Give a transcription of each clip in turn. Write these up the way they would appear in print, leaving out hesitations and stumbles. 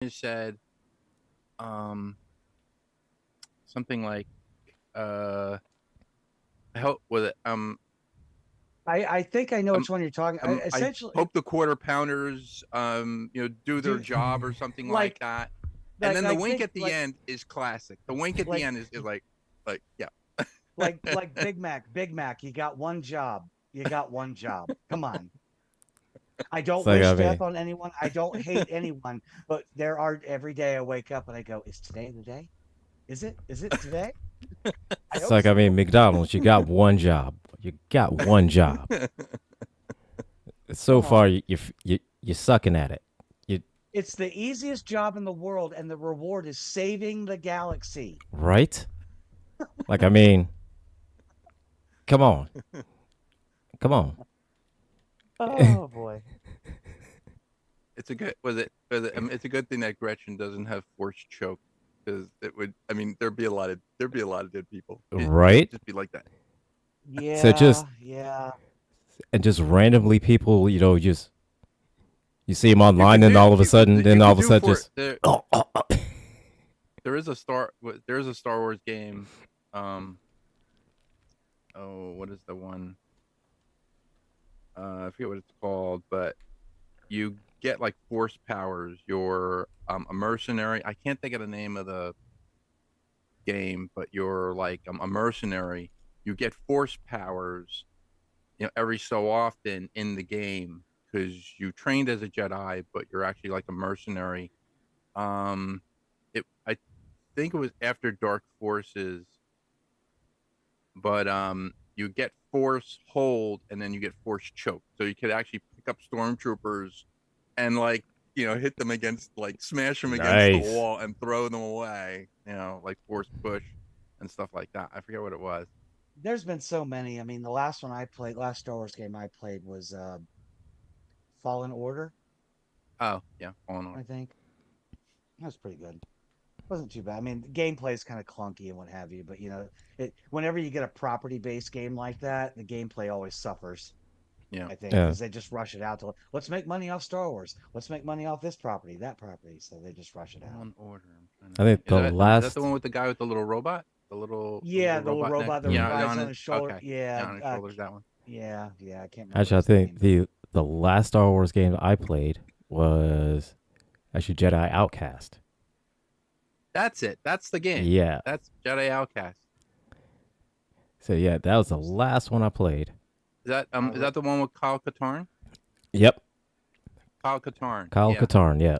said um something like help with it. I think I know Um, which one you're talking. I Essentially, hope the quarter pounders, do their do job or something like like that. And like then the I wink think at the end is classic. The wink at the like end is like, yeah. like Big Mac. You got one job. You got one job. Come on. I It's don't like, wish I death mean, on anyone. I don't hate anyone. But there are every day I wake up and I go, "Is today the day? Is it? Is it today? I it's hope like, I mean, so." McDonald's, you got one job. You got one job. So Come far, on. you're sucking at it. You It's the easiest job in the world, and the reward is saving the galaxy. right? Like, I mean, come on, come on. Oh boy. It's a good it's a good thing that Gretchen doesn't have forced choke because it would. I mean, there'd be a lot of dead people. It would Right? just be like that. So just Yeah, yeah. and just randomly people, just you see them You online, could and do all of a you could sudden, then you all could of a do sudden, for just there. There is a Star Wars game. Um, oh, what is the one? I forget what it's called, but you get like force powers. You're a mercenary. I can't think of the name of the game, but you're like a mercenary. You get force powers, every so often in the game because you trained as a Jedi, but you're actually like a mercenary. Um, I think it was after Dark Forces, but you get force hold and then you get force choke, so you could actually pick up stormtroopers and like hit them against like smash them against the nice. wall and throw them away, like force push and stuff like that. I forget what it was. There's been so many. I mean, the last one I played, last Star Wars game I played was Fallen Order, Oh yeah, Fallen I Order. think. That was pretty good. Wasn't too bad. I mean, the gameplay is kind of clunky and what have you, but whenever you get a property-based game like that, the gameplay always suffers. Yeah. I think Yeah, because they just rush it out to let's make money off Star Wars. Let's make money off this property, that property. So they just rush it out. Fallen Order. I'm trying to I think think. the Is that the last, one with the guy with the little robot? The Yeah, little the little robot neck? robot that Yeah, rides on on his his shoulder. okay. Yeah, Yeah, on his shoulders. That one. yeah. I can't remember actually, I his think name. the last Star Wars game I played was actually Jedi Outcast. That's it. That's the game. Yeah. That's Jedi Outcast. So yeah, that was the last one I played. I Is re- that the one with Kyle Katarn? Yep, Kyle Katarn. Kyle Yeah. Katarn. Yeah,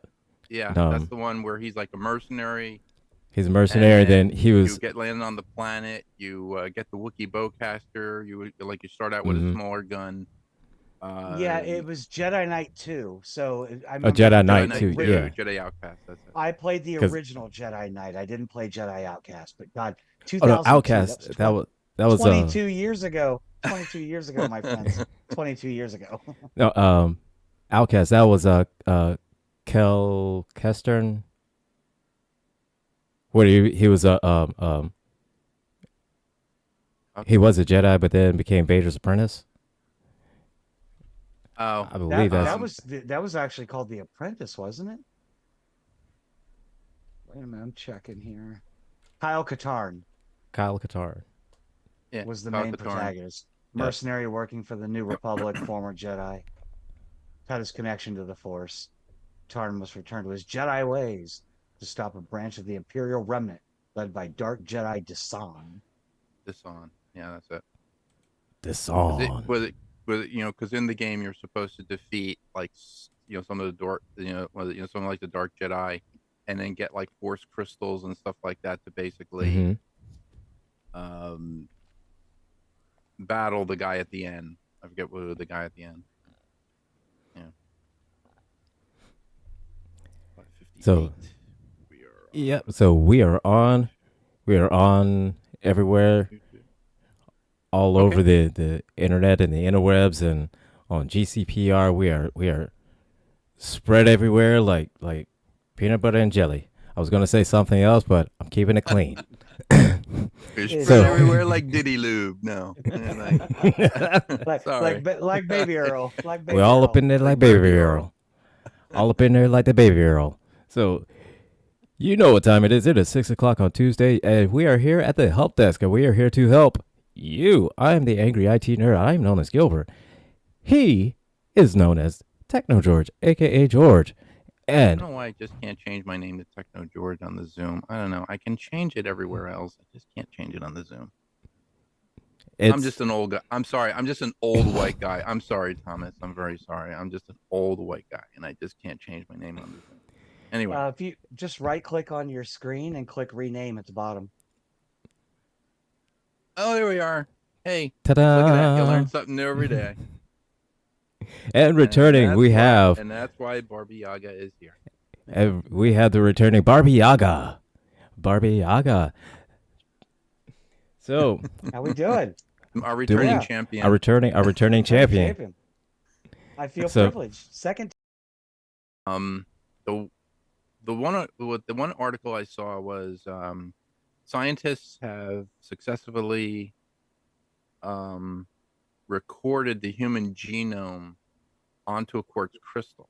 Yeah. That's um, the one where he's like a mercenary he's a and mercenary. Then then he you was, get landed on the planet, you get the Wookiee bowcaster, you start out with a mm-hmm, smaller gun. yeah, Uh it was Jedi Knight 2. So I a remember Jedi Jedi Knight Knight too. the 2, Yeah, Jedi Outcast, that's it. I played the because original Jedi Knight. I didn't play Jedi Outcast, but God, oh no, 2002. That was Outcast. That was 22 years ago. 22 years ago, my friends. 22 years ago. no Outcast. That was Kel Kestern. What he was he Okay. was a Jedi, but then became Vader's apprentice. Oh, I believe That that's that was that was actually called The Apprentice, wasn't it? Wait a minute, I'm checking here. Kyle Katarn Kyle Katarn. yeah, was the Kyle main Katarn. protagonist. Yeah, Mercenary working for the New Republic, former Jedi. Had his connection to the Force. Tarn must return to his Jedi ways to stop a branch of the Imperial Remnant led by Dark Jedi Desan. This on. Yeah, that's it. this Because on. because in the game you're supposed to defeat like some of the dark, something like the Dark Jedi, and then get like Force crystals and stuff like that to basically Mm-hmm. um battle the guy at the end. I forget what the guy at the end. Yeah, So 58. We are yep. So we are on. We are on everywhere, YouTube. all Okay. over the internet and the interwebs, and on GCPR. We are spread everywhere like peanut butter and jelly. I was gonna say something else, but I'm keeping it clean. We're It's spread So all everywhere like Diddy Lube. No, sorry. like Baby Earl, like we're Baby all up Earl. in there Like like baby Baby Earl. Earl. All up in there like the baby Earl. So you know what time it is. It is 6 o'clock on Tuesday, and we are here at the help desk, and we are here to help you. I am the angry IT nerd. I am known as Gilbert. He is known as Techno George, aka George. I And don't know why I just can't change my name to Techno George on the Zoom. I don't know. I can change it everywhere else. I just can't change it on the Zoom. I'm it's just an old guy. I'm sorry. I'm just an old white guy. I'm sorry, Thomas. I'm very sorry. I'm just an old white guy, and I just can't change my name on the Zoom. Anyway, If you just right click on your screen and click rename at the bottom. oh, there we are. Hey, ta-da! look at that. You learn something new every day. And returning, we have and that's why Barbie Yaga is here. we have the returning Barbie Yaga. Barbie Yaga. So How we doing? Our returning Yeah. champion. our returning champion. I feel So- privileged. Second. The one article I saw was scientists have successfully recorded the human genome onto a quartz crystal.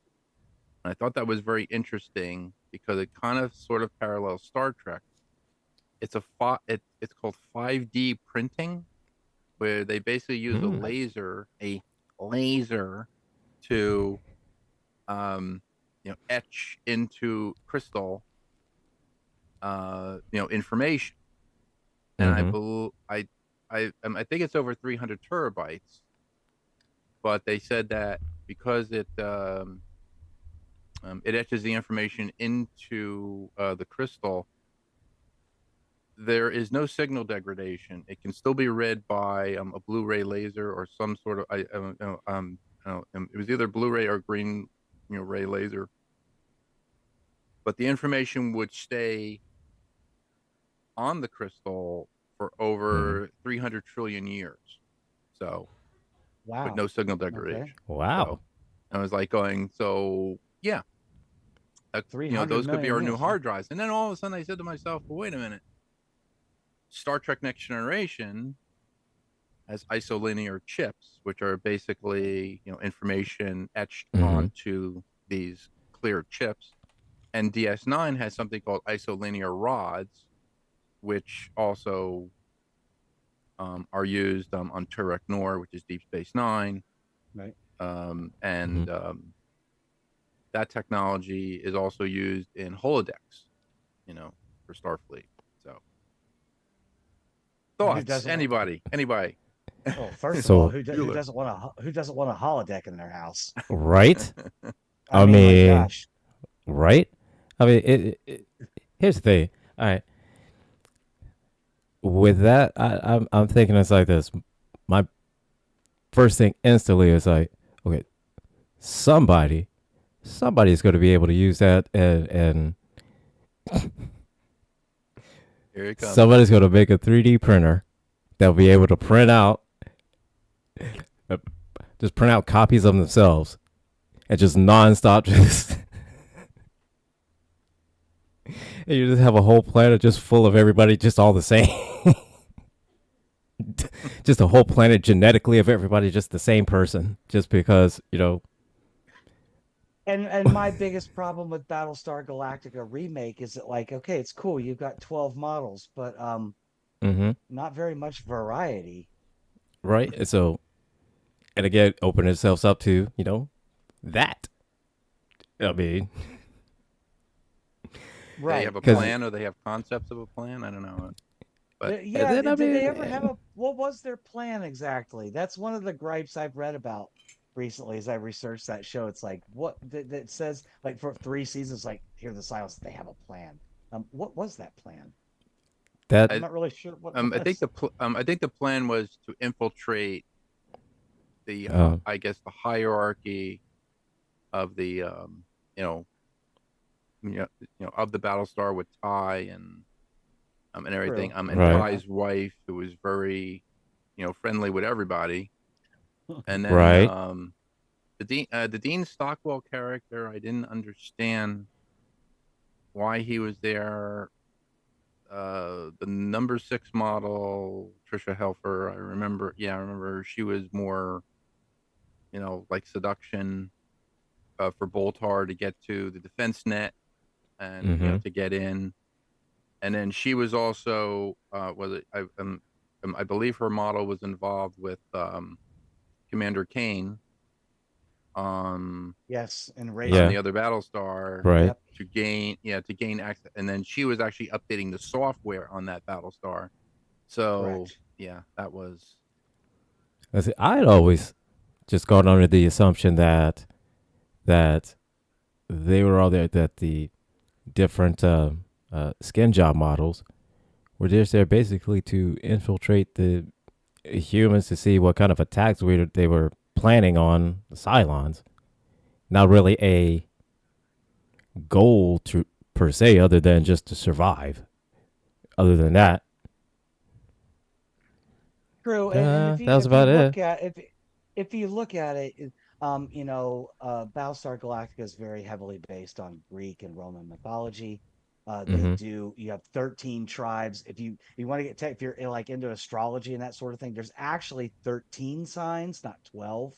And I thought that was very interesting because it kind of sort of parallels Star Trek. It's called 5D printing, where they basically use a laser to etch into crystal information. And I think it's over 300 terabytes, but they said that because it etches the information into the crystal, there is no signal degradation. It can still be read by a Blu-ray laser or some sort of it was either Blu-ray or green ray laser, but the information would stay on the crystal for over 300 trillion years. So, Wow. with no signal degradation. Okay. Wow. So, I was like going, so yeah, 300 those could be million our new years, hard drives. And then all of a sudden I said to myself, well, wait a minute. Star Trek Next Generation has isolinear chips, which are basically, information etched onto these clear chips. And DS9 has something called isolinear rods, which also are used on Turek Nor, which is Deep Space Nine. Right. That technology is also used in holodecks, for Starfleet. So, thoughts? Anybody? Well, first So- of all, who doesn't want a holodeck in their house? Right? I mean, mean, my gosh. Right? I mean, here's the thing. All right. With that, I'm thinking it's like this. My first thing instantly is like, okay, somebody's going to be able to use that, and Here it comes. somebody's going to make a 3D printer that'll be able to print out, just print out copies of themselves, and just nonstop just. And you just have a whole planet just full of everybody just all the same. Just a whole planet genetically of everybody just the same person. Just because, And my biggest problem with Battlestar Galactica remake is that, like, okay, it's cool, you've got 12 models, but not very much variety. Right? And so, and again, open itself up to, that. I mean, Right. They have a plan, or they have concepts of a plan. I don't know. But Yeah, then, did they ever have what was their plan exactly? That's one of the gripes I've read about recently as I researched that show. It's like, what that says, like, for 3 seasons, like, hear the silence, they have a plan. What was that plan? that I'm not really sure what I think the plan was to infiltrate the I guess the hierarchy of the of the Battlestar with Ty and everything. True. And Right. Ty's wife, who was very friendly with everybody. And then Right. the Dean Stockwell character, I didn't understand why he was there. The number 6 model, Trisha Helfer, I remember she was more, like seduction for Boltar to get to the defense net. and Mm-hmm. to get in. And then she was also was it I believe her model was involved with Commander Kane Yes, and on Yeah. the racing. other Battlestar Right. Yep. to gain access, and then she was actually updating the software on that Battlestar. So Correct. yeah, that was I see, I'd always just gone under the assumption that they were all there, that the different skin job models were just there basically to infiltrate the humans to see what kind of attacks they were planning on the Cylons. Not really a goal to per se, other than just to survive. Other than that, True, and that was if you about it. look at if you look at it, Battlestar Galactica is very heavily based on Greek and Roman mythology. They Mm-hmm. do. You have 13 tribes. If you want to get if you're like into astrology and that sort of thing, there's actually 13 signs, not 12.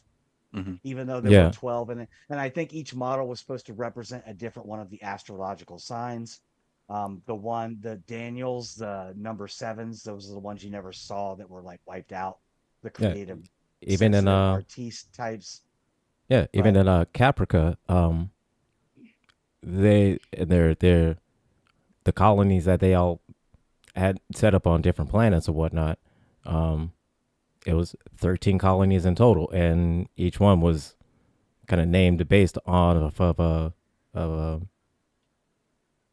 mhm. Even though there were Yeah. 12, and I think each model was supposed to represent a different one of the astrological signs. The Daniels, the number sevens, those are the ones you never saw that were like wiped out, the Yeah. creative, Even in sensitive artiste types. even But in Caprica, they they're the colonies that they all had set up on different planets or whatnot. Um, it was 13 colonies in total, and each one was kind of named based on of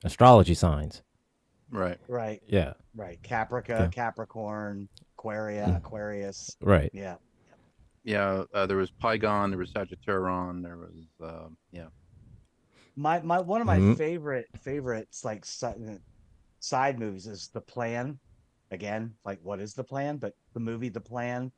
astrology signs. Right. right, Yeah. right, Caprica, Okay. Capricorn, Aquaria, Mm. Aquarius. Right. Yeah, Yeah, there was Pygon, there was Sagittarion, there was yeah. my one of my Mm-hmm. favorites like side movies is The Plan. Again, like what is the plan? But the movie The Plan,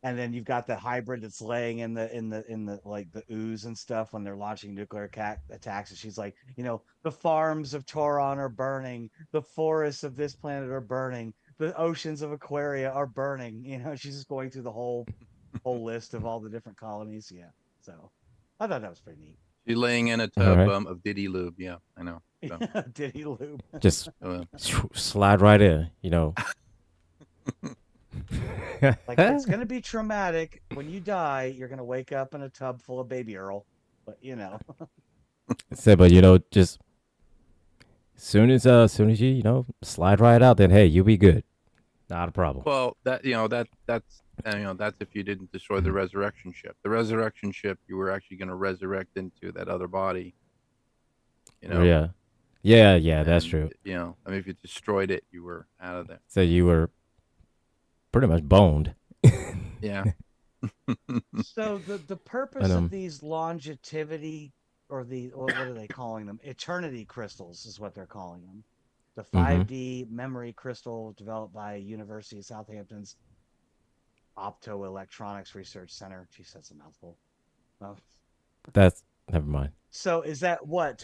and then you've got the hybrid that's laying in the like the ooze and stuff when they're launching nuclear attacks, and she's like, the farms of Toron are burning, the forests of this planet are burning, the oceans of Aquaria are burning. She's just going through the whole list of all the different colonies. Yeah, so I thought that was pretty neat. She's laying in a All tub right. of Diddy lube. Yeah, I know. So, Did he loop? Just uh, slide right in. Like, it's gonna be traumatic when you die. You're gonna wake up in a tub full of baby Earl, but Said, but just soon as you slide right out, then hey, you'll be good. Not a problem. well, that's if you didn't destroy the Mhm. resurrection ship. The resurrection ship, you were actually going to resurrect into that other body. You know, Yeah. Yeah, yeah, that's and true. I mean, if you destroyed it, you were out of there. So you were pretty much boned. Yeah. So the And purpose of these longevity, or what are they calling them? Eternity crystals is what they're calling them. The mhm. 5D memory crystal developed by University of Southampton's Optoelectronics Research Center. Geez, that's a mouthful. Uh, That's never mind. so is that what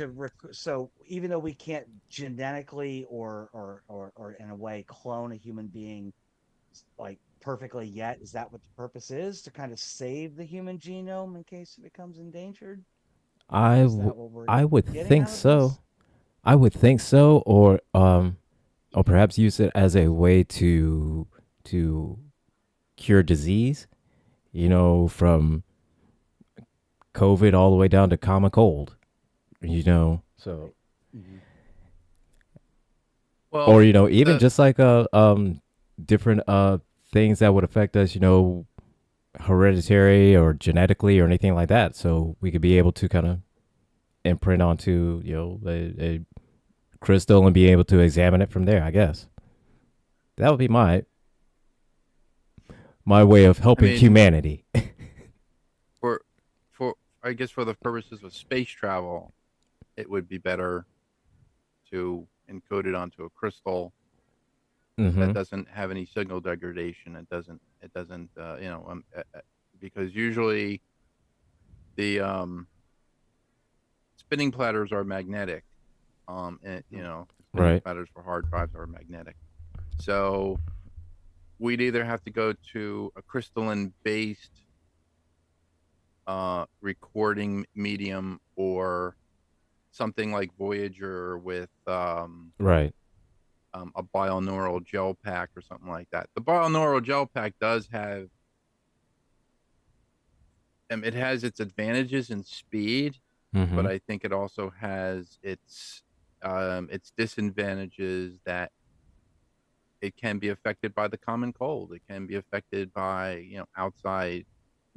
so even though we can't genetically or in a way clone a human being like perfectly yet, is that what the purpose is, to kind of save the human genome in case it becomes endangered? I Is w- that what we're I would getting think out of so. this? I would think so, or perhaps use it as a way to cure disease. From COVID all the way down to common cold. So Right. Hmm. Well, or even the just like different things that would affect us. Hereditary or genetically or anything like that. So we could be able to kind of imprint onto a crystal and be able to examine it from there. I guess that would be my way of I helping mean, humanity. for for I guess for the purposes of space travel, it would be better to encode it onto a crystal that Mm-hmm. doesn't have any signal degradation. It doesn't because usually the spinning platters are magnetic. And spinning Right. platters for hard drives are magnetic. So we'd either have to go to a crystalline based recording medium, or something like Voyager with Right. a bioneural gel pack or something like that. The bioneural gel pack does have it has its advantages in speed, but Mm-hmm. I think it also has its disadvantages that it can be affected by the common cold. It can be affected by outside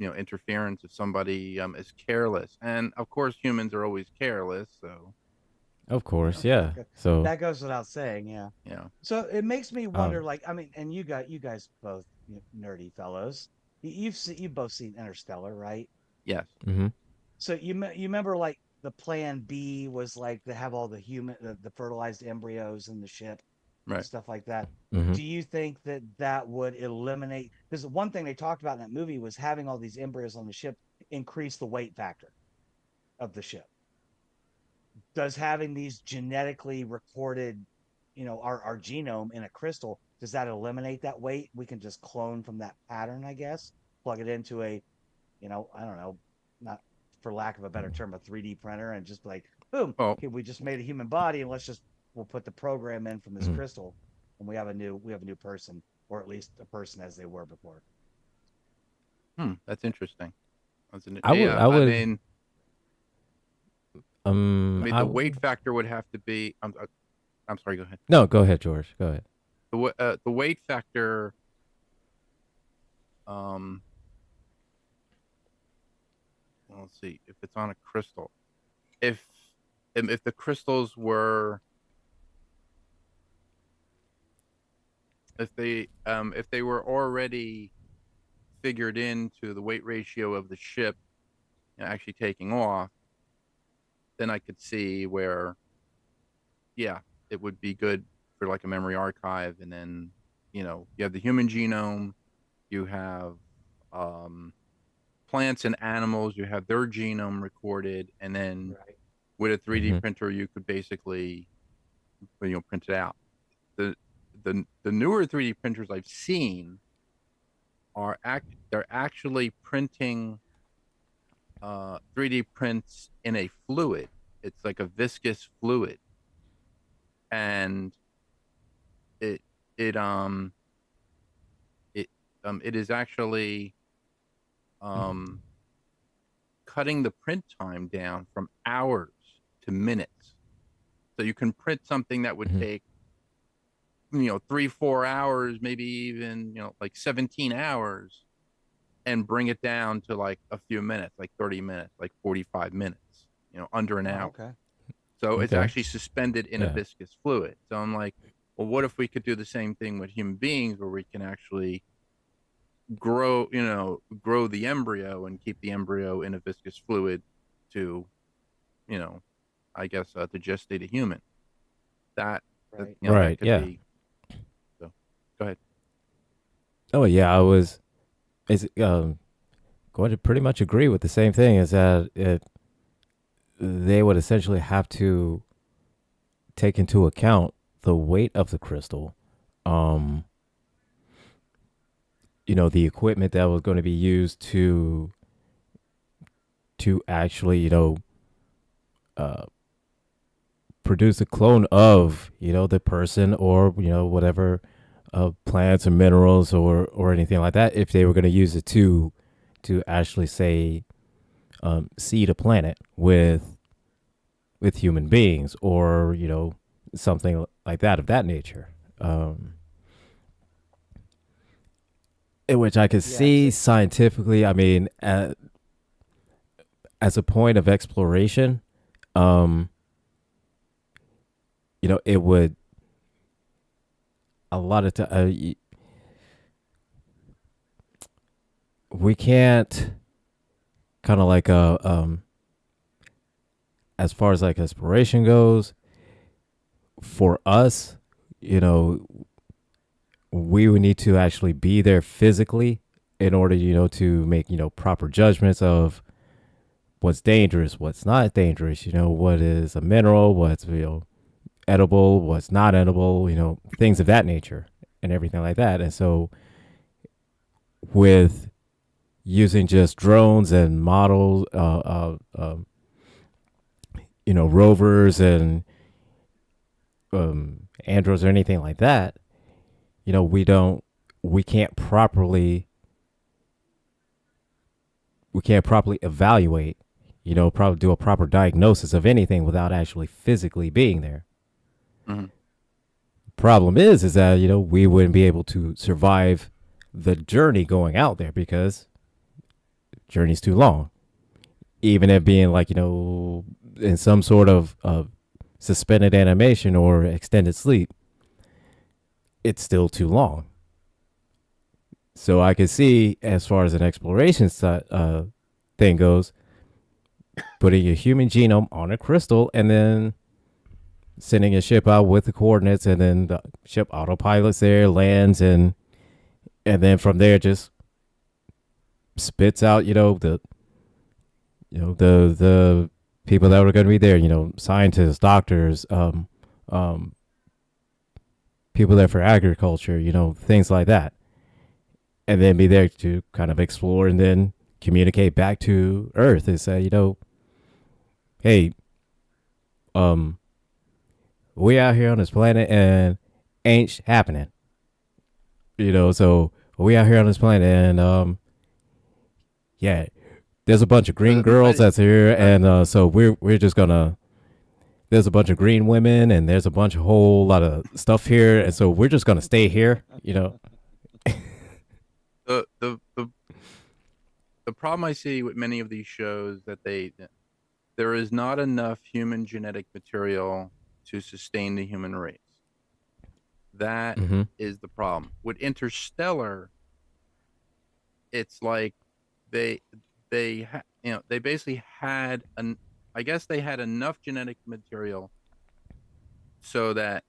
interference if somebody is careless, and of course humans are always careless. So Of you course, know, yeah. So, That goes without saying, yeah. you know, So it makes me wonder, um, like, I mean, and you guys both nerdy fellows. You've both seen Interstellar, right? yes, mm-hmm. So you remember like the plan B was like to have all the fertilized embryos in the ship and right. stuff like that. Mm-hmm. Do you think that that would eliminate? Because one thing they talked about in that movie was having all these embryos on the ship increase the weight factor of the ship. Does having these genetically recorded, our genome in a crystal, does that eliminate that weight? We can just clone from that pattern, I guess, plug it into I don't know, not for lack of a better term, a 3D printer, and just like, boom, Well, okay, we just made a human body, and we'll put the program in from this Mm-hmm. crystal, and we have a new person, or at least a person as they were before. that's interesting. I would, Yeah, I I would, mean, I the weight would. factor would have to be. I'm sorry. Go ahead. No, go ahead, George. Go ahead. The weight factor. Um, well, let's see if it's on a crystal. If if the crystals were if they were already figured into the weight ratio of the ship actually taking off, then I could see where yeah, it would be good for like a memory archive, and then you have the human genome, you have um plants and animals, you have their genome recorded, and then Right. with a 3D Mm-hmm. printer you could basically print it out. The newer 3D printers I've seen they're actually printing 3D prints in a fluid. It's like a viscous fluid, and it it um it is actually um cutting the print time down from hours to minutes. So you can print something that would Mm-hmm. take 3 4 hours, maybe even like 17 hours, and bring it down to like a few minutes, like 30 minutes, like 45 minutes, under an Oh, hour. okay. So it's Okay. actually suspended in a Yeah. viscous fluid. So I'm like, well, what if we could do the same thing with human beings, where we can actually grow the embryo and keep the embryo in a viscous fluid to, you know, I guess to gestate a human. That Right. that Right. could Yeah. be. So, go ahead. Oh, yeah. I was is going to pretty much agree with the same thing. Is that they would essentially have to take into account the weight of the crystal, um, the equipment that was going to be used to actually, uh, produce a clone of, the person, or whatever plants or minerals or anything like that. If they were going to use it to actually say seed a planet with human beings, or something like that, of that nature. In which I could Yeah. It's see scientifically. I mean, as a point of exploration, um, it would a lot of time. We can't kind of like as far as like exploration goes, for us, you know, we would need to actually be there physically in order, to make, proper judgments of what's dangerous, what's not dangerous, what is a mineral, what's, edible, what's not edible, things of that nature and everything like that. And so with using just drones and models, rovers and androids or anything like that, we don't, we can't properly, evaluate, probably do a proper diagnosis of anything without actually physically being there. Mhm. Problem is that we wouldn't be able to survive the journey going out there because journey's too long. Even if being like in some sort of suspended animation or extended sleep, it's still too long. So I can see, as far as an exploration thing goes, putting a human genome on a crystal and then sending a ship out with the coordinates, and then the ship autopilots there, lands, and then from there just spits out the people that were going to be there, scientists, doctors, um, people there for agriculture, things like that, and then be there to kind of explore and then communicate back to Earth and say, hey, we out here on this planet and ain't happening. So we out here on this planet and yeah, there's a bunch of green girls that's here, and so we're just gonna. There's a bunch of green women, and there's a whole lot of stuff here, and so we're just gonna stay here. The the the the problem I see with many of these shows that there is not enough human genetic material to sustain the human race. That Mm-hmm. is the problem. With Interstellar, it's like they they basically had an I guess they had enough genetic material so that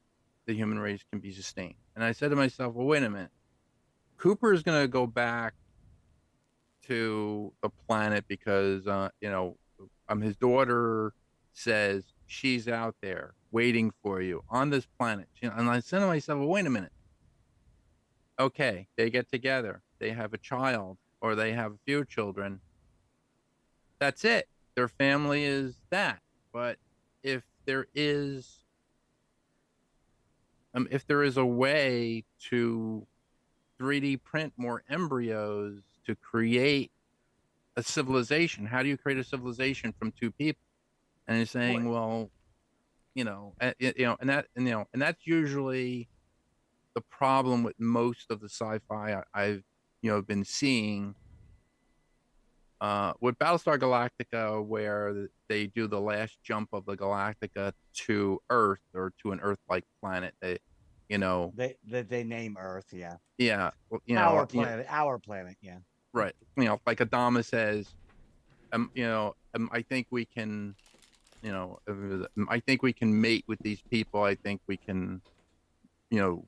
the human race can be sustained. And I said to myself, well, wait a minute. Cooper is going to go back to the planet because his daughter says she's out there waiting for you on this planet. And I said to myself, well, wait a minute. Okay, they get together, they have a child, or they have a few children. That's it. Their family is that. But if there is if there is a way to 3D print more embryos to create a civilization, how do you create a civilization from two people? And he's saying, well, and that's usually the problem with most of the sci-fi I've been seeing. With Battlestar Galactica, where they do the last jump of the Galactica to Earth or to an Earth-like planet, you know, They name Earth, yeah. yeah, Our planet, yeah. right, like Adama says, I think we can, I think we can mate with these people. I think we can, you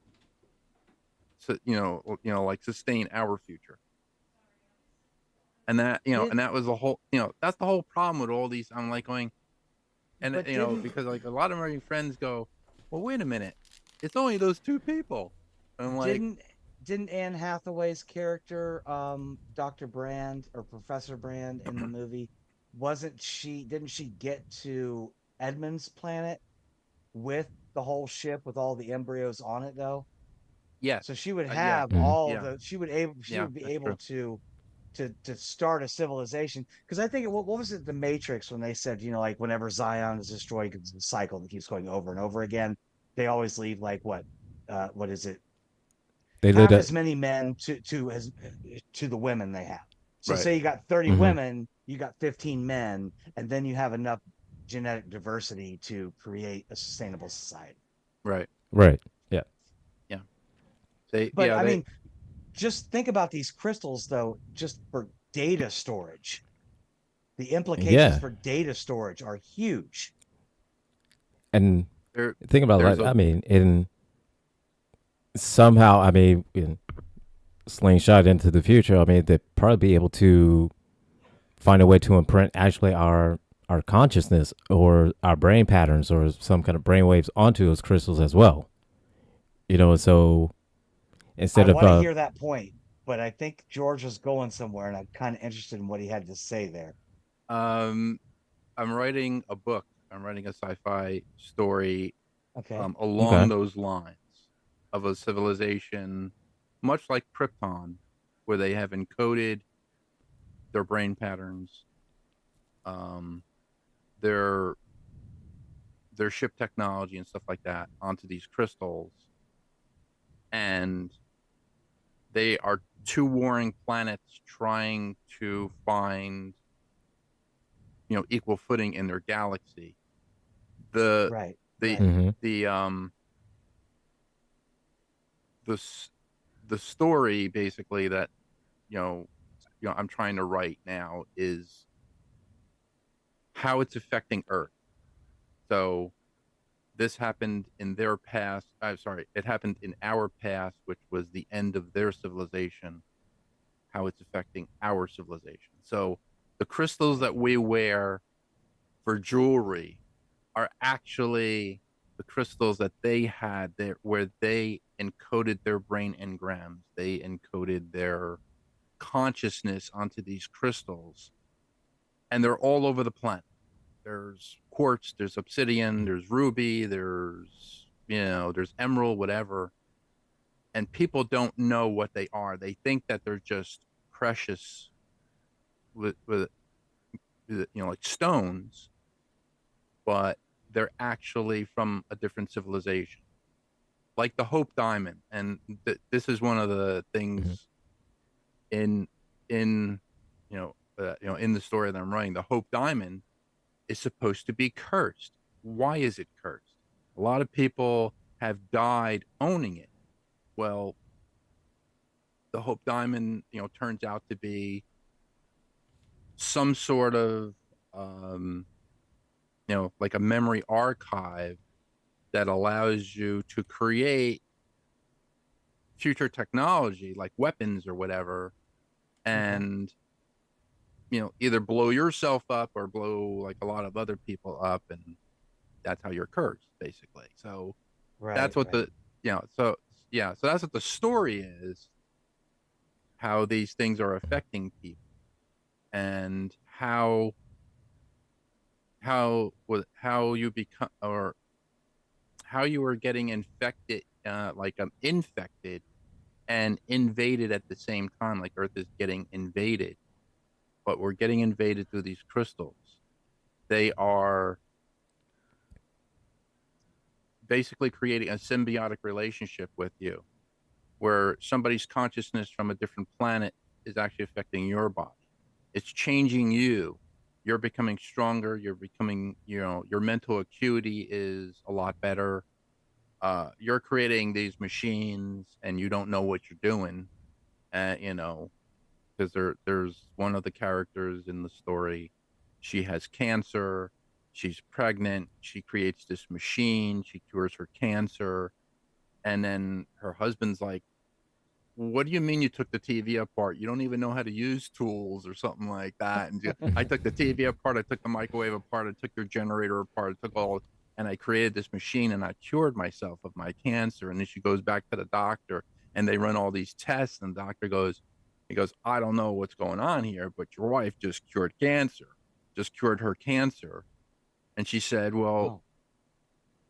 know, like sustain our future. And that, Did and that was the whole, that's the whole problem with all these. I'm like going, and but didn't because like a lot of my friends go, well, wait a minute, it's only those two people. And I'm like, didn't didn't Anne Hathaway's character, Dr. Brand or Professor Brand in the movie, wasn't she didn't she get to Edmund's planet with the whole ship with all the embryos on it though? yes, So she would yeah, have Mm-hmm. all yeah, the she yeah, would be that's able true. to start a civilization. Because I think what was it, the Matrix, when they said, like whenever Zion is destroyed, it's a cycle that keeps going over and over again. They always leave like what is it, They did half it. as many men to the women they have. So Right, say you got 30 Mm-hmm. women, you got 15 men, and then you have enough genetic diversity to create a sustainable society. right, Right. Yeah. yeah. But I They mean, just think about these crystals though, just for data storage. The implications Yeah. for data storage are huge. And there think about there's that. a I mean, in somehow, I mean, in slingshot into the future, I mean, they'd probably be able to find a way to imprint actually our consciousness or our brain patterns or some kind of brain waves onto those crystals as well. So I instead of want to hear that point, but I think George was going somewhere, and I'm kind of interested in what he had to say there. um I'm writing a book I'm writing a sci-fi story Okay. along Okay. those lines of a civilization, much like Krypton, where they have encoded their brain patterns, um, their their ship technology and stuff like that onto these crystals, and they are two warring planets trying to find equal footing in their galaxy. The Right. the Right. Mm-hmm. the the the story basically that you know I'm trying to write now is how it's affecting Earth. So this happened in their past. I'm sorry, it happened in our past, which was the end of their civilization. How it's affecting our civilization. So the crystals that we wear for jewelry are actually the crystals that they had there, where they encoded their brain engrams. They encoded their consciousness onto these crystals, and they're all over the planet. There's quartz, there's obsidian, there's ruby, there's emerald, whatever. And people don't know what they are. They think that they're just precious with like stones, but they're actually from a different civilization, like the Hope Diamond. And this is one of the Mm-hmm. things in in in the story that I'm writing. The Hope Diamond is supposed to be cursed. Why is it cursed? A lot of people have died owning it. Well, the Hope Diamond, turns out to be some sort of um, like a memory archive that allows you to create future technology like weapons or whatever, Okay. and either blow yourself up or blow like a lot of other people up, and that's how you're cursed basically. So Right. that's what Right. the so yeah, so that's what the story is, how these things are affecting people, and how you become, or how you are getting infected, like infected and invaded at the same time. Like Earth is getting invaded, but we're getting invaded through these crystals. They are basically creating a symbiotic relationship with you, where somebody's consciousness from a different planet is actually affecting your body. It's changing you. You're becoming stronger. You're becoming, your mental acuity is a lot better. You're creating these machines and you don't know what you're doing. Because there's one of the characters in the story. She has cancer. She's pregnant. She creates this machine. She cures her cancer. And then her husband's like, what do you mean you took the TV apart? You don't even know how to use tools or something like that. And I took the TV apart. I took the microwave apart. I took your generator apart. I took all, and I created this machine and I cured myself of my cancer. And then she goes back to the doctor and they run all these tests. And the doctor he goes, I don't know what's going on here, but your wife just cured cancer, just cured her cancer. And she said, well, Oh.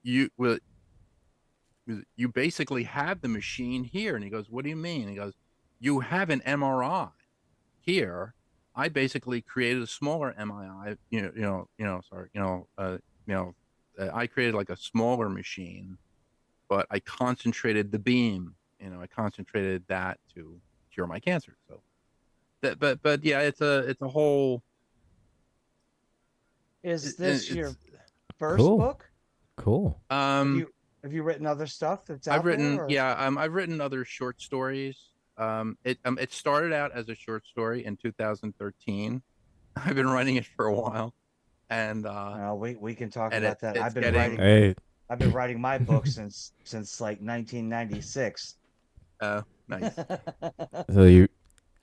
you will, you basically have the machine here. And he goes, what do you mean? He goes, you have an MRI here. I basically created a smaller MRI, sorry, I created like a smaller machine, but I concentrated the beam, I concentrated that to cure my cancer. So but yeah, it's a whole, Is this your it's, first Cool. book? Cool. Have um, you have you written other stuff that's I've out there, written, or yeah, I've written other short stories. It started out as a short story in 2013. I've been writing it for a while, and we can talk and about that. it's getting, Hey. I've been writing my book since like 1996. nice. So you,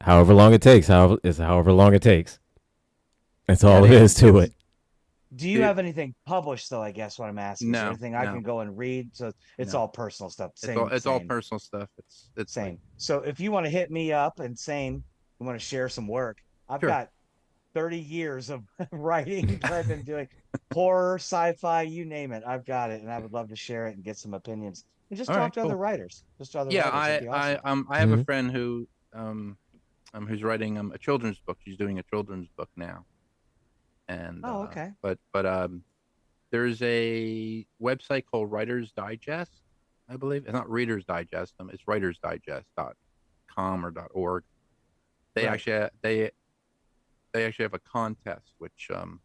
however long it takes, however long it takes. That's Yeah, all it is to it's it. Do you the have anything published though? I guess what I'm asking. Is there no, anything I can no, go and read? So it's no. all personal stuff. It's all Same, it's all same, personal stuff. It's like, same. So if you want to hit me up and same, you want to share some work, I've sure. got 30 years of writing that I've been doing. Horror, sci-fi, you name it. I've got it. And I would love to share it and get some opinions. And just All talk right, to other cool. writers. Just to other Yeah, writers. It'd be awesome. I have a Mhm. friend who's writing a children's book. She's doing a children's book now, and Oh, okay. but there's a website called Writer's Digest, I believe. It's not Reader's Digest. It's Writer's Digest .com or .org. They Right. actually they actually have a contest, which I'm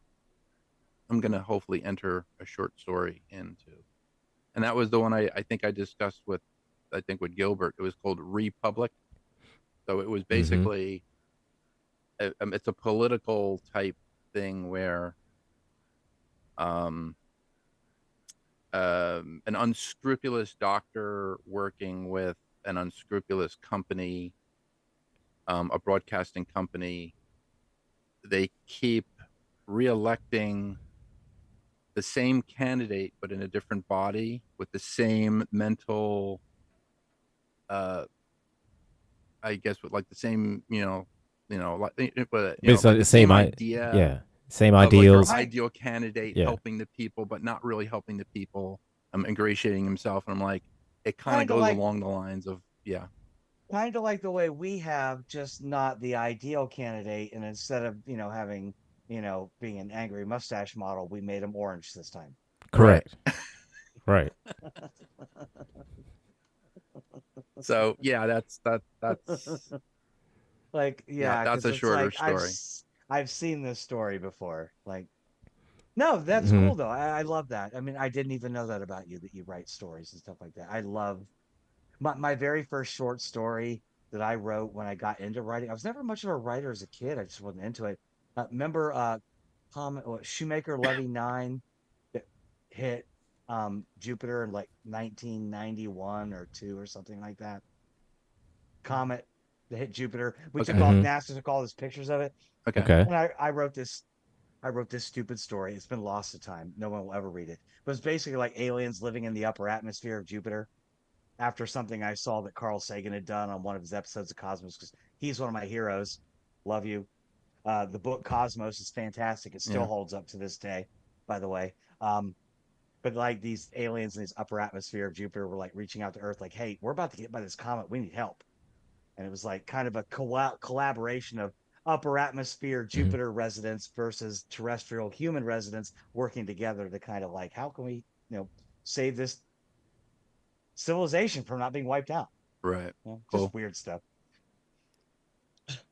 gonna hopefully enter a short story into, and that was the one I think I discussed with with Gilbert. It was called Republic. So it was Mm-hmm. basically it's a political type thing where um, an unscrupulous doctor working with an unscrupulous company, a broadcasting company, they keep reelecting the same candidate but in a different body with the same mental uh I guess with like the same like Basically, like the the same same idea yeah, same of like your ideals. Right. ideal candidate Yeah, helping the people but not really helping the people, ingratiating himself, and I'm like, it kind of Kind of goes like along the lines of yeah. kind of like the way we have, just not the ideal candidate. And instead of, having, being an angry mustache model, we made him orange this time. Right. correct. Right. So yeah, that's Like, yeah, yeah, that's because a it's shorter like story. I've seen this story before. Like, no, that's Hmm. cool though. I love that. I mean, I didn't even know that about you, that you write stories and stuff like that. I love my very first short story that I wrote when I got into writing. I was never much of a writer as a kid. I just wasn't into it. Remember Shoemaker Levy 9 that hit Jupiter in like 1991 or 2 or something like that. Comet that hit Jupiter. We took Okay. all Hmm. NASA took all these pictures of it. Okay. Okay. And I wrote this stupid story. It's been lost to time. No one will ever read it. But it's basically like aliens living in the upper atmosphere of Jupiter after something I saw that Carl Sagan had done on one of his episodes of Cosmos, because he's one of my heroes. Love you. The book Cosmos is fantastic. It still Yeah. holds up to this day, by the way. But like these aliens in this upper atmosphere of Jupiter were like reaching out to Earth, like, hey, we're about to get hit by this comet. We need help. And it was like kind of a collaboration of upper atmosphere Hmm. Jupiter residents versus terrestrial human residents working together to kind of like, how can we, save this civilization from not being wiped out? Right. Just Cool. weird stuff.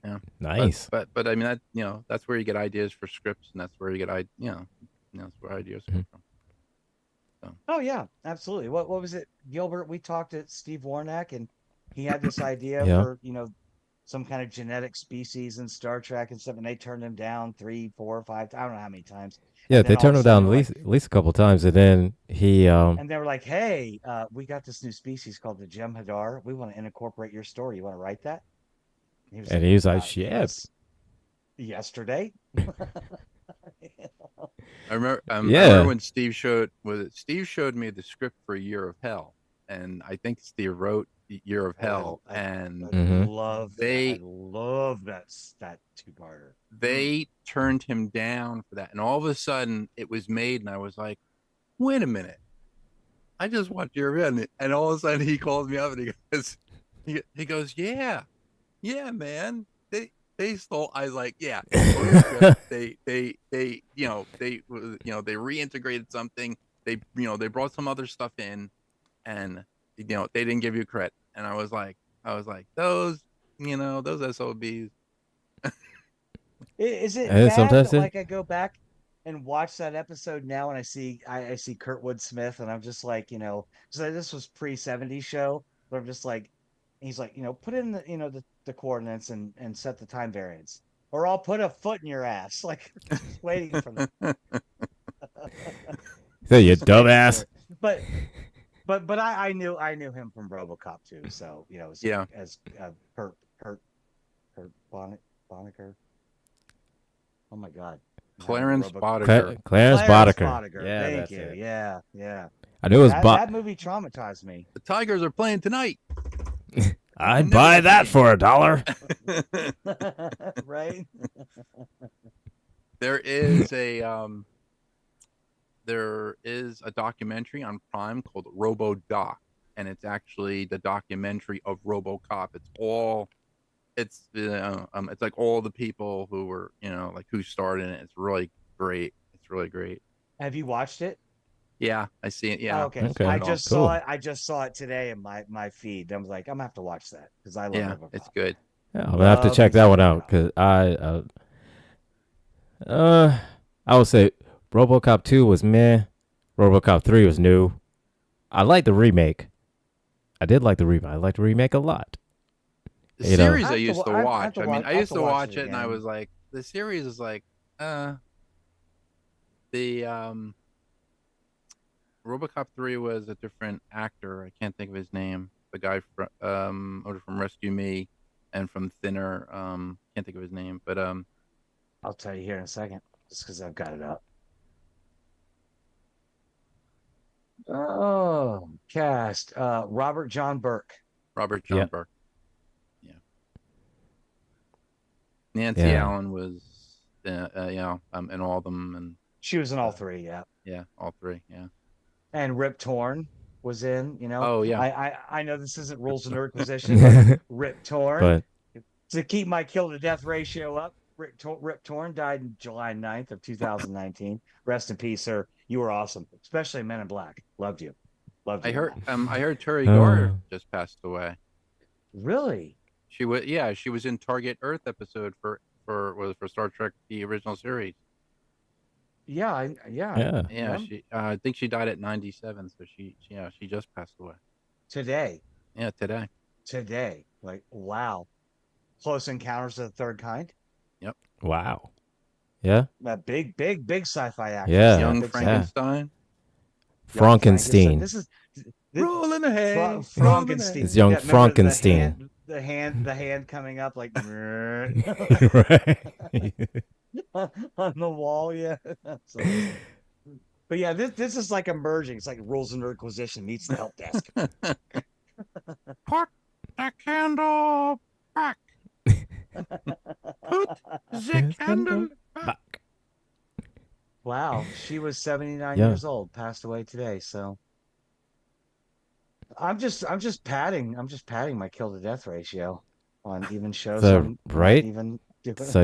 Yeah. But Nice. but but I mean that that's where you get ideas for scripts, and that's where you get that's where ideas Mhm. come from. So Oh yeah, absolutely. What was it, Gilbert? We talked to Steve Warnack, and he had this idea Yeah. for some kind of genetic species in Star Trek and stuff, and they turned him down 3, 4, 5. I don't know how many times. Yeah, And then they all of turned a him sudden they down were like, at least a couple times, and then he hey, we got this new species called the Jem'Hadar. We want to incorporate your story. You want to write that? And he was and like, he was like, "Shit, yes, yesterday. I remember yeah." when Steve showed me the script for Year of Hell, and I think Steve wrote Year of Oh, Hell, I and Hmm. love that. I they love that two-parter. they turned him down for that, and all of a sudden it was made, and I was like, wait a minute, I just watched Year of Hell, and all of a sudden he calls me up and he goes, yeah, man, they stole. I was like, yeah, they stole your script. They reintegrated something. They brought some other stuff in, and they didn't give you credit. And I was like those SOBs. Is it And bad sometimes that it, like I go back and watch that episode now and I see Kurtwood Smith and I'm just like, so this was pre-70s show, but I'm just like, he's like, put in the coordinates and set the time variance, or I'll put a foot in your ass. Like, just waiting for them. so you Just waiting for dumbass. it. But I knew him from RoboCop too, so Yeah, as Kurt Bonnicker. Oh my God. Clarence Robo Boddicker. Clarence Clarence Boddicker. Boddicker. Yeah, Thank that's you. it. Yeah, yeah. I knew it was That movie traumatized me. The Tigers are playing tonight. I'd Never buy that that game. for $1. Right? There is a documentary on Prime called Robo Doc, and it's actually the documentary of RoboCop. It's like all the people who were, like who starred in it. It's really great. It's really great. Have you watched it? Yeah, I see it. Oh, Yeah, okay. I saw Okay, I it all. just saw cool. it. I just saw it today in my feed. I was like, I'm gonna have to watch that because I love Yeah, it's RoboCop. good. Yeah, I'm gonna have to Love me check that some one out RoboCop. because uh, I would say RoboCop 2 was meh. RoboCop 3 was new. I like the remake. I did like the remake. I like the remake a lot. The You know, series I used to I have watch. to I mean, watch. I I have used to to watch it watch it, and I again. was like, the series is like, the RoboCop 3 was a different actor. I can't think of his name. The guy from Rescue Me and from Thinner. Can't think of his name, but I'll tell you here in a second, just because I've got it up. Oh, cast. Robert John Burke. Robert yeah, John Burke. Yeah. Nancy yeah, Allen was, in all of them, and She was in all uh, three, yeah. yeah, all three. Yeah. And Rip Torn was in. Oh yeah. I know this isn't rules and requisition, but Rip Torn but to keep my kill to death ratio up. Rip Torn died in July 9th of 2019. Rest in peace, sir. You were awesome, especially Men in Black. Loved you. Loved I you in heard that. I heard Terry uh, Garr just passed away. Really? She was in Target Earth episode for Star Trek the original series. Yeah, yeah, Yeah, remember I think she died at 97, so she just passed away. today. Yeah, today. Today. Like, wow. Close Encounters of the Third Kind. Yep. wow, yeah, That big sci-fi actress. yeah, Young Big sci-fi. yeah. Frankenstein. Young Frankenstein. Frankenstein. This is this, Rolling ahead, rolling Frankenstein. It's ahead. young Yeah, remember Frankenstein. the hand coming up like on Right. the wall. Yeah, absolutely. But yeah, this is like emerging. It's like Rules and Requisition meets the help desk. Put the candle back. Put the Yes, candle Kendall. back. Back. Wow, she was 79 Yeah. years old, passed away today. So I'm just padding my kill to death ratio on even shows So I'm not right. even doing. So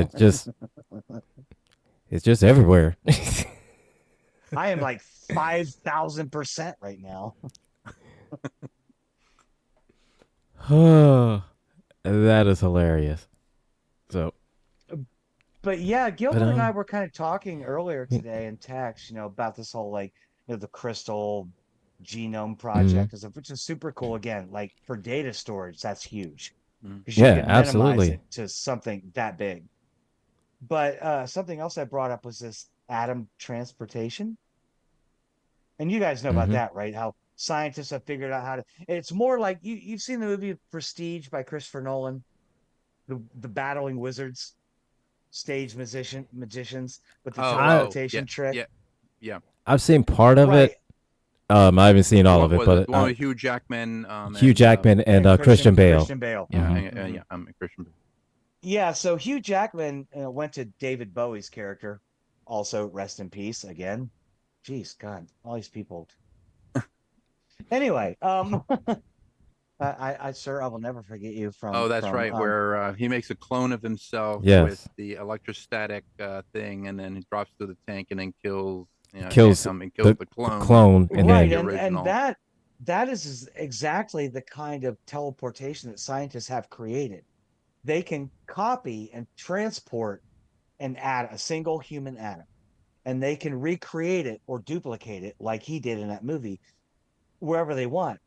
it's just everywhere. I am like 5,000% right now. Oh, that is hilarious. So, But yeah, but Gilbert and I were kind of talking earlier mm, today in text, about this whole like, the crystal genome mhm. project, which is super cool. Again, like for data storage, that's huge Mm. because you Yeah, can minimize absolutely. it to something that big. But something else I brought up was this atom transportation. And you guys know about Hmm. that, right? How scientists have figured out how to. It's more like you've seen the movie Prestige by Christopher Nolan, the battling wizards, stage magicians with the Yeah, teleportation trick. yeah, yeah. I've seen part of Right. it. I haven't seen The all one of it, was it but the one with Hugh Jackman, Hugh Jackman and And Christian Bale. Christian Bale. yeah, Hmm. Christian. Yeah, so Hugh Jackman went to David Bowie's character, also rest in peace again. Jeez, God, all these people. Anyway, sir, I will never forget you Oh, that's from right. Where he makes a clone of himself with Yes, the electrostatic thing, and then he drops through the tank, and then kills, kills and kills the the clone clone, and in right, the then and original. that is exactly the kind of teleportation that scientists have created. They can copy and transport and add a single human atom, and they can recreate it or duplicate it like he did in that movie wherever they want.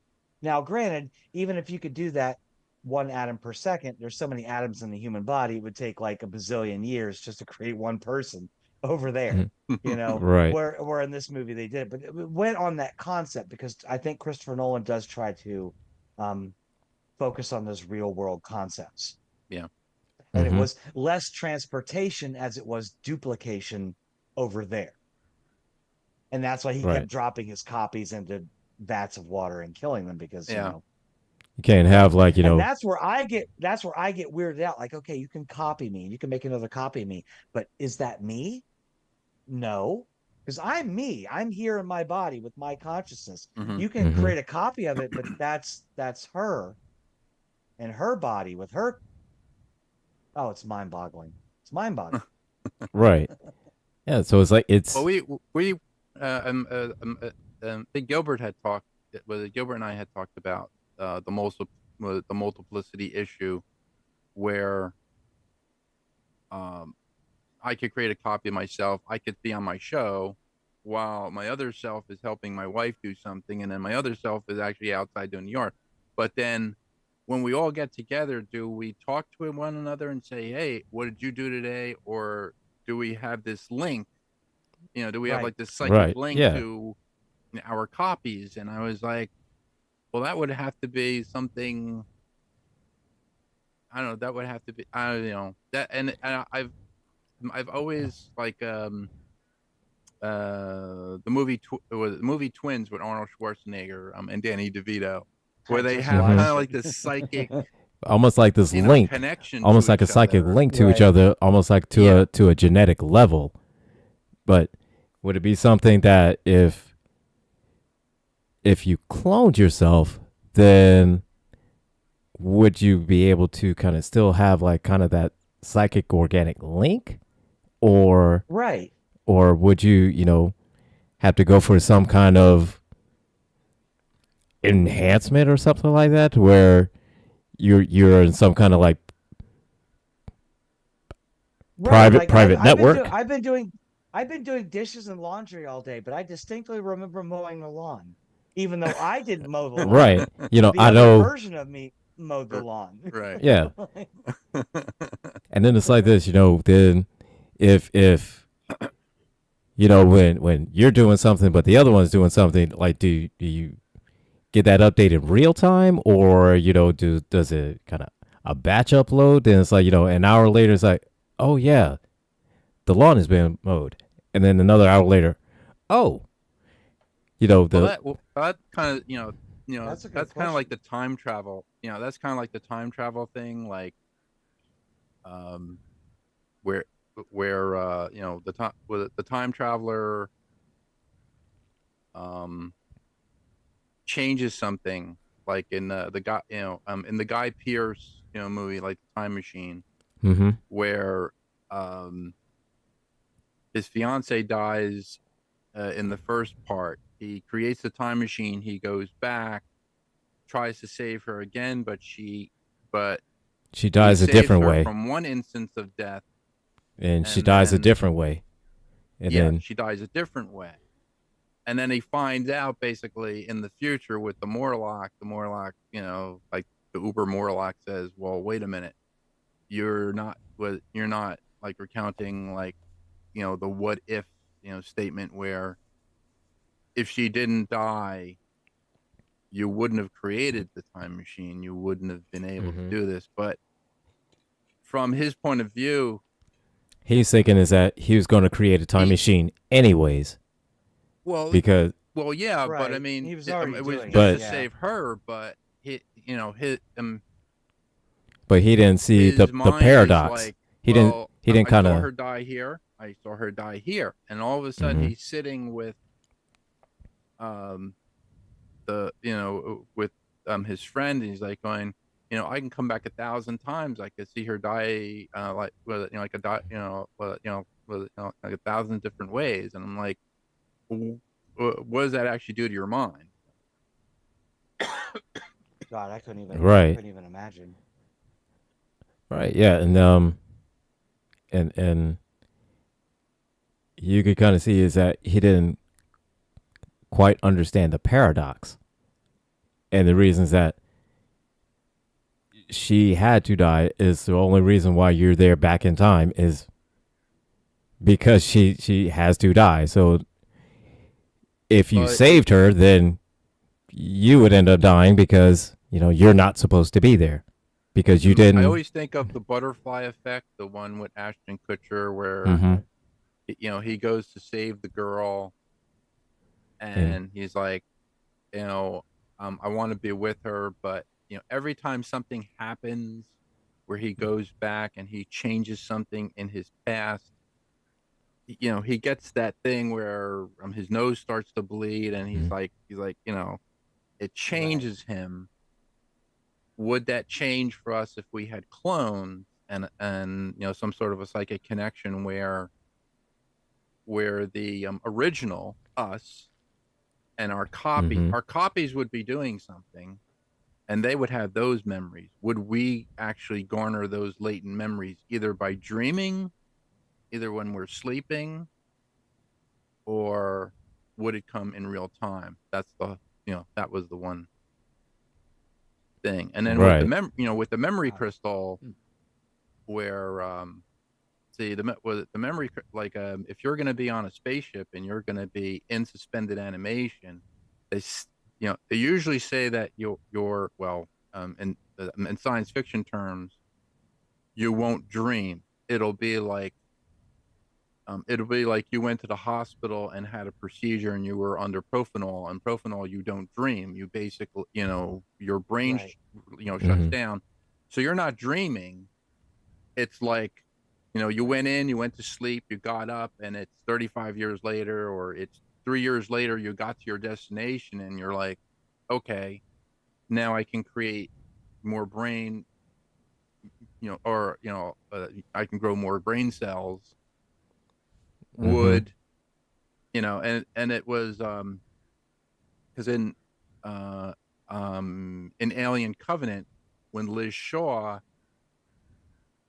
Now, granted, even if you could do that 1 atom per second, there's so many atoms in the human body, it would take like a bazillion years just to create one person over there. mhm, right, Where in this movie they did it, but it went on that concept because I think Christopher Nolan does try to um, focus on those real world concepts. Yeah. And it hmm, was less transportation as it was duplication over there. And that's why he kept right. dropping his copies into vats of water and killing them because, Yeah. You can't and have like and that's where I get weirded out. Like, okay, you can copy me, you can make another copy of me, but is that me? No, because I'm me. I'm here in my body with my consciousness. Hmm. You can Hmm. create a copy of it, but that's her and her body with her. Oh, it's mind boggling. It's mind boggling. Right. Yeah. So it's like Well, it's we I think Gilbert had talked. Well, Gilbert and I had talked about the multiplicity issue, where um I could create a copy of myself. I could be on my show while my other self is helping my wife do something, and then my other self is actually outside doing the yard. But then when we all get together, do we talk to one another and say, "Hey, what did you do today?" Or do we have this link? Do we have Right. like this psychic right. link Yeah. to our copies? And I was like, well, that would have to be something. I don't know. That would have to be. I don't know that, and I've always like the movie Twins with Arnold Schwarzenegger and Danny DeVito, I where they just have Hmm. kind of watched like it. this psychic, Almost like this link, connection almost to like a each psychic other. link to each Right. other, almost like Yeah. to a genetic level. But would it be something that if you cloned yourself, then would you be able to kind of still have like kind of that psychic organic link, or Right. would you have to go for some kind of enhancement or something like that, where you're in some kind of like Right. private Like I've private I've been doing network? I've been doing dishes and laundry all day, but I distinctly remember mowing the lawn, even though I didn't mow the lawn. Right. The I other know. version of me mowed the lawn. Right. Yeah. And then it's like this, then if when you're doing something but the other one's doing something, like do you get that update in real time, or does it kind of a batch upload? Then it's like an hour later it's like, oh yeah, the lawn has been mowed, and then another hour later, oh, Well, the that kind of That's a good that's kind of like question. the time travel. That's kind of like the time travel thing, like um, where the time traveler um changes something, like in the guy in the Guy Pearce movie, like Time Machine, mm-hmm, where um his fiance dies in the first part. He creates the time machine. He goes back, tries to save her again, but she he dies a saves different her way, from one instance of death, and she and dies a then different way, and yeah, then she dies a different way. And then he finds out basically in the future with the Morlock, like the Uber Morlock says, "Well, wait a minute, you're not like recounting like the what if statement where if she didn't die, you wouldn't have created the time machine. You wouldn't have been able to mm-hmm. do this." But from his point of view, He's thinking is that he was going to create a time he machine anyways, well, because well, yeah, but I Right. mean, He was it, already it was doing it. just to but Yeah. save her. But he didn't see his the mind is paradox. like, He didn't well, he didn't I kind saw of. her die here. I saw her die here, and all of a sudden Mm-hmm, he's sitting with um the with his friend, and he's like going, I can come back 1,000 times. I could see her die, like with like a die, like 1,000 different ways. And I'm like, what does that actually do to your mind? God, I right, couldn't even imagine. right, yeah, and you could kind of see is that he didn't quite understand the paradox, and the reasons that she had to die is the only reason why you're there back in time is because she has to die. So if you But saved her, then you would end up dying because you're not supposed to be there because you I didn't. always think of the butterfly effect, the one with Ashton Kutcher, where Mm-hmm. he goes to save the girl, And and he's like, I want to be with her, but every time something happens where he goes back and he changes something in his past, he gets that thing where his nose starts to bleed, and Mhm. he's like, it Right. changes him. Would that change for us if we had clones and some sort of a psychic connection where the original us and Mhm. our copies would be doing something, and they would have those memories. Would we actually garner those latent memories either by dreaming, either when we're sleeping, or would it come in real time? That's that was the one thing. And then with Right. with the memory Uh, crystal, hmm, where see the memory like if you're going to be on a spaceship and you're going to be in suspended animation, they they usually say that you're well in science fiction terms, you won't dream. It'll be like you went to the hospital and had a procedure and you were under propanol, and propanol, you don't dream. You basically, your brain right. shuts Mhm. down, so you're not dreaming. It's like, you went in, you went to sleep, you got up, and it's 35 years later, or it's 3 years later, you got to your destination, and you're like, okay, now I can create more brain, or I can grow more brain cells. Mhm. Would and it was because uh in Alien Covenant, when Liz Shaw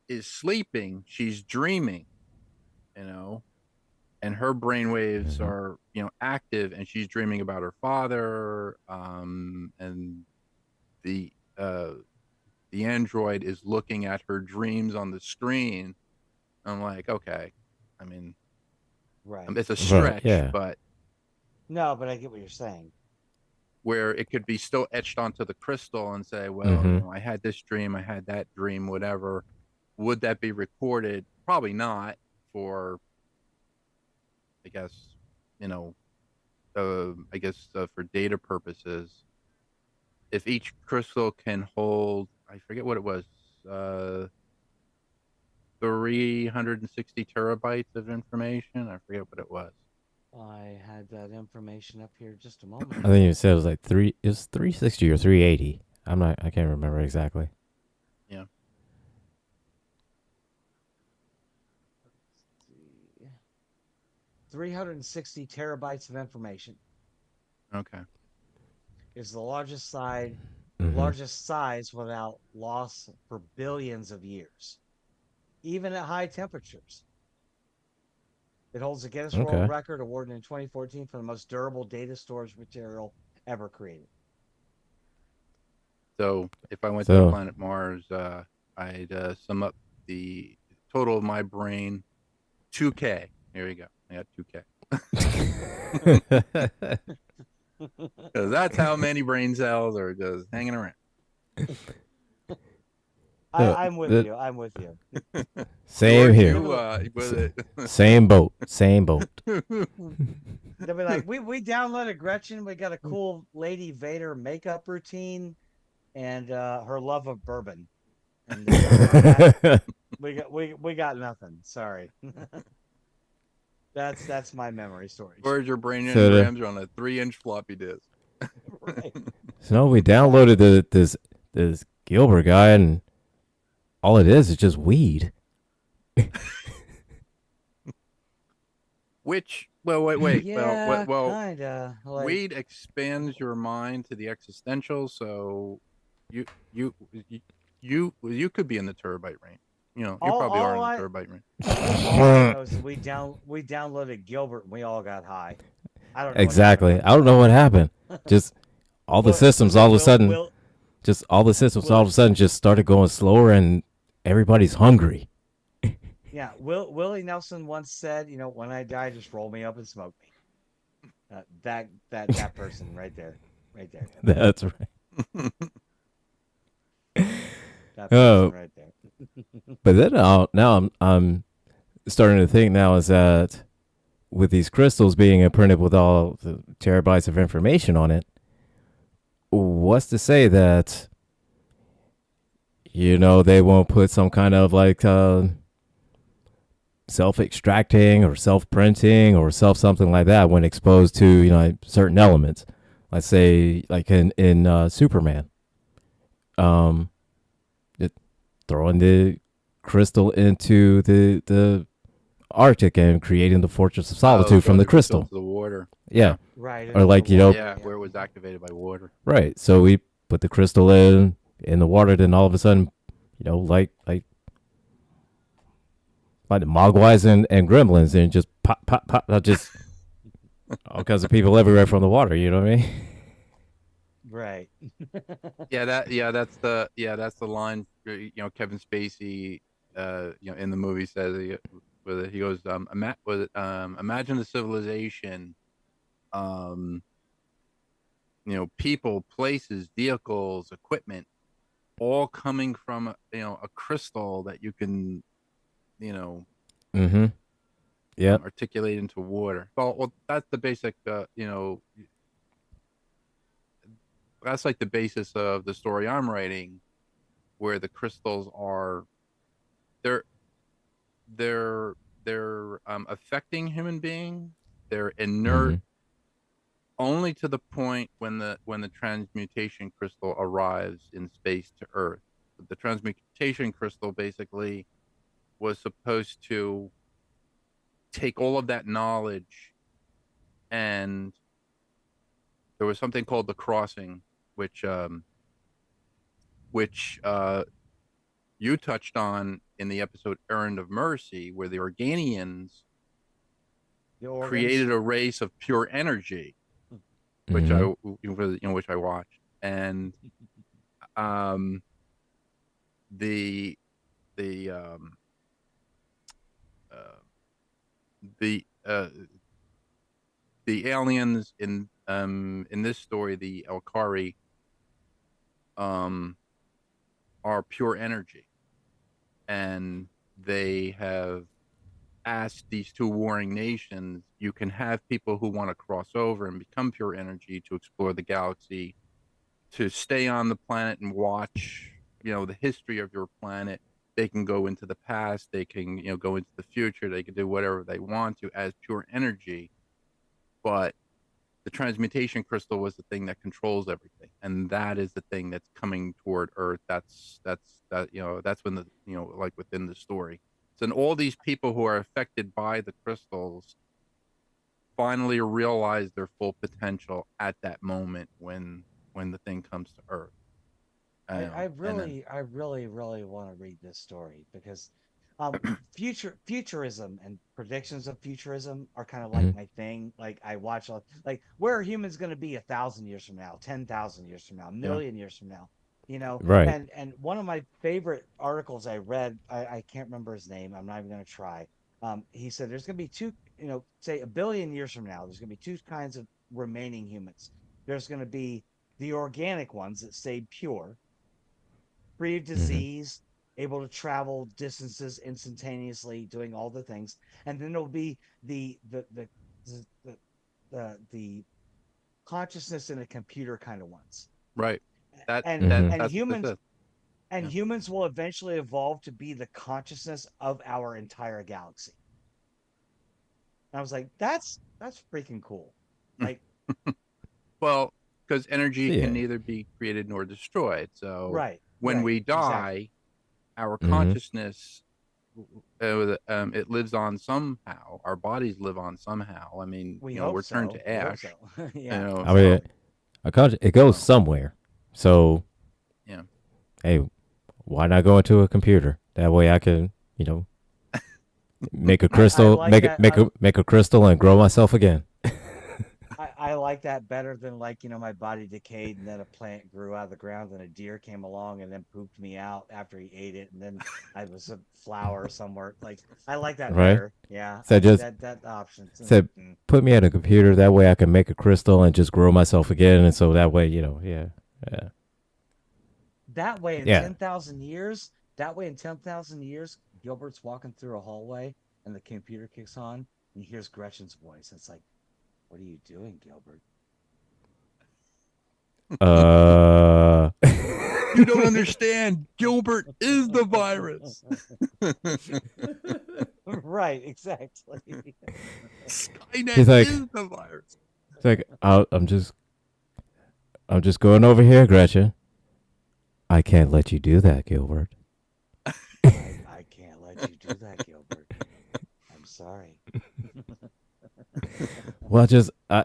is sleeping, she's dreaming, you know, and her brain waves Mhm. are active, and she's dreaming about her father, and the uh the android is looking at her dreams on the screen. I'm like, okay, I mean, Right. it's a Right. stretch, Yeah. but No, but I get what you're saying. where it could be still etched onto the crystal and say, well, Mhm. I had this dream, I had that dream, whatever. Would that be recorded? Probably not, for, I guess, for data purposes. If each crystal can hold, I forget what it was, uh, 360 terabytes of information. I forget what it was. I had that information up here just a I moment think you ago. said it was like three. It was 360 or 380. I'm not. I can't remember exactly. Yeah. Let's see. 360 terabytes of information Okay. is the Mhm. largest size without loss for billions of years, even at high temperatures. It holds the Guinness World Okay. Record awarded in 2014 for the most durable data storage material ever created. So if I went to the So. planet Mars, I'd sum up the total of my brain, 2K. Here you go. I got 2K. Because that's how many brain cells are just hanging around. so I'm with the you. I'm with you. same George, here. They'll be like, was it? Same boat. Same boat. they'll be like, we downloaded Gretchen. We got a cool Lady Vader makeup routine and her love of bourbon. And we got nothing. Sorry. That's my memory storage. George, your brain so the engrams are on a 3-inch floppy disk. Right. so no, we downloaded Exactly. this Gilbert guy, and all it is just weed. Which, well, wait. Yeah, Well, kinda. Like, weed expands your mind to the existential, so you you you you could be in the terabyte range. You all probably are all in the I terabyte range. all I know is that we downloaded Gilbert and we all got high. I don't know what happened Exactly. after I don't know that. what happened. Just all the systems all of a sudden, Will just all the systems all Will of a sudden just started going slower, and everybody's hungry. yeah, Willie Nelson once said, when I die, just roll me up and smoke me. That person right there, right there, That's right. that person Oh, right there. but then now I'm starting to think now is that with these crystals being imprinted with all the terabytes of information on it, what's to say that they won't put some kind of like self-extracting or self-printing or self something like that when exposed to certain elements. Let's say like in Superman, um, it, throwing the crystal into the Arctic and creating the Fortress of Oh, Solitude from throwing the the crystal crystal. into the water. Yeah, Right or into the like water. Yeah, where it was activated by water. right. So we put the crystal in the water, then all of a sudden, like the Mogwais and Gremlins, and just pop, pop, pop. Just all kinds of people everywhere from the water. You know what I mean? Right. That's the line. Kevin Spacey, in the movie says he goes, imagine the civilization, um, people, places, vehicles, equipment, all coming from a crystal that you can, you know, Mm-hmm. Yep. articulate into water. Well, that's the basic, that's like the basis of the story I'm writing, where the crystals are they're they're affecting human beings. They're inert Mm-hmm. only to the point when the transmutation crystal arrives in space to Earth. The transmutation crystal basically was supposed to take all of that knowledge, and there was something called the crossing, which you touched on in the episode Errand of Mercy, where the Organians The organs. created a race of pure energy, which Mm-hmm. which I watched, and um, the the uh, the uh, the aliens in this story, the Elkari, um, are pure energy, and they have asked these two warring nations, you can have people who want to cross over and become pure energy to explore the galaxy, to stay on the planet and watch, the history of your planet. They can go into the past, they can, go into the future, they can do whatever they want to as pure energy. But the transmutation crystal was the thing that controls everything, and that is the thing that's coming toward Earth. That's when like within the story. So, and all these people who are affected by the crystals finally realize their full potential at that moment when the thing comes to Earth. I And then, really want to read this story because futurism and predictions of futurism are kind of like Mm-hmm. my thing. Like I watch like where are humans going to be 1,000 years from now, 10,000 years from now, a yeah, million years from now, you know? Right. And one of my favorite articles I read, I can't remember his name. I'm not even going to try. He said there's going to be two, say 1 billion years from now, there's going to be two kinds of remaining humans. There's going to be the organic ones that stay pure, free of Mm-hmm. disease, able to travel distances instantaneously, doing all the things. And then there'll be the the consciousness in a computer kind of ones. right. That And that Mm-hmm. and that's what this humans is. and Yeah. humans will eventually evolve to be the consciousness of our entire galaxy. And I was like, that's freaking cool. Like, Well, because energy can Yeah. neither be created nor destroyed. So right, when we exactly. die, our Mm-hmm. consciousness, it lives on somehow. Our bodies live on somehow. I mean, We we're hope turned so. to We hope so. ash. Yeah. I mean, So it goes so somewhere. So yeah. hey, why not go into a computer? That way I can, you know, make a I crystal, like that. make a crystal and grow myself again. I like that better than like, my body decayed and then a plant grew out of the ground and a deer came along and then pooped me out after he ate it and then I was a flower somewhere. Like I like that Right? better. Yeah. So just That option. said put me at a computer. That way I can make a crystal and just grow myself again. And so that way, yeah, yeah, That way in yeah. 10,000 years, Gilbert's walking through a hallway and the computer kicks on and he hears Gretchen's voice. It's like, what are you doing, Gilbert? Uh, You don't understand. Gilbert is the virus. Right, exactly. Skynet He's like, is the virus. it's like I'm just going over here, Gretchen. I can't let you do that, Gilbert. I can't let you do that, Gilbert. I'm sorry. Well, I'm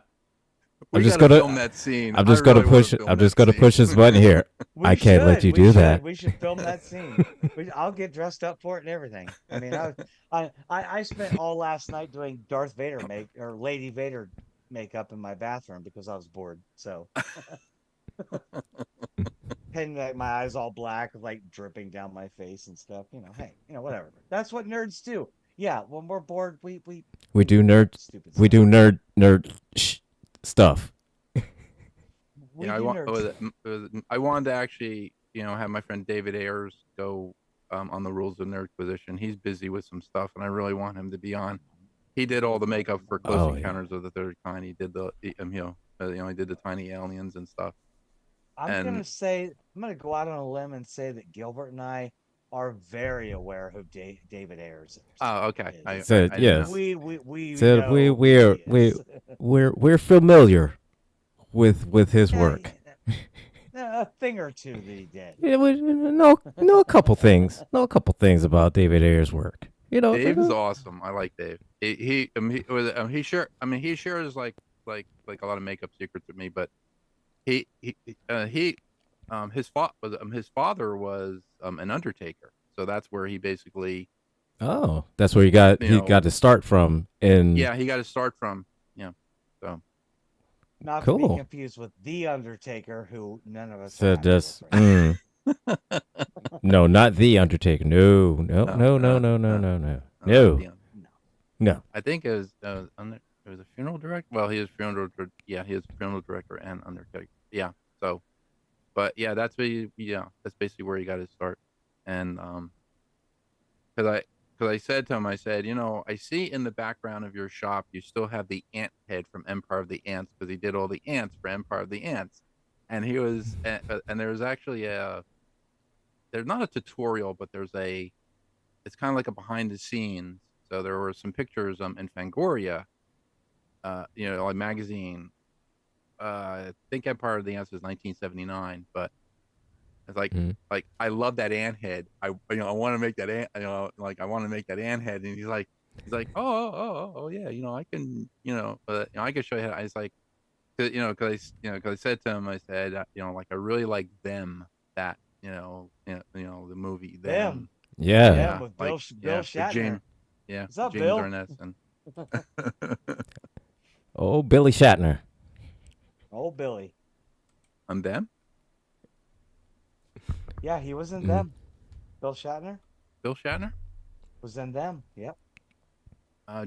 We just got to gonna film that scene. I'm I just gonna really want push to film I'm just that gonna scene. push this button here. I can't let you We do should. that. We should film that scene. I'll get dressed up for it and everything. I mean, I spent all last night doing Darth Vader or Lady Vader makeup in my bathroom because I was bored. So, and like my eyes all black, like dripping down my face and stuff. Hey, whatever. That's what nerds do. Yeah, when we're bored, We do nerd stupid we stuff. do nerd stuff. We Yeah, do nerd I wanted to actually, have my friend David Ayers go on the Rules of Nerd Position. He's busy with some stuff, and I really want him to be on. He did all the makeup for Close Oh, yeah. Encounters of the Third Kind. He did he did the tiny aliens and stuff. I'm And gonna go out on a limb and say that Gilbert and I are very aware who David Ayers oh, okay, is. Said I didn't know. yes. We Said know who he is. we're familiar with his Yeah, work. a thing or two that he did. Yeah, we know a couple things. Know a couple things about David Ayer's work. Dave is awesome. I like Dave. He shares like a lot of makeup secrets with me, but he his father was an undertaker, so that's where he basically Oh, that's where you he know got to start from. And yeah, he got to start from. So Not to be cool. confused with the Undertaker, who none of us are Said happy with just right no, not the Undertaker. No, no, no, no, no, no, no, no, no, no, no, no, not no, the now. no. I think it was a funeral director. Well, he is yeah, he is funeral director and undertaker. Yeah. So, but yeah, that's basically where he got his start. And because I said to him, I said, I see in the background of your shop, you still have the ant head from Empire of the Ants because he did all the ants for Empire of the Ants, and and there's actually there's not a tutorial, but it's kind of like a behind the scenes. So there were some pictures in Fangoria, like magazine. I think Empire of the Ants is 1979, but it's Mm. like I love that ant head. I want to make that ant. Like I want to make that ant head. And he's like, oh yeah, I can, I can show you. I was like, because I said to him, I said, like I really like them that the movie Them, them. Yeah. them Yeah, with like Bill yeah, with Shatner. James, yeah, What's up, James Bill? Arness and Oh, Billy Shatner. Old Billy. on them. Yeah, he was in Mm. them. Bill Shatner Bill Shatner, was in them. Yep.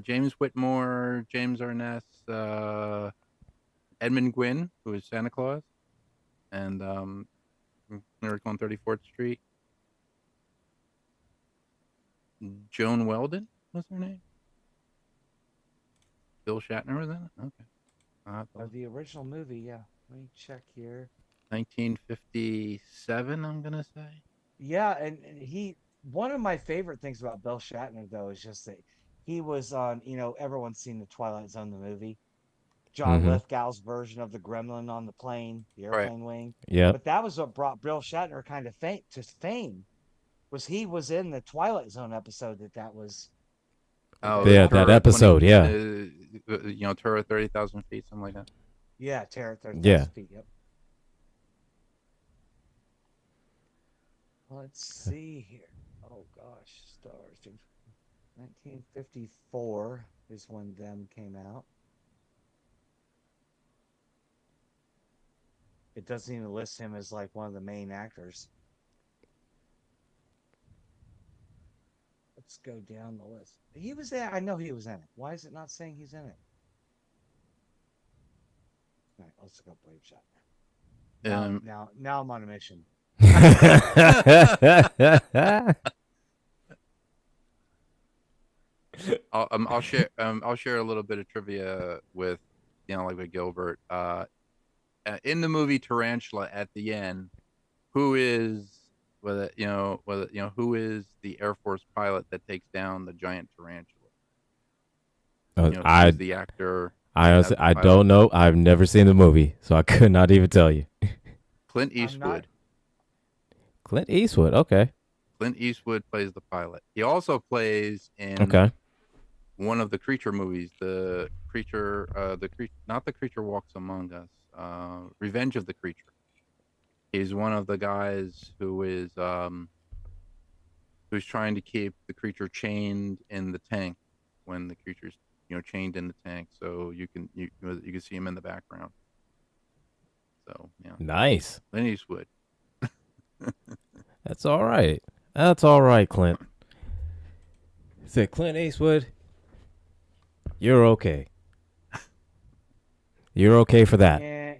James Whitmore, James Arness, Edmund Gwynn, who is Santa Claus, and Miracle on 34th Street. Joan Weldon was her name. Bill Shatner was in it. Okay. The original movie, yeah. Let me check here. 1957, I'm gonna say. Yeah, and one of my favorite things about Bill Shatner though is just that he was on, everyone's seen the Twilight Zone, the movie. John Mm-hmm. Lithgow's version of the gremlin on the plane, the Right. airplane wing. Yep. But that was what brought Bill Shatner kind of to fame. Was he was in the Twilight Zone episode that was Oh, Yeah, that Tour episode. 20, Yeah. Tour 30,000 feet, something like that. Yeah, Terror 30,000 Yeah. feet. Yep. Let's see here. Oh gosh, stars. 1954 is when them came out. It doesn't even list him as like one of the main actors. Let's go down the list. He was there. I know he was in it. Why is it not saying he's in it? All right, let's go Blade Shot. Now I'm on a mission. I'll share a little bit of trivia with like with Gilbert. In the movie Tarantula at the end, who is who is the Air Force pilot that takes down the giant tarantula? I choose the actor I as honestly, the I pilot. don't know. I've never seen the movie, so I could not even tell you. Clint I'm not. Eastwood. Clint Eastwood. Okay. Clint Eastwood plays the pilot. He also plays in Okay. one of the creature movies, not the creature walks among us, Revenge of the Creature. He's one of the guys who's trying to keep the creature chained in the tank when the creature's chained in the tank, so you can see him in the background. So yeah, Nice. Clint Eastwood. That's all right. That's all right, Clint. Said Clint Eastwood. You're okay. You're okay for that. Yeah,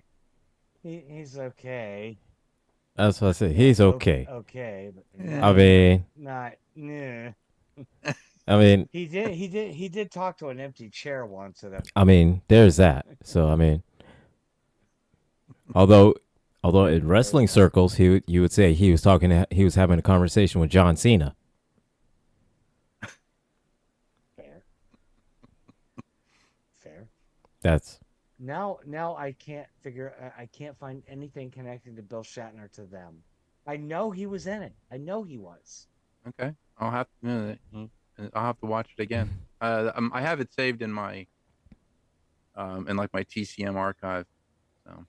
he's okay. That's what I said. Yeah, He's okay. okay, but I Yeah. mean, not. Nah. I mean, He did talk to an empty chair once at a. I mean, there's that. So I mean, although in There's wrestling that. circles, you would say he was having a conversation with John Cena. Fair. Fair. That's Now I can't find anything connecting to Bill Shatner to them. I know he was in it. I know he was. Okay, I'll have to watch it again. I have it saved in like my TCM archive. So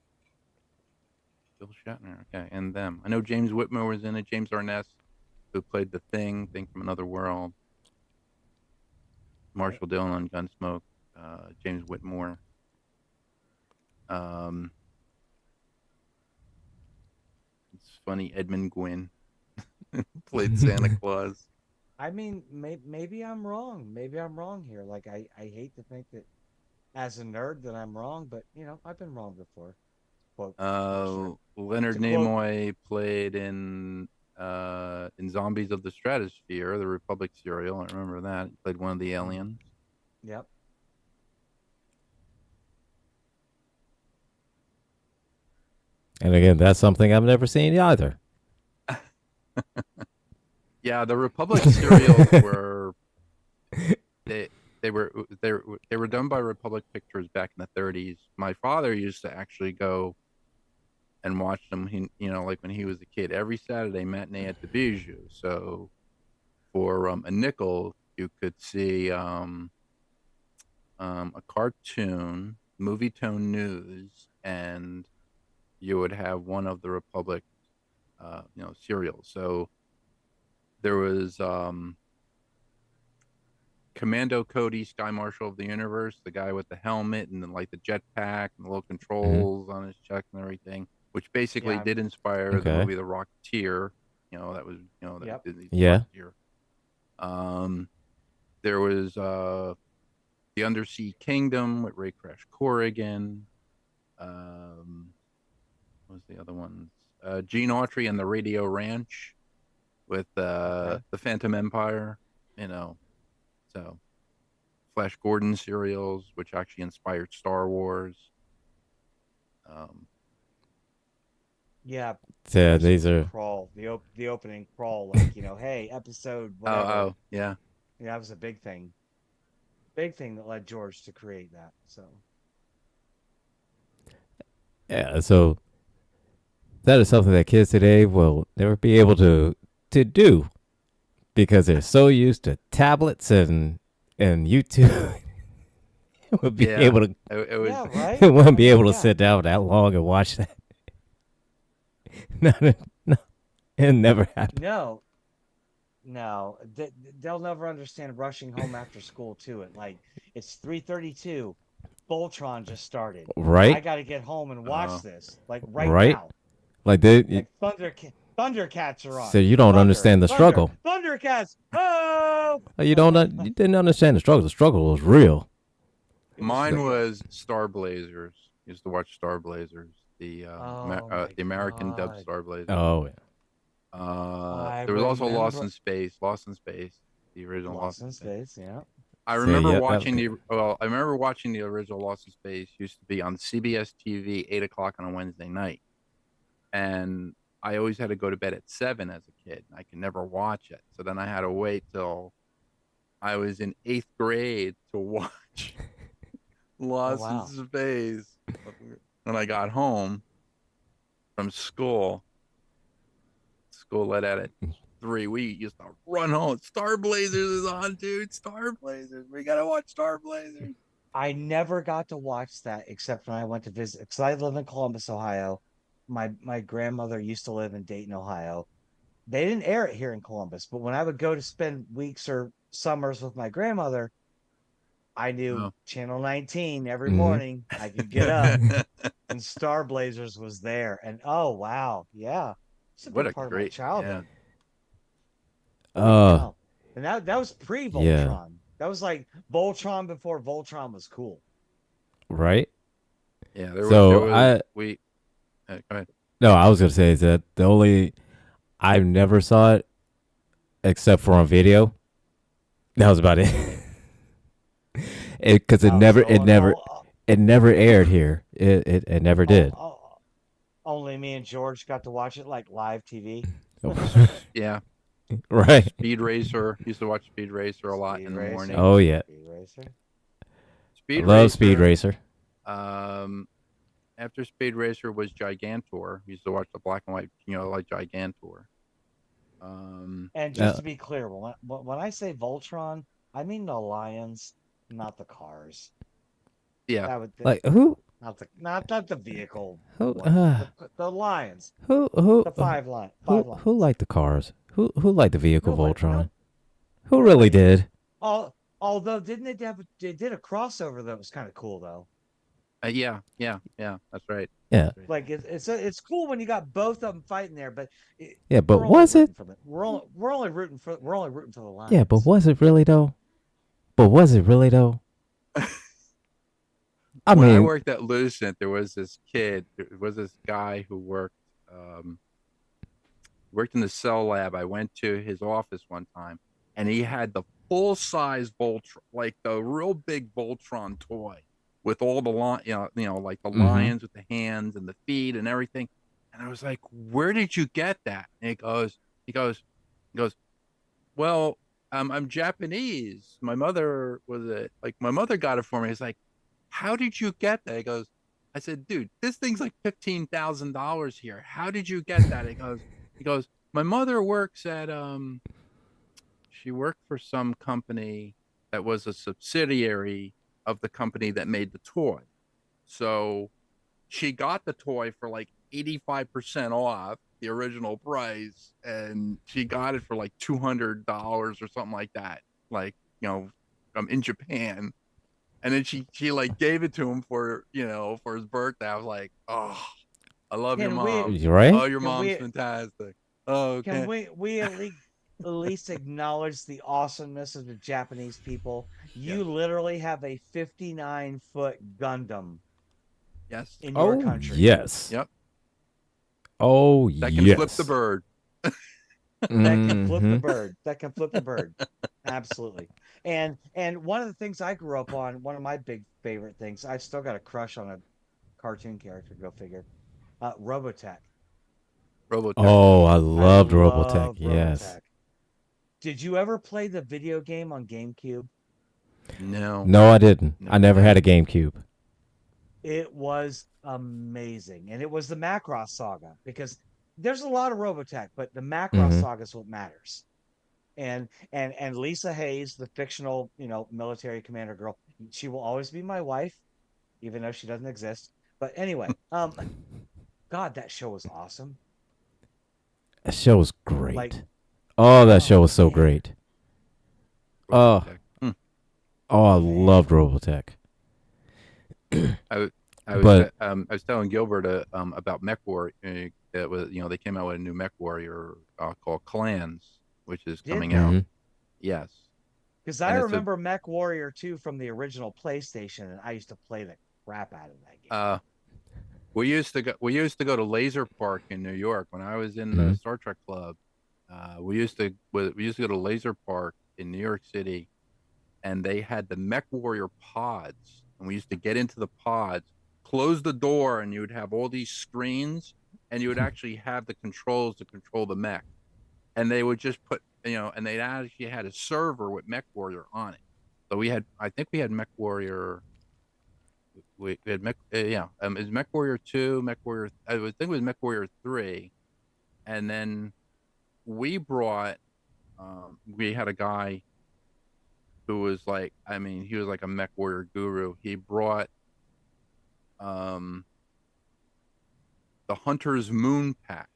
Bill Shatner, okay, and them. I know James Whitmore was in it. James Arness, who played the Thing from Another World. Marshall Dillon on Gunsmoke. James Whitmore. Um, it's funny. Edmund Gwynn played Santa Claus. I mean, maybe I'm wrong. Maybe I'm wrong here. Like I hate to think that as a nerd that I'm wrong, but I've been wrong before. Quote Mercer. Leonard To quote, Nimoy played in Zombies of the Stratosphere, the Republic serial. I remember that. He played one of the aliens. yep. and again, that's something I've never seen either. Yeah, the Republic serials were they they were they were done by Republic Pictures back in the 30s. My father used to actually go and watch them. Like when he was a kid, every Saturday matinee at the Bijou. So for a nickel, you could see a cartoon, movie tone news, and you would have one of the Republic, serials. So there was Commando Cody, Sky Marshal of the Universe, the guy with the helmet and then like the jetpack and the little Hmm. controls on his chest and everything, which basically Yeah. did inspire the Okay. movie The Rocketeer. That was that was Yep. Disney's Yeah. Rocketeer. There was The Undersea Kingdom with Ray Crash Corrigan. What was the other ones? Gene Autry and the Radio Ranch with Okay. the Phantom Empire. So Flash Gordon serials, which actually inspired Star Wars. Um, Yeah. So Especially these with the are crawl, the opening crawl, like hey, episode whatever. yeah. Yeah, that was a big thing. Big thing that led George to create that. So yeah. So that is something that kids today will never be able to do because they're so used to tablets and YouTube. Would be Yeah. able to It was yeah, right. wouldn't be able to Yeah. sit down that long and watch that. No, no, it never happened. No, no, they'll never understand rushing home after school too. It's 3:32. Voltron just started. I Right? got to get home and watch uh, this like right Right? now. Like Like Thundercats are so on. you don't Thunder, understand the thunder, struggle. Thundercats. Oh, You you didn't understand the struggle. The struggle was real. it was mine real. was Star Blazers. Used to watch Star Blazers, Oh my the American dub God. Star Blazers. Oh yeah. I There was also Lost remember in Space. Lost in Space, the original Lost Lost in in Space. Space. Yeah. I So remember yeah, that was watching good. I remember watching the original Lost in Space. Used to be on CBS TV, 8 o'clock on a Wednesday night, and I always had to go to bed at 7 as a kid. I could never watch it, so then I had to wait till I was in 8th grade to watch Oh Lost in wow. Space. When I got home from school, let out at 3. We used to run home. Star Blazers is on, dude. Star Blazers. We gotta watch Star Blazers. I never got to watch that except when I went to visit because I live in Columbus, Ohio. My grandmother used to live in Dayton, Ohio. They didn't air it here in Columbus, but when I would go to spend weeks or summers with my grandmother, I knew Oh. Channel 19 every Hmm. morning. I could get up and Star Blazers was there. And oh wow, yeah. It's a What big a part of my great, yeah. childhood. Holy Uh, cow. And that was yeah, pre-Voltron. That was like Voltron before Voltron was cool. right. Yeah, there So was I we go ahead. no, I was gonna say is that the only I never saw it except for on video. That was about it. Because Oh, so it never aired here. It never oh, did. oh, only me and George got to watch it like live TV. Yeah, Right. Speed Racer. Used to watch Speed Racer a lot Speed in the Racer. morning. Oh yeah, Speed Racer. I Speed love Speed Racer. Racer. Um, After Speed Racer was Gigantor. We used to watch the black and white, like Gigantor. Um, And just Uh, to be clear, when I say Voltron, I mean the lions, not the cars. yeah, That would like who not the vehicle who one. The lions. who who The five who lions. liked the cars? Who liked the vehicle Nobody, Voltron? no, Who really nobody did. did? Although didn't they did a crossover that was kind of cool though. yeah. That's right. Yeah, Like it's cool when you got both of them fighting there, but yeah, but we're only was it? rooting for them. We're only rooting for the Yeah, but lions. was it really though? But was it really though? I When I mean, worked at Lucent, there was this kid. There was this guy who um, worked in the cell lab. I went to his office one time, and he had the full size Voltron, like the real big Voltron toy, with all the like the hmm lions with the hands and the feet and everything. And I was like, "Where did you get that?" And he goes, "Well, I'm Japanese. My mother my mother got it for me." It's like, "How did you get that?" He goes, I said, "Dude, this thing's like $15,000 here. How did you get that?" He goes, "My mother works at she worked for some company that was a subsidiary of the company that made the toy. So she got the toy for like 85% off the original price, and she got it for like $200 or something like that. Like, in Japan. And then she like gave it to him for his birthday. I was like, "Oh, I love your Can we mom. you Oh, right? your can mom's we fantastic. Oh, can okay." we at least acknowledge the awesomeness of the Japanese people? Yes. You literally have a 59-foot Gundam Yes. in your Oh country. yes. Yep. Oh That can flip the yes. bird. That can flip the Hmm. bird. That can flip the bird. Absolutely. And one of the things I grew up on, one of my big favorite things, I've still got a crush on a cartoon character, go figure. Robotech. Robotech. Oh, I I loved Robotech. love Yes. Robotech. Did you ever play the video game on GameCube? No, No, I didn't. no, I I never had a didn't. GameCube. It was amazing. And it was the Macross saga because there's a lot of Robotech, but the Macross Hmm. saga is what matters. And Lisa Hayes, the fictional, military commander girl, she will always be my wife, even though she doesn't exist. But anyway, God, that show was awesome. That show was Like, great. Oh, that show oh was so man, great. Oh, Robotech. oh, I loved man. Robotech. I But I was telling Gilbert about Mech Warrior. It was they came out with a new Mech Warrior called Clans, which is Did coming out. they? hmm Yes, Because I and it's a remember Mech Warrior 2 from the original PlayStation, and I used to play the crap out of that game. we used to go to Laser Park in New York when I was in the hmm Star Trek Club. We used to go to Laser Park in New York City, and they had the Mech Warrior pods, and we used to get into the pods, close the door, and you would have all these screens, and you would actually have the controls to control the mech, and they would just put and they actually had a server with Mech Warrior on it. So I think we had Mech Warrior. We had Mech, yeah, it was Mech Warrior 2, Mech Warrior, I think it was Mech Warrior 3. And then we had a guy who was like, I mean, he was like a Mech Warrior guru. He brought, um, the Hunter's Moon pack.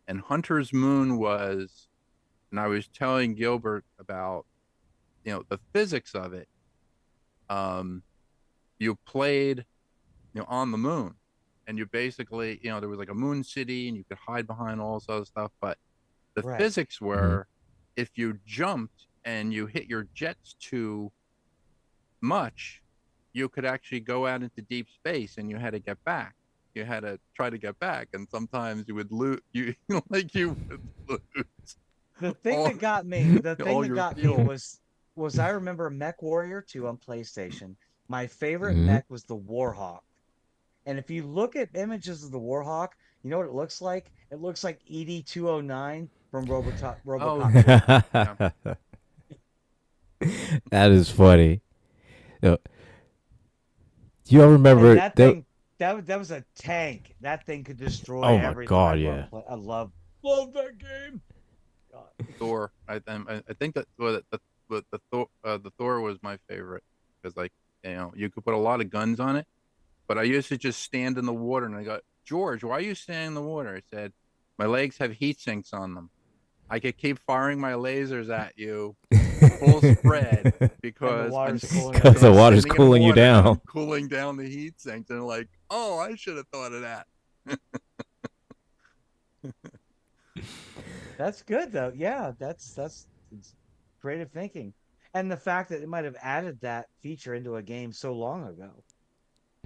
And Hunter's Moon was, and I was telling Gilbert about, the physics of it. Um, you played, on the moon, and you basically, there was like a moon city, and you could hide behind all this other stuff. But the Right. physics were, if you jumped and you hit your jets too much, you could actually go out into deep space, and you had to get back. You had to try to get back, and sometimes you would lose. You would lose. The thing all, that got me, the thing all that your got me fuel. was I remember Mech Warrior 2 on PlayStation. My favorite Mm-hmm. mech was the Warhawk. And if you look at images of the Warhawk, you know what it looks like? It looks like ED-209 from Oh, RoboCop 2. yeah. That is funny. Do you all remember And that that? thing, that was a tank. That thing could destroy Oh my everything. God, yeah. I love that game. God. Thor. I think that the Thor was my favorite because, like, you could put a lot of guns on it. But I used to just stand in the water, and I go, George, why are you standing in the water? I said, my legs have heat sinks on them. I could keep firing my lasers at you full spread And the because water's cooling Because the down. water's sitting in cooling you water and I'm down. cooling down the heat sinks. And they're like, oh, I should have thought of that. That's good though. Yeah, that's it's creative thinking. And the fact that it might have added that feature into a game so long ago.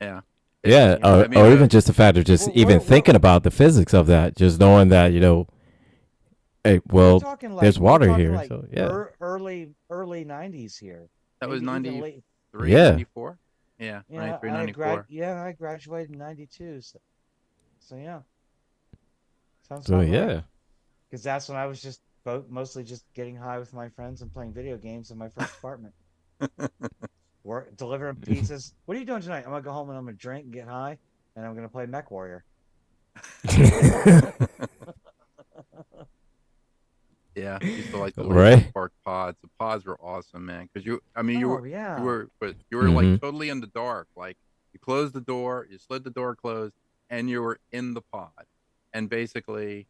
Yeah. Yeah, You know, or, I mean, or even just the fact of just even we're thinking about the physics of that, just knowing that, hey, well, there's we're water talking here. like So, yeah. early 90s here. that was Maybe even late. 93, Yeah. 94. Yeah, Yeah, 93, 94. I graduated in 92. So yeah. Sounds So, about right. yeah. Because that's when I was just mostly just getting high with my friends and playing video games in my first apartment. Work delivering pizzas. What are you doing tonight? I'm gonna go home and I'm gonna drink and get high, and I'm gonna play Mech Warrior. Yeah, used to like the laser Right? spark pods. The pods were awesome, man. Because I mean, Oh you yeah. were, but you were like Mm-hmm. totally in the dark. Like you closed the door, you slid the door closed, and you were in the pod. And basically,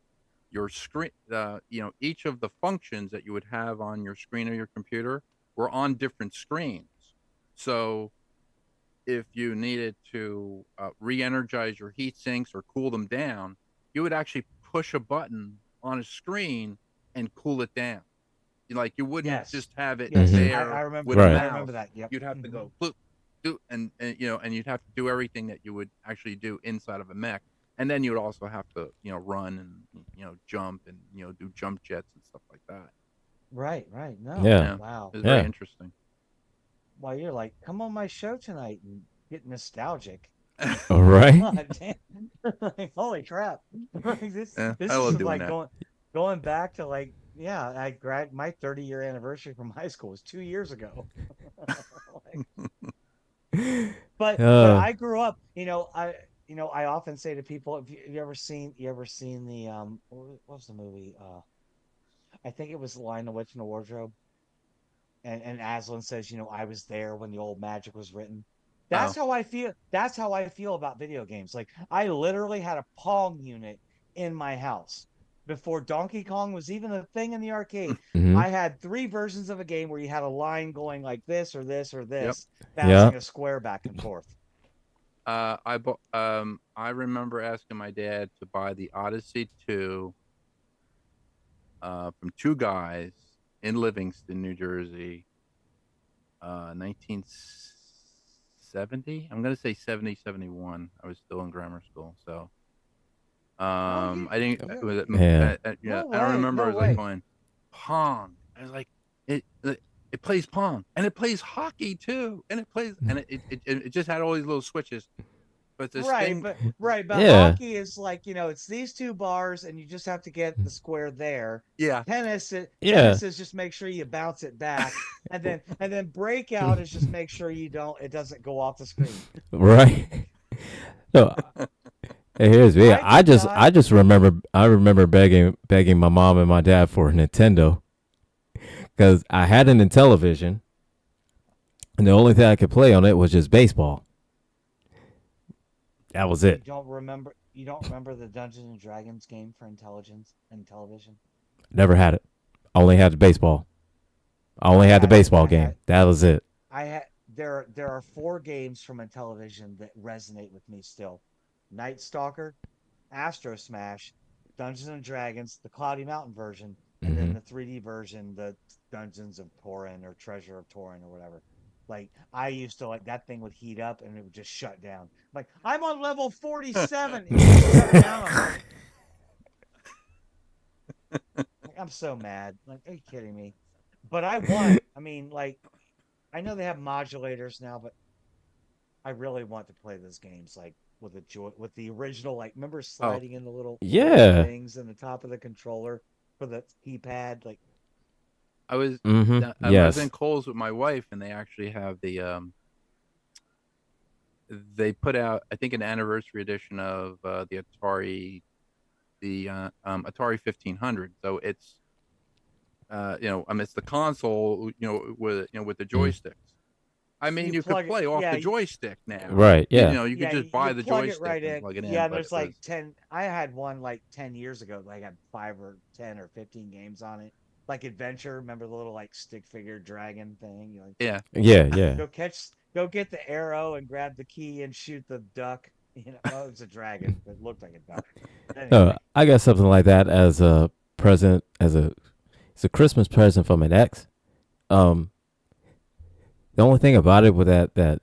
your screen, each of the functions that you would have on your screen of your computer were on different screens. So if you needed to re-energize your heat sinks or cool them down, you would actually push a button on a screen and cool it down. Like you wouldn't Yes. just have it Yes. Mm-hmm. there I remember. with a Right. I mouse. remember that. Yep. You'd have to go do and you'd have to do everything that you would actually do inside of a mech. And then you would also have to, run and jump and do jump jets and stuff like that. Right. Right. No. Yeah. Yeah, Wow. it was very Yeah. interesting. Well, you're like, come on my show tonight and get nostalgic. All right. God damn. Like, holy crap. Like, this Yeah, this I love is doing like that. going back to like, yeah, my 30-year anniversary from high school was 2 years ago. But Uh, I grew up, I often say to people, if you ever seen the what was the movie? I think it was Lion, the Witch, and the Wardrobe. And Aslan says, I was there when the old magic was written. Oh, That's how I feel. That's how I feel about video games. Like I literally had a Pong unit in my house before Donkey Kong was even a thing in the arcade. mm-hmm. I had 3 versions of a game where you had a line going like this or this or yep. this, Yeah. bouncing a square back and forth. I remember asking my dad to buy the Odyssey 2 from two guys in Livingston, New Jersey, 1970. I'm gonna say 70, 71. I was still in grammar school, so Oh, I didn't. yeah. Was it, Yeah. yeah, No I don't way, remember. I no was like way. going Pong. I was like it plays Pong and it plays hockey too, and it plays and it just had all these little switches. but this Right, thing, but Yeah. hockey is like, it's these two bars and you just have to get the square there. yeah, Yeah. Tennis is just make sure you bounce it back. And then breakout is just make sure it doesn't go off the screen. Right. No, here's me. I did not. I remember begging my mom and my dad for a Nintendo because I had an Intellivision, and the only thing I could play on it was just baseball. That was it. You don't remember the Dungeons and Dragons game for intelligence and television? Never had it. I only had the baseball. I I only had the had it. baseball game. That was it. I had there are four games from Intellivision that resonate with me still. Night Stalker, Astro Smash, Dungeons and Dragons, the Cloudy Mountain version, and then Hmm. the 3D version, the Dungeons of Torin or Treasure of Torin or whatever. Like I used to like that thing would heat up and it would just shut down. Like I'm on level 47, it just shut down. I'm so mad. Like, are you kidding me? But I want. I mean, like, I know they have modulators now, but I really want to play those games like with the original. Like, remember oh, sliding in the little Yeah. things in the top of the controller for the keypad? Like, I was Hmm. I was in Yes. Kohl's with my wife, and they actually have they put out, I think, an anniversary edition of Atari 1500. So it's it's the console, with the Mm. joysticks. I mean, you you could plug it. play off Yeah, the joystick now. Right. You Yeah. know, you could yeah. just You buy the plug it joystick right and in. plug it Yeah, in, and but there's it like was 10. I had one like 10 years ago. Like, had 5 or 10 or 15 games on it. Like Adventure. Remember the little like stick figure dragon thing? You like yeah. Yeah. Yeah. go get the arrow and grab the key and shoot the duck. Well, it was a dragon. It looked like a duck. But No, anyway, I got something like that as a present, it's a Christmas present from an ex. Um, the only thing about it with that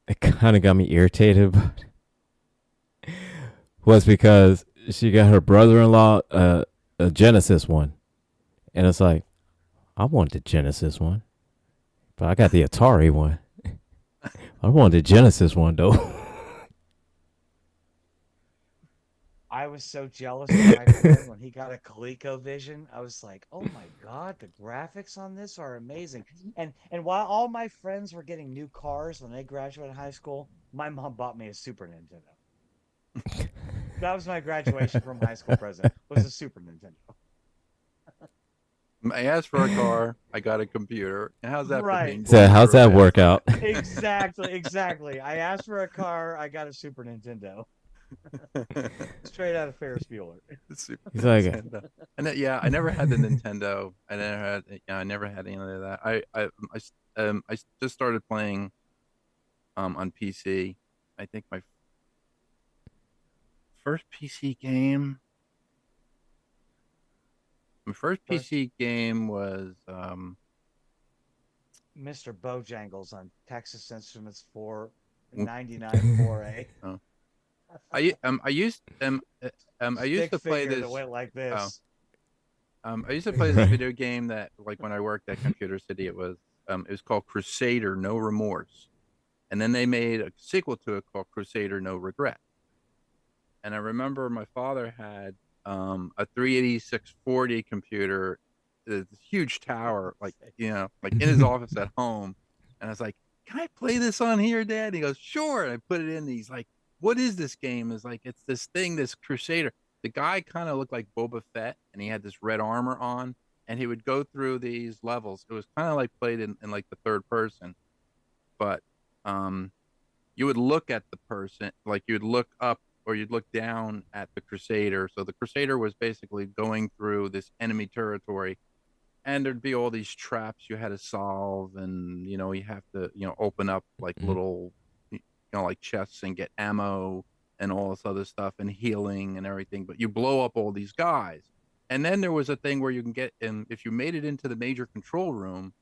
it kind of got me irritated was because she got her brother-in-law a Genesis one, and it's like I want the Genesis one, but I got the Atari one. I want the Genesis one though. I was so jealous of my friend when he got a ColecoVision. I was like, "Oh my God, the graphics on this are amazing!" And while all my friends were getting new cars when they graduated high school, my mom bought me a Super Nintendo. That was my graduation from high school present was a Super Nintendo. I asked for a car, I got a computer. And how's that for Right. being So born how's through a that bad work friend? out? Exactly. I asked for a car, I got a Super Nintendo. Straight out of Ferris Bueller. Super He's like, Nintendo. And yeah, I never had the Nintendo. I never had any of that. I just started playing on PC. I think my first PC game, my first First, PC game was Mr. Bojangles on Texas Instruments w- 499 4A. oh, I used Stick to play figure that this. went like Oh, this. I used to play this video game that, like, when I worked at Computer City, it was called Crusader No Remorse, and then they made a sequel to it called Crusader No Regret. And I remember my father had a 38640 computer, this huge tower, like, like in his office at home. And I was like, "Can I play this on here, Dad?" And he goes, "Sure." And I put it in. And he's like, "What is this game?" Is like, "It's this thing, this Crusader." The guy kind of looked like Boba Fett, and he had this red armor on, and he would go through these levels. It was kind of like played in like the third person, but um, you would look at the person, like you'd look up or you'd look down at the Crusader. So the Crusader was basically going through this enemy territory, and there'd be all these traps you had to solve, and you have to open up like little like chests and get ammo and all this other stuff and healing and everything, but you blow up all these guys. And then there was a thing where you can get in, if you made it into the major control room,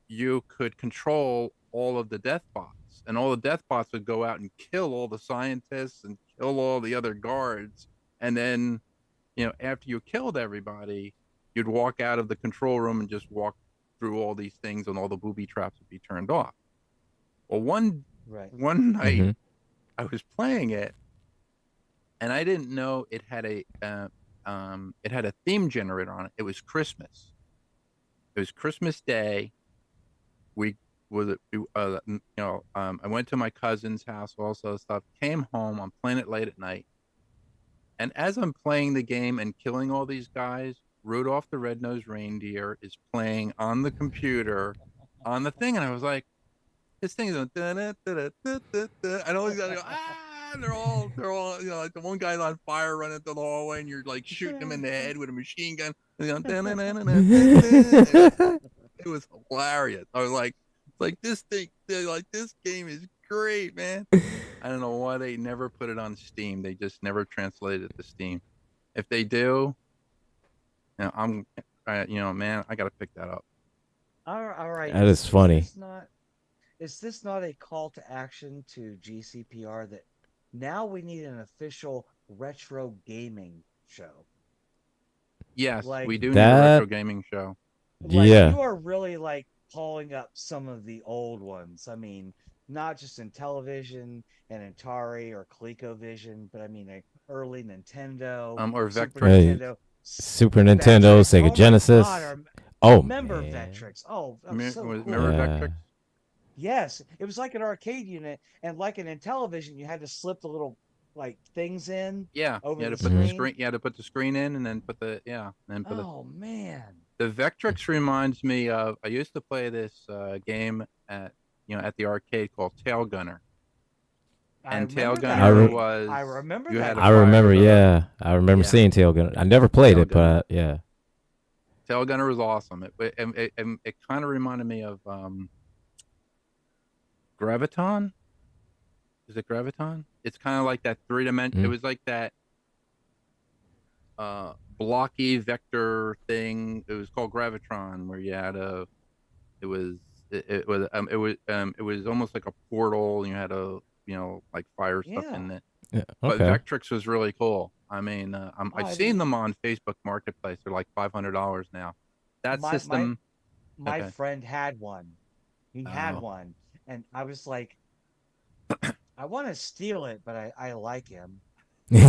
you could control all of the death bots, and all the death bots would go out and kill all the scientists and kill all the other guards. And then, after you killed everybody, you'd walk out of the control room and just walk through all these things, and all the booby traps would be turned off. Well, one Right. one night, Hmm. I was playing it, and I didn't know it had a theme generator on it. It was Christmas. It was Christmas Day. We I went to my cousin's house, also stuff. Came home. I'm playing it late at night, and as I'm playing the game and killing all these guys, Rudolph the Red-Nosed Reindeer is playing on the computer, on the thing, and I was like, this thing is going, da, da, da, da, da, da, and all these guys go, ah, they're all, like the one guy's on fire running through the hallway, and you're like shooting him in the head with a machine gun. And going, da, da, da, da, da, da, da. It was hilarious. I was like this thing, like this game is great, man. I don't know why they never put it on Steam. They just never translated it to Steam. If they do, man, I got to pick that up. All right. That is funny. Is this not a call to action to GCPR that now we need an official retro gaming show? Yes, Like, we do need a That- retro gaming show. Like, Yeah. you are really like calling up some of the old ones. I mean, not just in television and Atari or ColecoVision, but I mean like early Nintendo, Or Super Vectrex. Hey, Nintendo, Super Nintendo, Vectrex. Sega Oh my Genesis. God, Oh, remember man. Vectrex? Oh, that was so cool. Remember Yeah. Vectrex? Yes, it was like an arcade unit, and like in Intellivision, you had to slip the little like things in. Yeah, Over you had the to put the screen? screen. You had to put the screen in, and then put the then put Oh man, the Vectrex reminds me of. I used to play this game at the arcade called Tail Gunner, I and Tail remember that Gunner game. was. I remember you that had to game. I remember, fire the- yeah. I remember Yeah. seeing Tail Gunner. I never played Tail it, Gunner. but yeah. Tail Gunner was awesome. It kind of reminded me of Graviton. Is it Graviton? It's kind of like that 3 dimension. It Mm. was like that blocky vector thing. It was called Gravitron, where you had a. It was it was almost like a portal, and you had to like fire stuff in Yeah. it. Yeah, But okay. Vectrex was really cool. I mean, I've I seen mean- them on Facebook Marketplace. They're like $500 now. That My- system. My Okay. friend had one. He had Oh. one, and I was like, I want to steal it, but I like him. But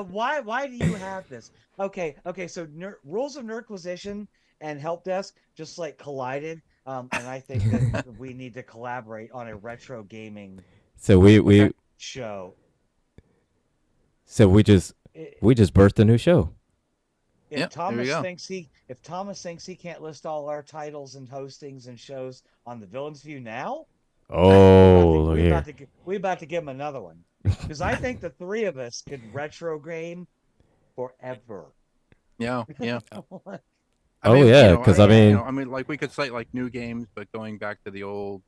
why do you have this? Okay, so rules of Nerdquisition and Helpdesk just like collided, and I think that we need to collaborate on a retro gaming So we show. just birthed a new show. If Yep, there you go. If Thomas thinks he can't list all our titles and hostings and shows on the Villains View now, Oh, look here. we about to give him another one, because I think the three of us could retro game forever. Yeah. Oh, yeah, 'cause I mean- like we could cite like new games, but going back to the old,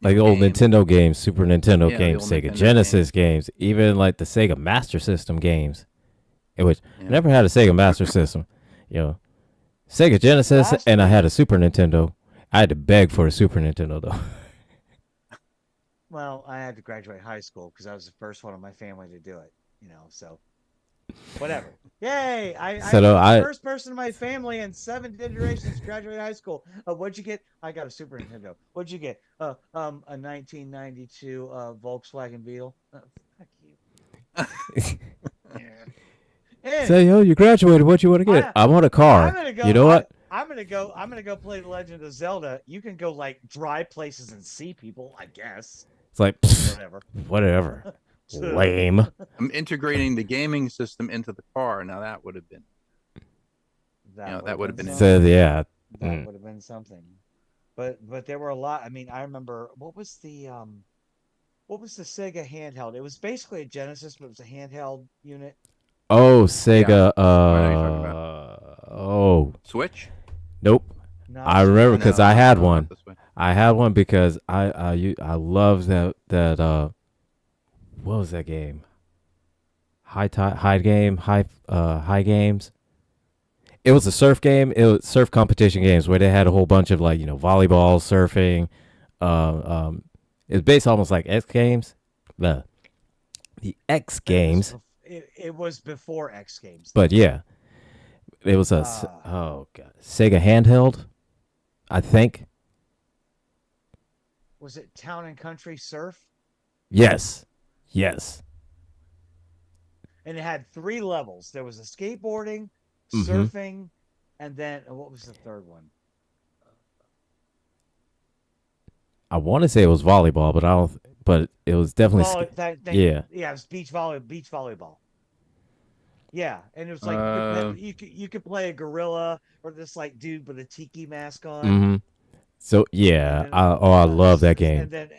Like old games. Nintendo games, Super Nintendo Yeah, the games, old Sega Nintendo Genesis games, even like the Sega Master System games. Which I Yeah. never had a Sega Master System. Sega Genesis, Last and I week- had a Super Nintendo. I had to beg for a Super Nintendo though. Well, I had to graduate high school because I was the first one in my family to do it. So whatever. Yay! I So was no, the I- first person in my family in 7 generations to graduate high school. What'd you get? I got a Super Nintendo. What'd you get? A 1992 Volkswagen Beetle. Fuck you. Yeah. Say, yo, you graduated. What you want to get? I want a car. I'm gonna go. You know what? I'm gonna go play The Legend of Zelda. You can go like drive places and see people, I guess. It's like Whatever. whatever. Lame. I'm integrating the gaming system into the car. Now that would have been. that would've been So yeah. That would have been something. But there were a lot. I mean, I remember what was the Sega handheld? It was basically a Genesis, but it was a handheld unit. Oh, Sega. I know you're talking Oh, Switch. nope. Not I remember Super- because I had not one. this way. I had one because I love that what was that game? High games. It was a surf game. It was surf competition games where they had a whole bunch of like volleyball, surfing. It's based almost like X Games. The X Games, It was before X Games. but yeah, it was a oh god Sega handheld, I think. Was it Town and Country Surf? Yes. Yes. And it had 3 levels. There was a skateboarding, Mm-hmm. surfing, and then what was the third one? I want to say it was volleyball, but I don't. But it was definitely. Yeah. Yeah, it was beach volleyball. Yeah, and it was like Uh, you could play a gorilla or this like dude with a tiki mask on, Mm-hmm. So and yeah. then I love that game. and then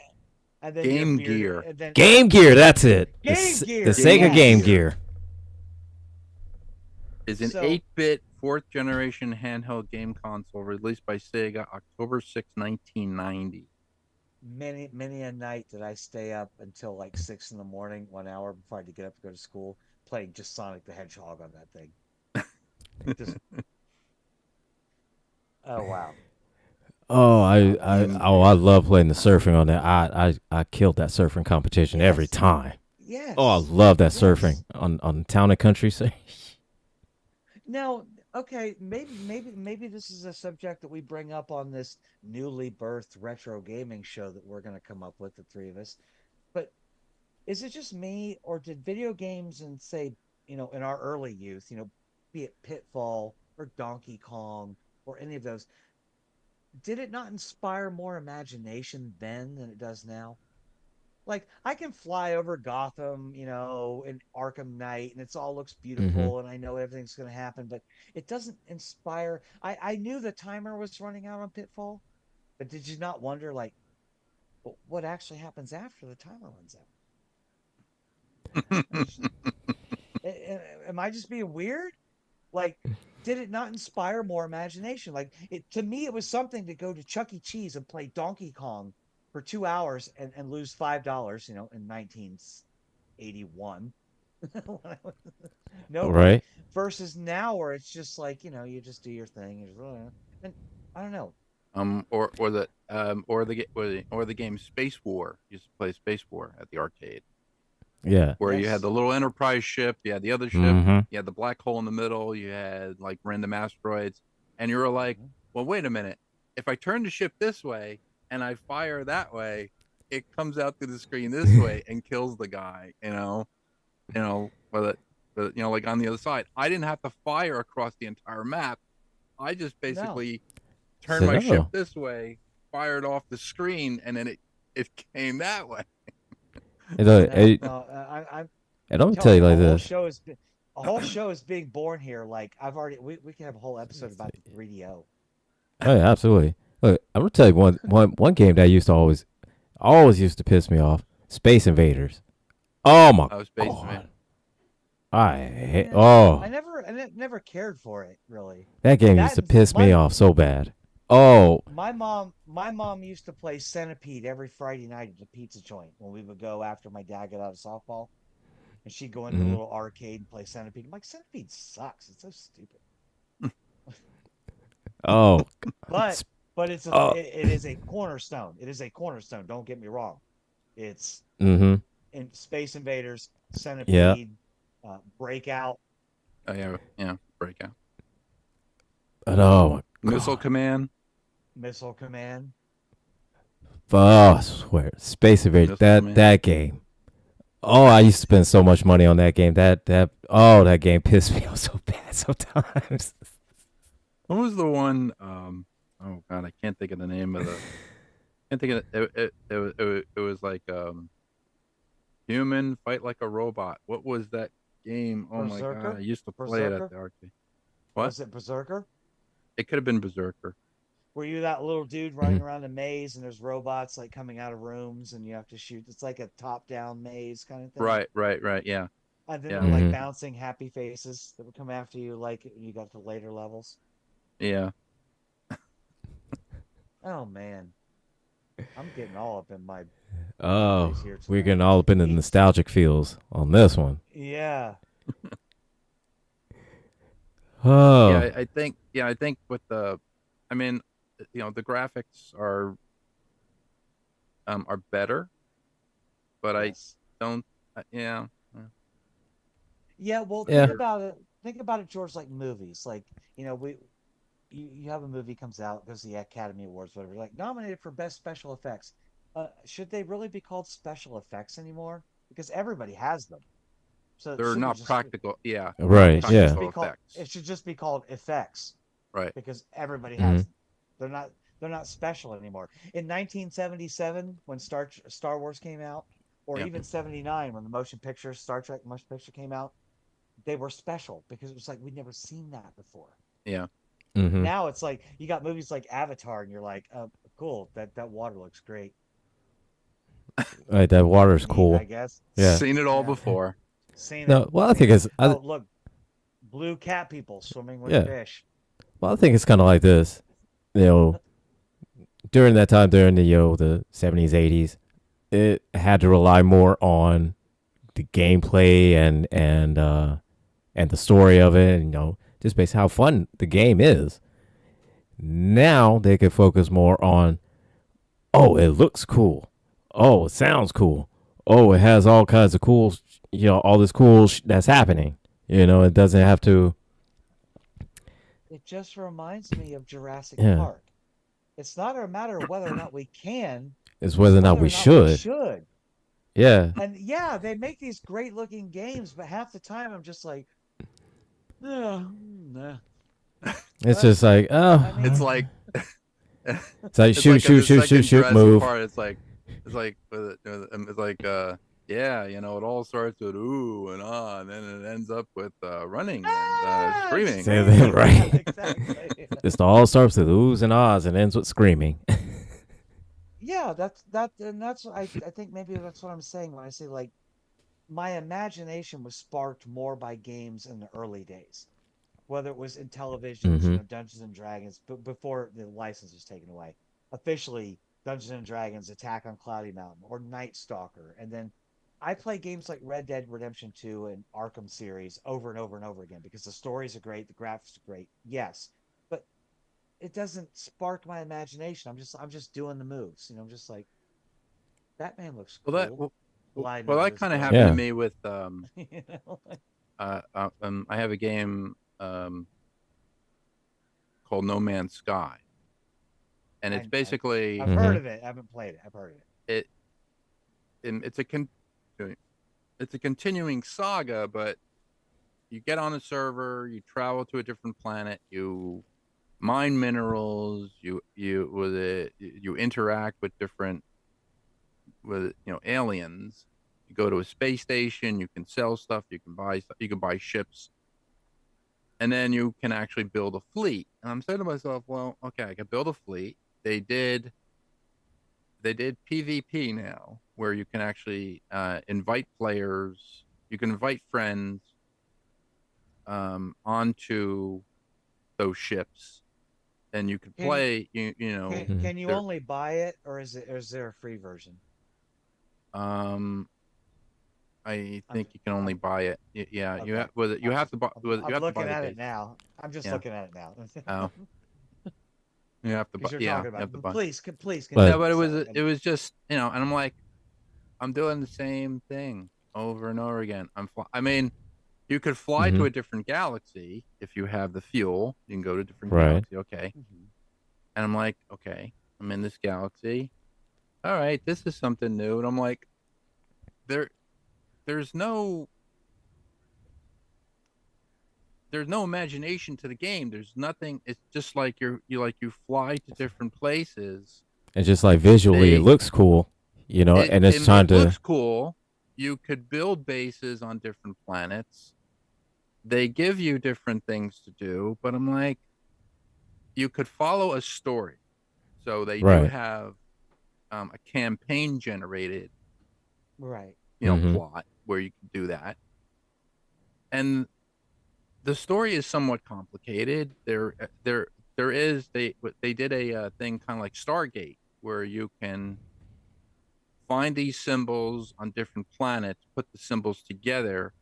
your Game beard, Gear. and then Game Gear. That's it. Game The Gear. Sega Game Game Yes. Gear Gear. is an So 8-bit fourth generation handheld game console released by Sega October 6, 1990. many a night did I stay up until like 6 in the morning, 1 hour before I had to get up to go to school, playing just Sonic the Hedgehog on that thing. Just oh wow. Oh, Game I Gear. love playing the surfing on that. I killed that surfing competition every Yes. time. Oh, I Yes. love that surfing Yes. on Town and Country. Now, okay, maybe this is a subject that we bring up on this newly birthed retro gaming show that we're going to come up with, the three of us. But is it just me, or did video games and say, in our early youth, be it Pitfall or Donkey Kong or any of those, did it not inspire more imagination then than it does now? Like I can fly over Gotham, in Arkham Knight, and it's all looks Mm-hmm. beautiful, and I know everything's going to happen, but it doesn't inspire. I knew the timer was running out on Pitfall, but did you not wonder, like, what actually happens after the timer runs out? It's just, am I just being weird? Like, did it not inspire more imagination? Like, to me, it was something to go to Chuck E. Cheese and play Donkey Kong for 2 hours and lose $5, in 1981. Nobody Right. versus now where it's just like, you just do your thing. And I don't know. Or the game Space War. You used to play Space War at the arcade, Yeah. where you had Yes. the little Enterprise ship, you had the other ship, Mm-hmm. you had the black hole in the middle, you had like random asteroids, and you were like, Mhm. well, wait a minute. If I turn the ship this way and I fire that way, it comes out through the screen this way and kills the guy. Like on the other side. I didn't have to fire across the entire map. I just No. basically turned So my ship no. this way, fired off the screen, and then it came that way. It, uh, No, it, no. I'm and I'm gonna tell telling you you, like this. a whole show is being born here. Like I've already, we can have a whole episode about the 3DO. Oh yeah, absolutely. Look, I'm gonna tell you one game that used to always used to piss me off. Space Invaders. Oh my I was Space Man. god. Yeah, Oh, never cared for it really. that game used That to and piss me off so bad. Oh. my mom used to play Centipede every Friday night at the pizza joint when we would go after my dad got out of softball, and she'd go into the Mhm. little arcade and play Centipede. I'm like, Centipede sucks. It's so stupid. Oh. But Sp- oh. it is a cornerstone. It is a cornerstone. Don't get me wrong. It's Mhm. in Space Invaders, Yeah. Centipede, Breakout. Oh yeah, yeah. Breakout. And oh my Missile god. Command. Missile Command. Oh, I swear, Space Invaders. Missile Command. That game. Oh, I used to spend so much money on that game. That game pissed me off so bad sometimes. What was the one? Oh god, I can't think of the name of the. Can't think of it. It was like human fight like a robot. What was that game? Oh my god, I Berserker. used to play it at Berserker. the arcade. What? Was it Berserker? It could have been Berserker. Were you that little dude running Mhm. around a maze and there's robots like coming out of rooms and you have to shoot? It's like a top-down maze kind of thing. Right. Yeah, And then there yeah, were like Mhm. bouncing happy faces that would come after you, like when you got to later levels. yeah. Oh man, I'm getting all up in my Oh, memories here we're tonight. getting all up in the E- nostalgic feels on this one. Yeah, Oh. I think with the, I mean, the graphics are better, but I yes, don't. Yeah. yeah. Well, Yeah. Think about it, George. Like movies, like we you have a movie comes out, goes to the Academy Awards, whatever, like nominated for best special effects. Should they really be called special effects anymore? Because everybody has them. So it They're shouldn't not just be. practical. Yeah, they're not Right. It should Yeah. just be practical called. effects. It should just be called effects Right. because everybody Hmm. has them. They're not. They're not special anymore. In 1977, when Star Wars came out, or Yeah. even 79 when the motion picture Star Trek motion picture came out, they were special because it was like we'd never seen that before. Yeah. Hmm. Now it's like you got movies like Avatar, and you're like, oh, cool, that water looks great. Right. That water's Neat, I cool. guess. Yeah. Seen it all Yeah, before. seen it, No. Well, I seen think it. it's. Oh, look, blue cat people swimming with Yeah. fish. Well, I think it's kind of like this. You know, during that time, during the the 70s, 80s, it had to rely more on the gameplay and the story of it, and just based how fun the game is. Now they can focus more on, oh, it looks cool, oh, it sounds cool, oh, it has all kinds of cool, all this cool that's happening. It doesn't have to. It just reminds me of Jurassic Yeah, Park. It's not a matter of whether or not we can, it's it's whether or not whether we or not we should. should. Yeah, And yeah, they make these great looking games, but half the time I'm just like, yeah, nah. it's just like, I It's mean, like it's like it's shoot, like in shoot, the shoot, shoot, second shoot, Jurassic move. Park. Yeah, it all starts with ooh and ah, and then it ends up with running and screaming. Say that screaming. Yeah, right. exactly. It's all starts with oohs and ahs and ends with screaming. Yeah, and that's I think maybe that's what I'm saying when I say like my imagination was sparked more by games in the early days, whether it was in televisions, Hmm. Dungeons and Dragons, but before the license was taken away, officially Dungeons and Dragons, Attack on Cloudy Mountain, or Night Stalker, and then I play games like Red Dead Redemption 2 and Arkham series over and over and over again because the stories are great, the graphics are great, yes, but it doesn't spark my imagination. I'm just doing the moves, I'm just like Batman looks Well, cool. Gliding well, over that this kind of boat. happened to Yeah. me with you know? I have a game called No Man's Sky, and it's I, basically I've heard Hmm. of it. I haven't played it. I've heard of it. it, it's a continuing saga, but you get on a server, you travel to a different planet, you mine minerals, you interact with different aliens. You go to a space station, you can sell stuff, you can buy stuff, you can buy ships, and then you can actually build a fleet. And I'm saying to myself, well, okay, I can build a fleet. They did PvP now, where you can actually invite players, you can invite friends onto those ships, and you could Can you play. can you There. only buy it, or is there a free version? Um, I I'm think you can only I'm buy it. Yeah, you okay. have. Was it? You have to buy. You I'm have to buy looking the at it base. now. I'm just Yeah. looking at it now. Oh, you have to buy. Because you're Yeah, talking you about have to it. buy. Please But Yeah, continue. but Sorry. it was just and I'm like, I'm doing the same thing over and over again. I mean, you could fly to hmm a different galaxy if you have the fuel. You can go to a different right. galaxy. Okay. Mhm. And I'm like, okay, I'm in this galaxy. All right, this is something new. And I'm like, there, there's no, there's no imagination to the game. There's nothing. It's just like you fly to different places. And just like visually, it They, looks cool, and it's trying it to. looks cool. You could build bases on different planets. They give you different things to do, but I'm like, you could follow a story. So they do Right. have a campaign generated, Right. Hmm. plot where you can do that. And the story is somewhat complicated. There is they did a thing kind of like Stargate where you can find these symbols on different planets, put the symbols together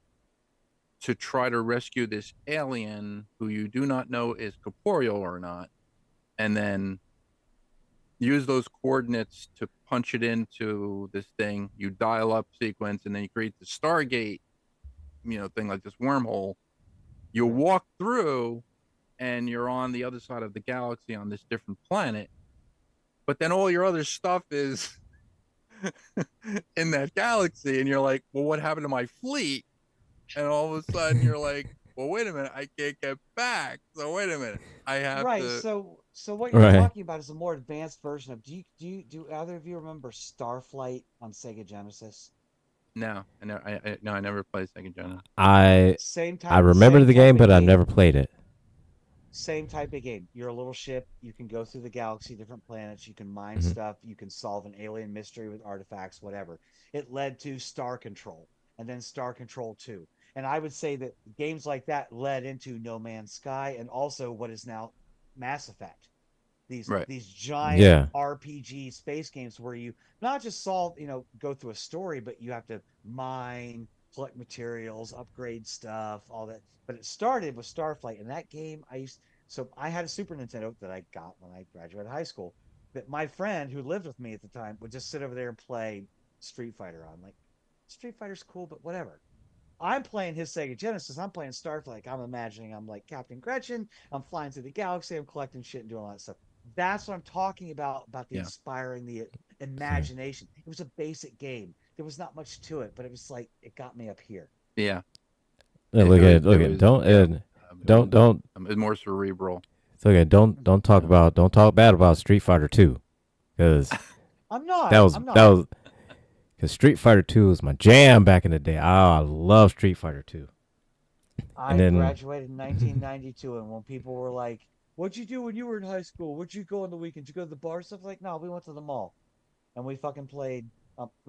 to try to rescue this alien who you do not know is corporeal or not, and then use those coordinates to punch it into this thing. You dial up sequence, and then you create the Stargate, thing like this wormhole. You Right. walk through, and you're on the other side of the galaxy on this different planet. But then all your other stuff is in that galaxy, and you're like, well, what happened to my fleet? And all of a sudden, you're like, well, wait a minute, I can't get back. So wait a minute, I have Right. to. So what you're Right. talking about is a more advanced version of do either of you remember Starflight on Sega Genesis? No, no, I never played Second Gen. I Same I type remember same the type game, of but I've game. never played it. Same type of game. You're a little ship. You can go through the galaxy, different planets. You can mine Hmm. stuff. You can solve an alien mystery with artifacts, whatever. It led to Star Control and then Star Control 2. And I would say that games like that led into No Man's Sky and also what is now Mass Effect. these Right. these giant Yeah. RPG space games where you not just solve, go through a story, but you have to mine, collect materials, upgrade stuff, all that. But it started with Starflight, and that game so I had a Super Nintendo that I got when I graduated high school. That my friend who lived with me at the time would just sit over there and play Street Fighter on. Like, Street Fighter's cool, but whatever. I'm playing his Sega Genesis. I'm playing Starflight. I'm imagining I'm like Captain Gretchen. I'm flying through the galaxy. I'm collecting shit and doing all that stuff. That's what I'm talking about the Yeah. inspiring, the So, imagination. It was a basic game. There was not much to it, but it was like it got me up here. Yeah. look at It look at was don't yeah. It was don't it was more cerebral. look at don't talk Yeah. about don't talk bad about Street Fighter 2 because I'm that not. was I'm that not. was because Street Fighter 2 was my jam back in the day. Oh, I love Street Fighter 2. And I then graduated in 1992, and when people were like, "What'd you do when you were in high school? Where'd you go on the weekend? Did you go to the bar?" Stuff like, no, we went to the mall and we fucking played.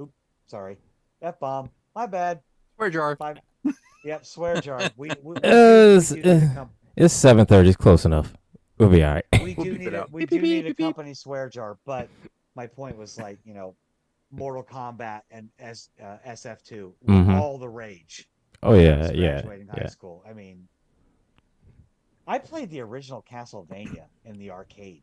Oop, sorry, F bomb. My bad. Swear jar. Five. Yep, swear jar. We it's, do need a it's 7:30. It's close enough. We'll be all right. We'll beep it out. we Beep beep do need beep a beep beep. company swear jar. But my point was like, Mortal Kombat and SF2 were Hmm. all the rage Oh when I yeah, was yeah, graduating high yeah. school. I mean, I played the original Castlevania in the arcade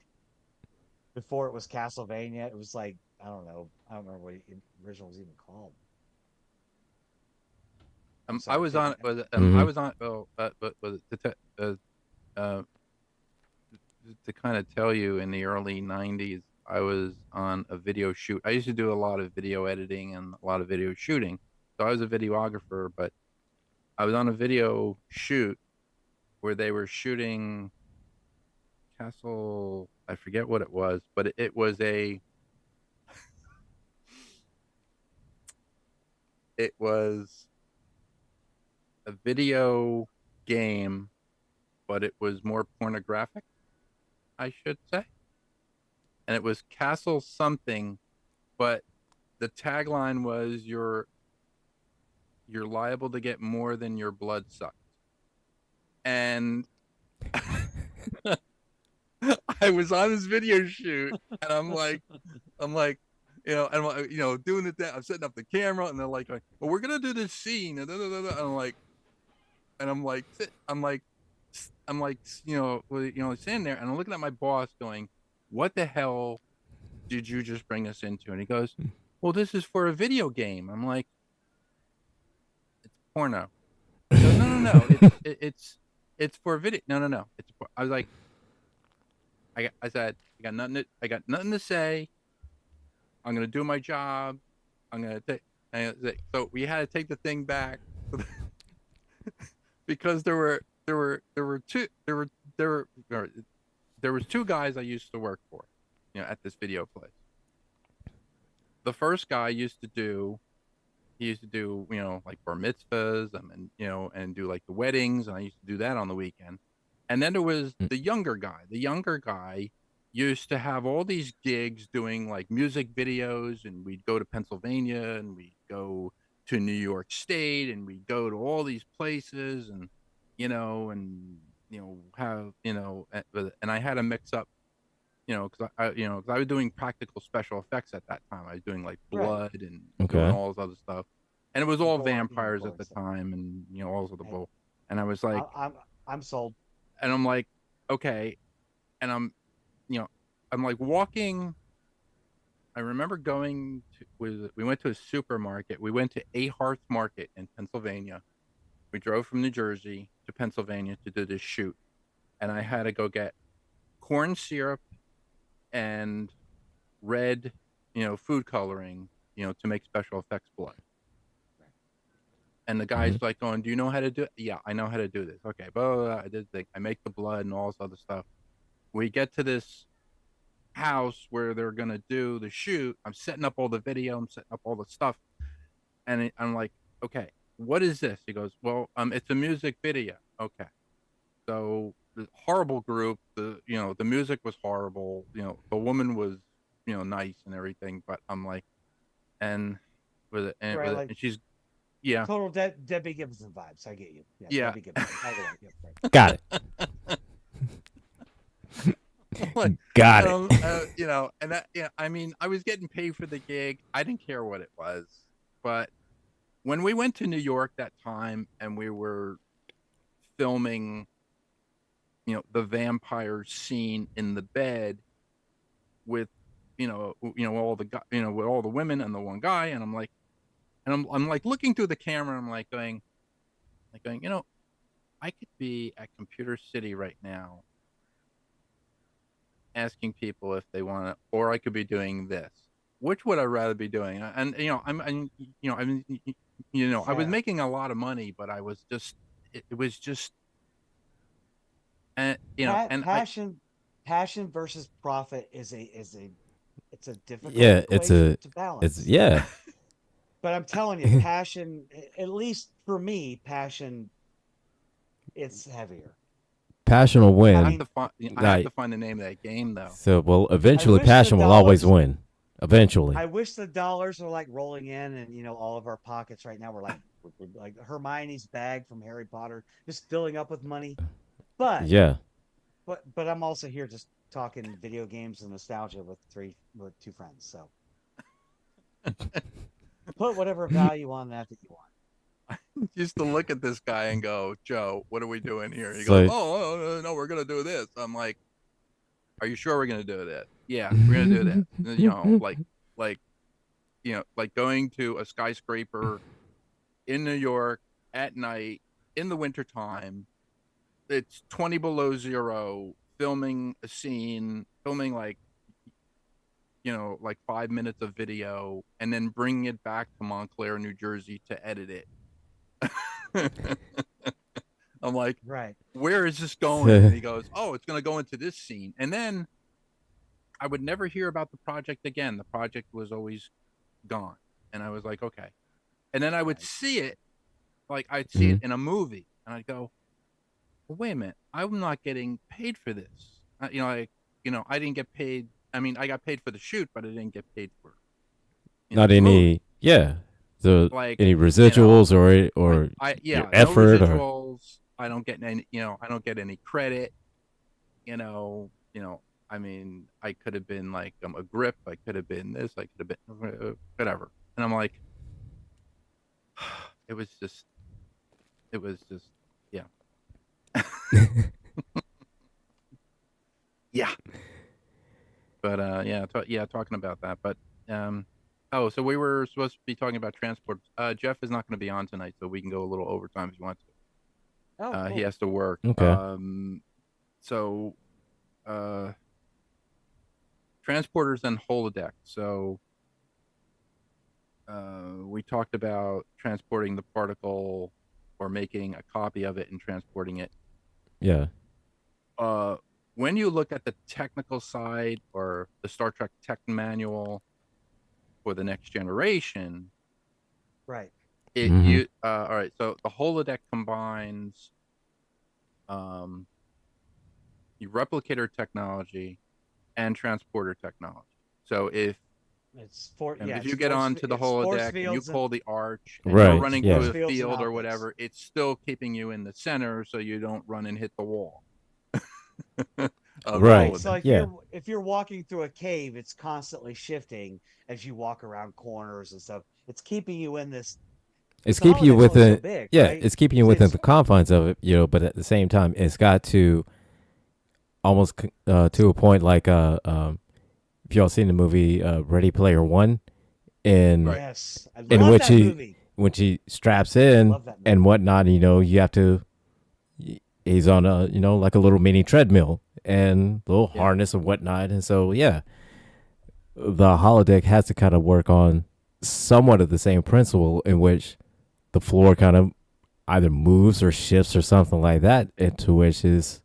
before it was Castlevania. It was like, I don't know. I don't remember what the original was even called. I'm I sorry, was on taking. I Hmm. was on but was uh to kind of tell you in the early 90s I was on a video shoot. I used to do a lot of video editing and a lot of video shooting. So I was a videographer, but I was on a video shoot where they were shooting Castle, I forget what it was, but it was a video game, but it was more pornographic, I should say. And it was Castle something, but the tagline was you're liable to get more than your blood sucked. And I was on this video shoot and I'm like, doing it. I'm setting up the camera, and they're like, "Well, we're gonna do this scene," and, and I'm like, I'm like, standing there, and I'm looking at my boss, going, "What the hell did you just bring us into?" And he goes, "Well, this is for a video game." I'm like, "It's porno." He goes, "No, no, no, it's for a video. No, no, no. I was like, I said, I got nothing to say. I'm gonna do my job. I'm gonna take. So we had to take the thing back because there were there was two guys I used to work for, at this video place. The first guy he used to do, like bar mitzvahs, and and do like the weddings, and I used to do that on the weekend. And then there was the younger guy. The younger guy used to have all these gigs doing like music videos, and we'd go to Pennsylvania, and we'd go to New York State, and we'd go to all these places, and and have and I had to mix up, because because I was doing practical special effects at that time. I was doing like Right. blood and doing Okay. all this other stuff, and it was all Gore, vampires gore at and the stuff. time, and all of the Hey, bull. And I was I, like, I'm I'm sold. and I'm like, okay, and you know, I'm like walking. I remember we went to a supermarket. We went to A Hearth Market in Pennsylvania. We drove from New Jersey to Pennsylvania to do this shoot, and I had to go get corn syrup and red, food coloring to make special effects blood. And the guy's like going, "Do you know how to do it?" Yeah, I know how to do this. Okay, but I did I make the blood and all this other stuff. We get to this house where they're gonna do the shoot. I'm setting up all the video. I'm setting up all the stuff, and I'm like, "Okay, what is this?" He goes, "Well, it's a music video." Okay, so the horrible group. The music was horrible. The woman was nice and everything, but I'm like, and with it, Right, like and she's yeah. total Debbie Gibson vibes. I get you. Yeah. Debbie Gibson. By the way, yep, right. Got it. Like, Got it. And that, I mean, I was getting paid for the gig. I didn't care what it was, but when we went to New York that time and we were filming, the vampire scene in the bed with, all the with all the women and the one guy, and I'm like, looking through the camera, I'm like going, I could be at Computer City right now asking people if they want to, or I could be doing this. Which would I rather be doing? And I was making a lot of money, but I was just, it was just, and passion versus profit it's a difficult it's equation to balance. yeah. But I'm telling you, passion, at least for me, passion, it's heavier. Passion will win. I have to find the name of that game, though. So, well, eventually, wish passion the will always dollars- win. Eventually. I wish the dollars are like rolling in, and all of our pockets right now we're like Hermione's bag from Harry Potter, just filling up with money. But Yeah. but I'm also here just talking video games and nostalgia with two friends. So put whatever value on that you want. Used to look at this guy and go, "Joe, what are we doing here?" He So- goes, "Oh, no, we're gonna do this." I'm like, "Are you sure we're gonna do that?" Yeah, we're gonna do that. Like going to a skyscraper in New York at night in the wintertime. It's 20 below zero, filming a scene, filming like 5 minutes of video, and then bringing it back to Montclair, New Jersey to edit it. I'm like, Right. where is this going? And he goes, "Oh, it's going to go into this scene." And then I would never hear about the project again. The project was always gone. And I was like, okay. And then I would see it, like I'd see it in a movie, and I'd go, well, wait a minute, I'm not getting paid for this. I didn't get paid. I mean, I got paid for the shoot, but I didn't get paid for Not the any, movie. yeah. So Like, any residuals or your effort no or residuals. I don't get any, I don't get any credit. I mean, I could have been like a grip. I could have been this. I could have been whatever. And I'm like, it was just, yeah. Yeah. But talking about that. But so we were supposed to be talking about transport. Jeff is not going to be on tonight, so we can go a little overtime if you want to. Oh, cool. He has to work. Okay. Transporters and holodeck. So we talked about transporting the particle or making a copy of it and transporting it. yeah. When you look at the technical side or the Star Trek tech manual for the Next Generation, Right. all right. So the holodeck combines the replicator technology and transporter technology. So if you get onto the holodeck and you pull the arch and Right, you're running yeah. through a Fields and field or optics. whatever, it's still keeping you in the center so you don't run and hit the wall. Right. So like Yeah. if you're walking through a cave, it's constantly shifting as you walk around corners and stuff. It's keeping you in this. It's the keeping you holodecks only within so big, yeah, right? it's keeping you within It's- the confines of it, but at the same time it's got to almost to a point like if y'all seen the movie Ready Player One, in Right. Yes, I In love which that he- movie. when she straps in Love that movie. and whatnot, you have to. He's on a like a little mini treadmill and little harness and whatnot, and so the holodeck has to kind of work on somewhat of the same principle in which the floor kind of either moves or shifts or something like that, into which is,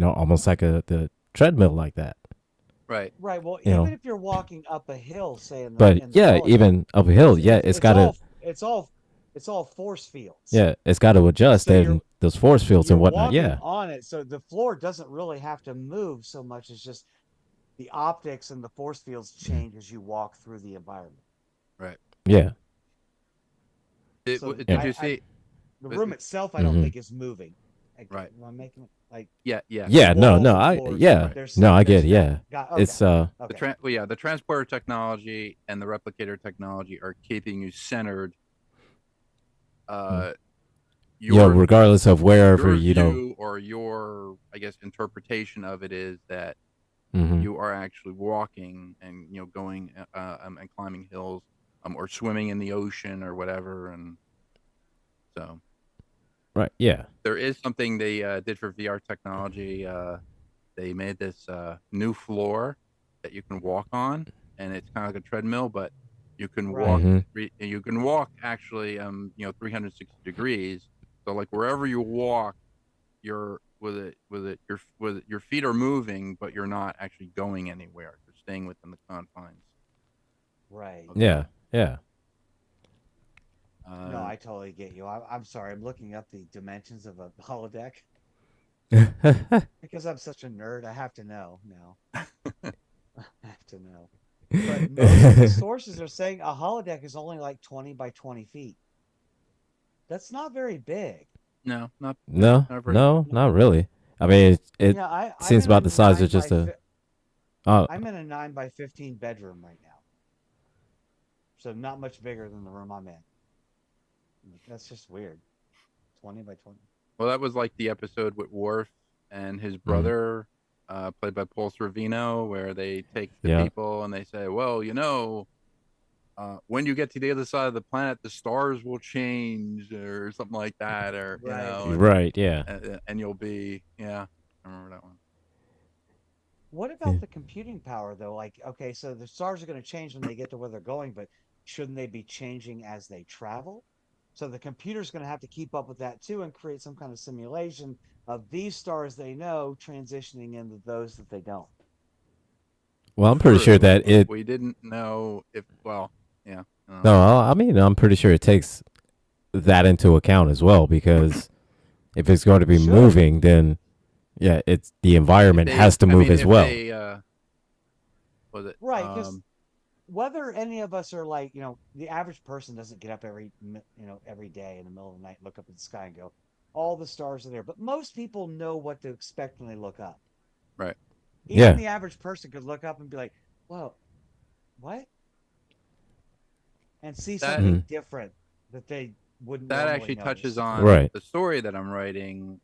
almost like the treadmill like that. Right. Right. Well, You even know, if you're walking up a hill, say in the but yeah, holodeck, even up a hill, yeah, it's it's got to, all it's all force fields. yeah, it's got to adjust So and those force fields you're and whatnot. walking Yeah, on it, so the floor doesn't really have to move so much as just the optics and the force fields change as you walk through the environment. Right. yeah, So yeah. Did you see? the room itself, I don't hmm think is moving. Right. Am I making it like Yeah. Yeah. the Yeah, no, walls no, and floors? yeah, no, I get There's it. that. Yeah, Got okay, it's okay. The transporter technology and the replicator technology are keeping you centered. mm. Uh, your regardless of wherever, your view or your, I guess, interpretation of it is that hmm you are actually walking and going and climbing hills, or swimming in the ocean or whatever, and so right, yeah, there is something they did for VR technology. They made this new floor that you can walk on, and it's kind of like a treadmill, but you can walk. Right. hmm You can walk actually, 360 degrees. So like wherever you walk, you're with it, your feet are moving, but you're not actually going anywhere. You're staying within the confines Right. of the yeah, yeah. No, uh, I totally get you. I'm sorry. I'm looking up the dimensions of a holodeck because I'm such a nerd. I have to know now. I have to know. But most of the sources are saying a holodeck is only like 20 by 20 feet. That's not very big. no, No, not very big. no, not really. I mean, it Yeah, I'm seems in a about the size of just a. Uh, I'm in a 9 by 15 bedroom right now. So not much bigger than the room I'm in. That's just weird. 20 by 20. Well, that was like the episode with Worf and his mhm, brother, played by Paul Sorvino, where they take the yeah, people and they say, "Well, when you get to the other side of the planet, the stars will change, or something like that, or Right. right, yeah. and you'll be, yeah." I remember that one. What Yeah. about the computing power though? Like, okay, so the stars are going to change when they get to where they're going, but shouldn't they be changing as they travel? So the computer's going to have to keep up with that too and create some kind of simulation of these stars they know transitioning into those that they don't. Well, I'm pretty sure True, that but it. we didn't know if. Well, yeah, I don't No, know. I mean, I'm pretty sure it takes that into account as well, because if it's going to It be should. moving, then yeah, it's the If environment they, has to I move mean, as if well. they, was it, Right, because whether any of us are like, the average person doesn't get up every day in the middle of the night, look up at the sky and go, all the stars are there. But most people know what to expect when they look up. right? Even Yeah. the average person could look up and be like, "Whoa, what?" and see That hmm something different that they wouldn't that normally actually touches notice. on Right. the story that I'm writing.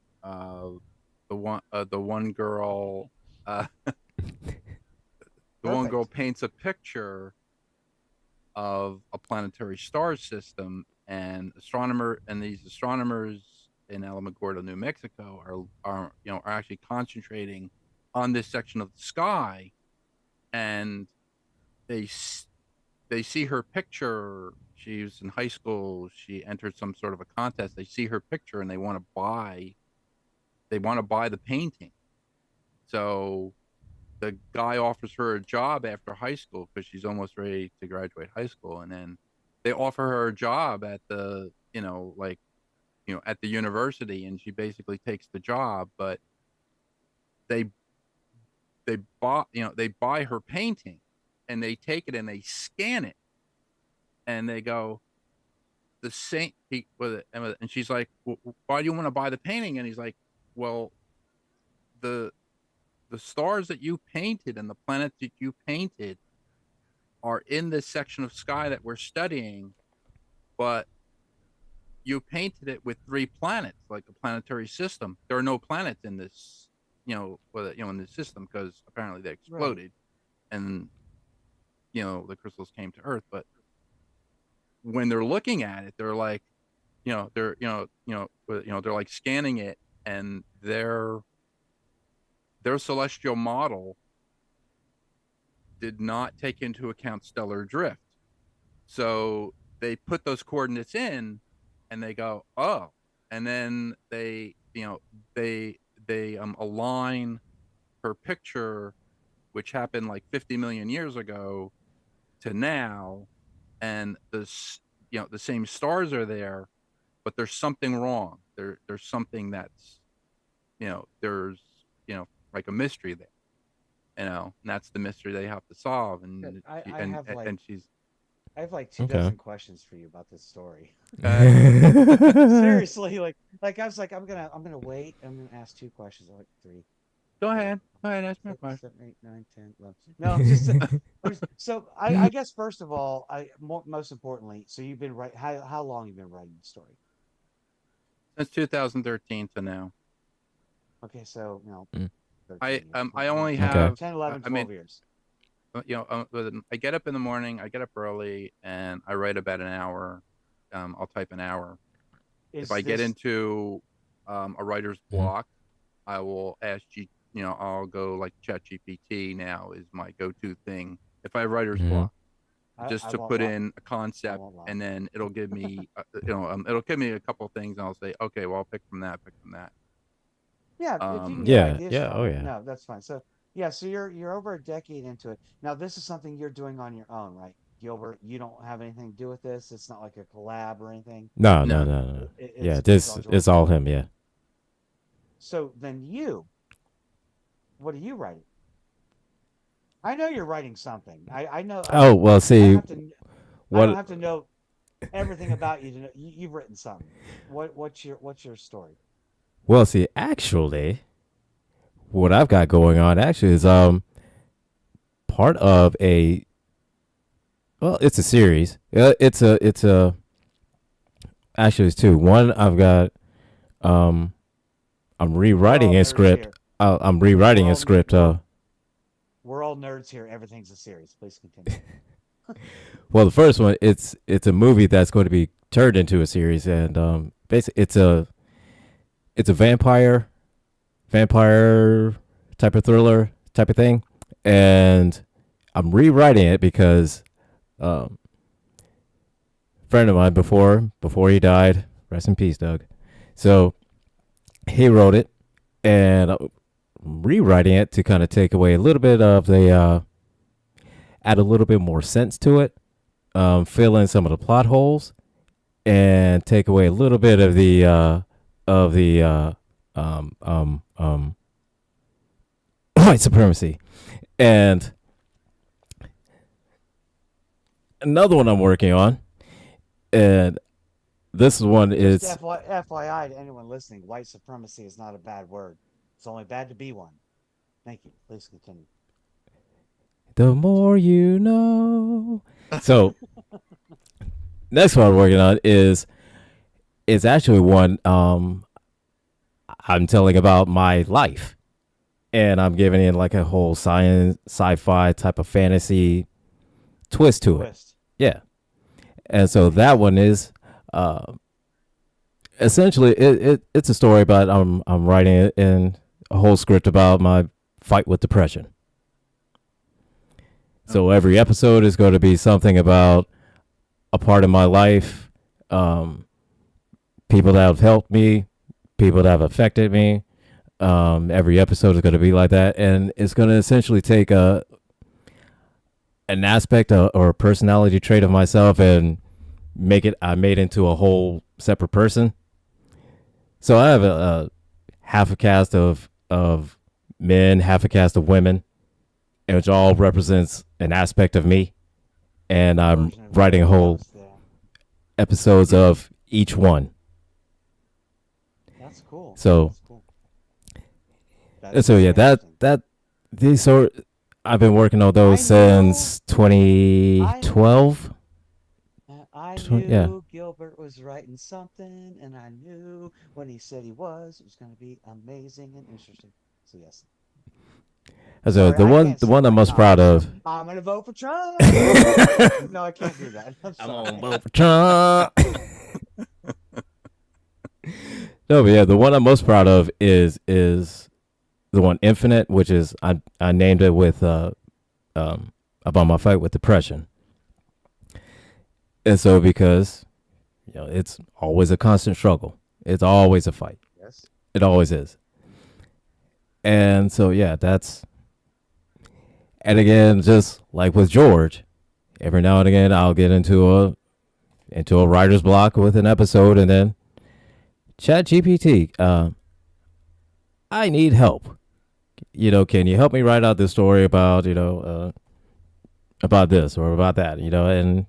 The one girl, uh, the one girl Perfect. paints a picture of a planetary star system, and these astronomers in Alamogordo, New Mexico, are actually concentrating on this section of the sky, and they they see her picture. She's in high school. She entered some sort of a contest. They see her picture and they want to buy. They want to buy the painting. So the guy offers her a job after high school because she's almost ready to graduate high school, and then they offer her a job at the at the university, and she basically takes the job. But they they buy her painting, and they take it and they scan it, and they go, the same he with it, and she's like, why do you want to buy the painting? And he's like, well, the the stars that you painted and the planets that you painted are in this section of sky that we're studying, but you painted it with three planets, like a planetary system. There are no planets in this, in this system, because apparently they Right. exploded, and the crystals came to Earth. But when they're looking at it, they're like, they're like scanning it, and their celestial model did not take into account stellar drift. So they put those coordinates in, and they go, oh, and then they align her picture, which happened like 50 million years ago, to now, and the same stars are there, but there's something wrong. There's something that's there's like a mystery there, and that's the mystery they have to solve. Good. And I, she, I have like and she's I have like two Okay. dozen questions for you about this story. Go Seriously, like I was like, I'm gonna wait. I'm gonna ask two questions. Like three, go four, ahead, ask me a 6, question. 7, 8, 9, 10, 11. No, so I guess first of all, most importantly, so you've been right. How long you've been writing the story? Since 2013 to now. Okay, so Mm. 13 years, I only 10, Okay. have 10, 11, I mean 12 years. I get up in the morning, I get up early, and I write about an hour. I'll type an hour. If Is I get this into a writer's Mhm. block, I will ask I'll go like ChatGPT now is my go-to thing. If I have writer's Mhm. block, just I to won't put lie. in a I concept, won't lie. and then it'll give me, it'll give me a couple of things, and I'll say, okay, well, I'll pick from that, pick from that. Yeah, if you can Um, get Yeah. ideas Yeah. from Oh it, yeah. no, that's fine. So yeah, so you're over a decade into it. Now this is something you're doing on your own, right? Gilbert, you don't have anything to do with this. It's not like a collab or anything. No. No. no, No. No. Yeah. It's This all is George. all him. Yeah. So then what are you writing? I know you're writing something. I know Oh well. I don't See have to I don't what. have to know everything about you to know you've written something. What's your story? Well, see. Actually, what I've got going on actually is part of a. Well, it's a series. It's a actually it's two. One I've got. Um, I'm We're all rewriting a nerds script. here. I'm We're rewriting a all script. we're all nerds here. Everything's a series. Please continue. Well, the first one it's a movie that's going to be turned into a series, and basically it's a vampire type of thriller type of thing, and I'm rewriting it because um, a friend of mine before he died, rest in peace, Doug. So he wrote it, and I'm rewriting it to kind of take away a little bit of the add a little bit more sense to it, fill in some of the plot holes, and take away a little bit of the um, um, um, white supremacy. And another one I'm working on, and this one Just is FYI to anyone listening, white supremacy is not a bad word. It's only bad to be one. Thank you. Please continue. the more you know. So next one I'm working on is actually one I'm telling about my life, and I'm giving it like a whole science, sci-fi type of fantasy twist to it. Twist. Yeah, and so that one is uh, essentially it's a story about I'm writing it in a whole script about my fight with depression. So every episode is going to be something about a part of my life, um, people that have helped me, people that have affected me. Every episode is going to be like that, and it's going to essentially take an aspect or a personality trait of myself and I made into a whole separate person. So I have a half a cast of men, half a cast of women, which all represents an aspect of me, and I'm Version of writing a everybody whole else. Yeah. episodes of each one. That's cool. So That's cool. That is so yeah, very interesting. that these sort I've been working on I those knew since I 2012. I Yeah. knew Gilbert was writing something, and I knew when he said it was going to be amazing and interesting. So yes. So Sorry, I can't the sing one I'm like most Tom. proud of. I'm gonna vote for Trump. No, I can't do that. I'm I'm on sorry. vote for Trump. No, but yeah, the one I'm most proud of is the one Infinite, which is I named it with about my fight with depression. And so because it's always a constant struggle. It's always a fight. Yes. It always is. And so yeah, that's and again, just like with George, every now and again I'll get into a writer's block with an episode, and then Chat GPT, I need help. Can you help me write out this story about this or about that? And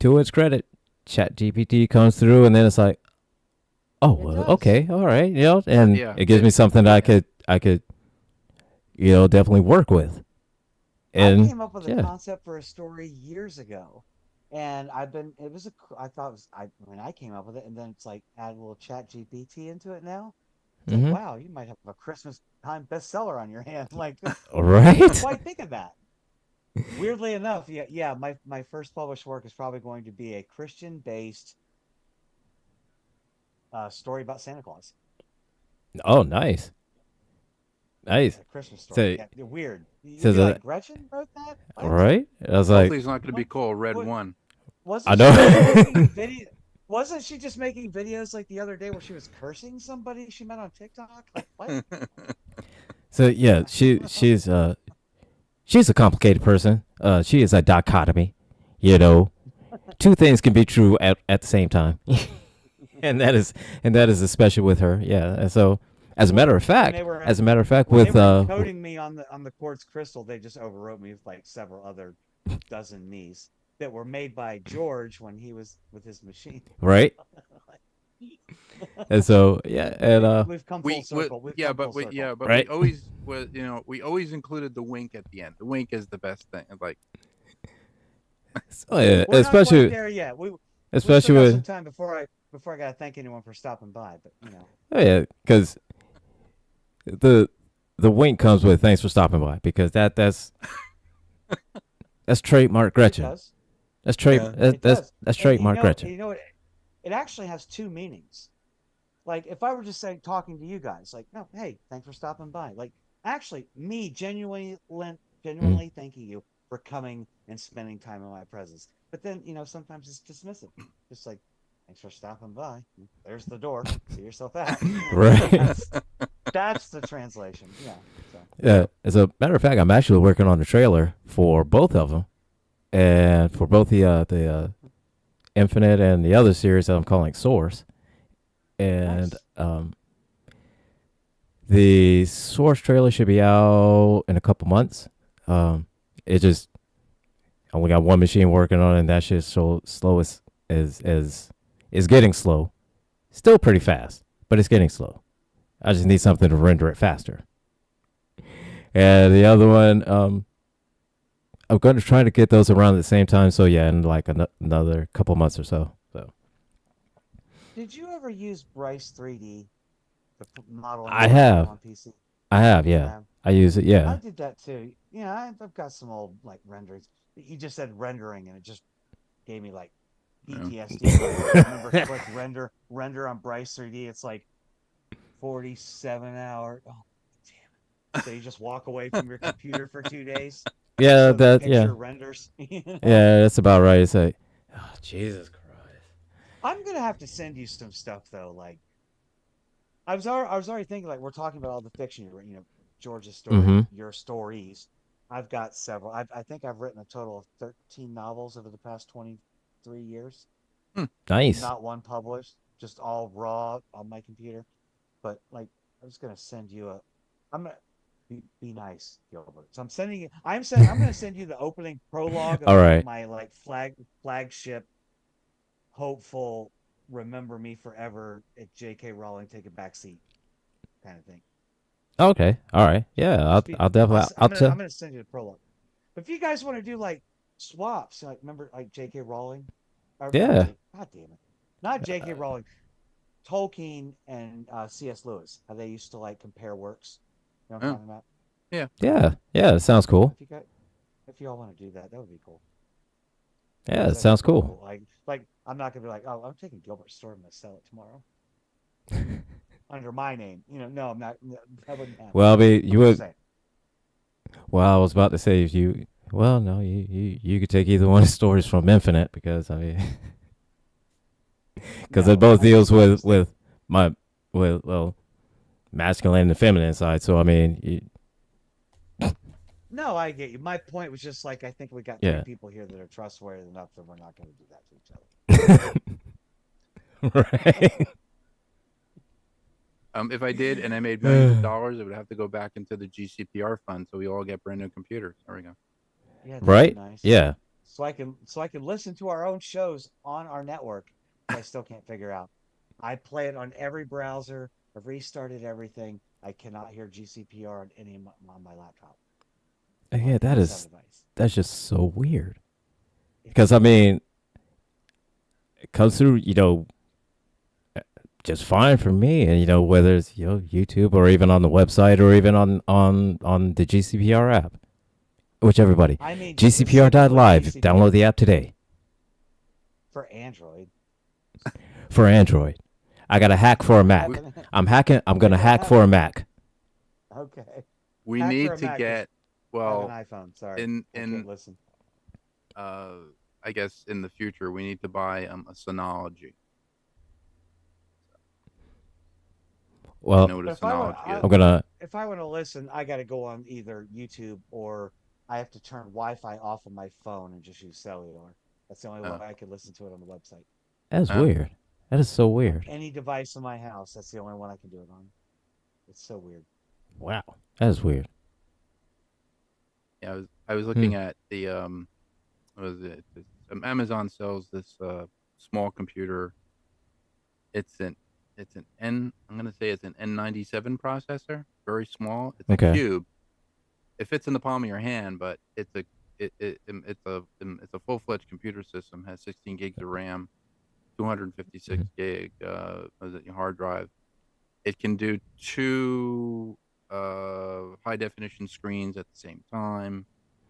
to its credit, Chat GPT comes through, and then it's like, oh, It well, does. okay, all right, and Yeah, it gives me something that I could definitely work with. I And came up with a yeah, concept for a story years ago, and I thought it was, when I came up with it, and then it's like add a little Chat GPT into it now. It's like, mm-hmm. wow, you might have a Christmas time bestseller on your hand. Like, never Right. quite think of that. Weirdly enough, yeah, my first published work is probably going to be a Christian-based story about Santa Claus, Oh, nice, nice. a Christmas story. So, Yeah, weird. You'll so be like, the Gretchen wrote that? What? right? I was like, hopefully it's not going to be What? called Red What? One. I Wasn't she just making know. video? Wasn't she just making videos like the other day where she was cursing somebody she met on TikTok? Like what? So yeah, she's a complicated person. She is a dichotomy. You know, two things can be true at the same time, and that is especially with her. Yeah. And so, as a When matter of when fact, they were as a matter of fact, when they with were encoding me on the quartz crystal, they just overwrote me with like several other dozen me's that were made by George when he was with his machine. right, and so yeah, and We've come full We circle. We've yeah, come but full circle. right. we always included the wink at the end. The wink is the best thing. Like, So, yeah, We're not quite there yet. We still especially got some with time before I gotta thank anyone for stopping by. But oh yeah, because the the wink comes with thanks for stopping by because that's trademark it Gretchen. does. That's trade. yeah, That's It that's does. that's And trademark Gretchen. it actually has two meanings. Like if I were just saying talking to you guys, like, no, hey, thanks for stopping by. Like actually me Mm. genuinely thanking you for coming and spending time in my presence. But then, sometimes it's dismissive. Just like, thanks for stopping by. There's the door. See yourself out. Right. That's the translation. Yeah. So Yeah. As a matter of fact, I'm actually working on a trailer for both of them, and for both the Infinite and the other series that I'm calling Source. And nice. the Source trailer should be out in a couple months. It just I only got one machine working on it, and that shit's so slow is getting slow. Still pretty fast, but it's getting slow. I just need something to render it faster. And the other one, I'm going to try to get those around at the same time. So yeah, in like another couple months or so. So Did you ever use Bryce 3D, the modeling I program have, on PC? I have, yeah, Yeah. I use it, I yeah. did that too. Yeah, I've got some old like renderings. You just said rendering, and it just gave me like yeah. PTSD. I remember click render on Bryce 3D. It's like 47 hour. Oh, damn it! So you just walk away from your computer for 2 days Yeah, so the that, yeah, picture renders. yeah, that's about right. It's like, oh, Jesus Christ. I'm gonna have to send you some stuff though. Like I was already thinking like we're talking about all the fiction, George's story, Mm-hmm. your stories. I've got several. I think I've written a total of 13 novels over the past 23 years. Hmm. Nice. Not one published, just all raw on my computer. But like, I was gonna send you a. I'm gonna be nice, Gilbert. So I'm gonna send you the opening prologue of All right. my like flagship, hopeful, remember me forever at J.K. Rowling take a back seat kind of thing. Okay. All right. Yeah. Just be, I'll definitely. I'll I'm tell. gonna send you the prologue. But if you guys want to do like swaps, like remember like J.K. Rowling, or not Yeah. God damn it, not J.K. Rowling, Tolkien and C.S. Lewis, how they used to like compare works. You know what I'm Oh, talking about? yeah. Yeah. Yeah. It sounds cool. If you all want to do that, that would be cool. Yeah. Because It that'd be sounds pretty cool. cool. Like I'm not gonna be like, oh, I'm taking Gilbert's story, I'm gonna sell it tomorrow under my name. No, I'm not. That wouldn't happen. Well, I mean, you I'm just would. saying. Well, I was about to say if you. Well, no, you could take either one of the stories from Infinite because I mean, because it No, both I think deals what was with my well masculine and feminine side. So I mean, no, I get you. My point was just like I think we got three yeah, people here that are trustworthy enough that we're not going to do that to each other. right. If I did and I made millions of dollars, it would have to go back into the GCPR fund, so we all get brand new computers. There we go. Yeah, that'd be Right? nice. Yeah. So I can listen to our own shows on our network, which I still can't figure out. I play it on every browser. I've restarted everything. I cannot hear GCPR on on my laptop Yeah, on that any sound is device. that's just so weird. It's Because I weird. mean, it comes through, just fine for me, and whether it's YouTube or even on the website or even on the GCPR app, which everybody I mean specifically GCPR.live. GCPR Download the app today for Android. for Android. I got a hack You for a don't have We, Mac. an I'm hacking. I'm you gonna don't hack have for an a Mac. okay. we Hack for need a to Mac because get I have an well iPhone. Sorry, in I can't listen. uh I guess in the future we need to buy a Synology. You Well, know what a But if I want, Synology is? I'm gonna. if I want to listen, I got to go on either YouTube or I have to turn Wi-Fi off of my phone and just use cellular. That's the only way Oh, I could listen to it on the website. That's oh, weird. That is so On weird. any device in my house, that's the only one I can do it on. It's so weird. Wow. That is weird. yeah. I was Hmm. looking at the what was it? Amazon sells this small computer. It's an it's an N. I'm gonna say it's an N97 processor. Very small. It's a Okay. cube. It fits in the palm of your hand, but it's a full fledged computer system. Has 16 gigs of RAM, 256 Mhm. gig was it, your hard drive. It can do two high definition screens at the same time,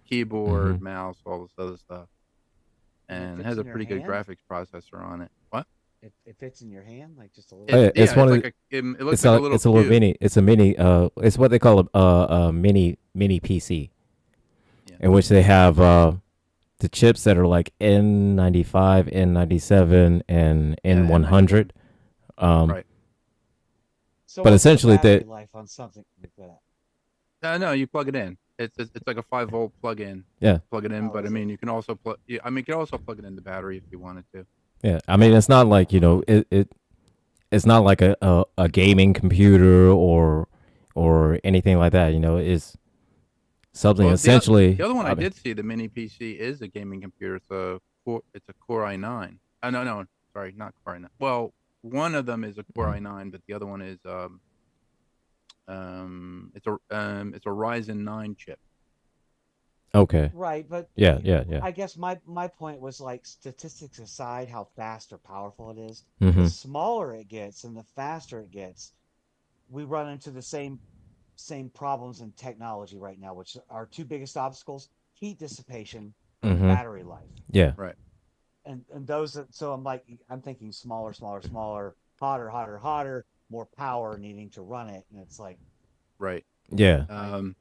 keyboard, Mhm. mouse, all this other stuff, And it and it fits has in a your pretty good hand. graphics processor on it. What? It fits in your hand like just a Oh, little. yeah, it's Yeah, one it's of like the, it looks like a little it's a little cube. mini. It's a mini. It's what they call a mini PC, Yeah, in which they have the chips that are like N95, N97, and yeah, N97. N100. Um, Right. So but what's the essentially, battery they life on something like that? No, you plug it in. It's like a 5 volt plug-in. yeah, Plug it in, Oh, but I is it? mean you can also plug. Yeah, I mean you can also plug it in the battery if you wanted to. yeah. I mean, it's not like it's not like a gaming computer or anything like that. It's something Well, essentially. the other one I I mean, did see, the mini PC, is a gaming computer. It's a Core i9. No, sorry, not Core i9. Well, one of them is a Core mhm. i9, but the other one is it's a Ryzen 9 chip. Okay. Right, but Yeah, yeah, yeah. I guess my point was like statistics aside, how fast or powerful it is. The Mm-hmm. smaller it gets and the faster it gets, we run into the same problems in technology right now, which are two biggest obstacles: heat dissipation and Mm-hmm. battery life. Yeah. Right. And so I'm thinking smaller, smaller, smaller, hotter, hotter, hotter, more power needing to run it, and it's Right. Yeah. like Um,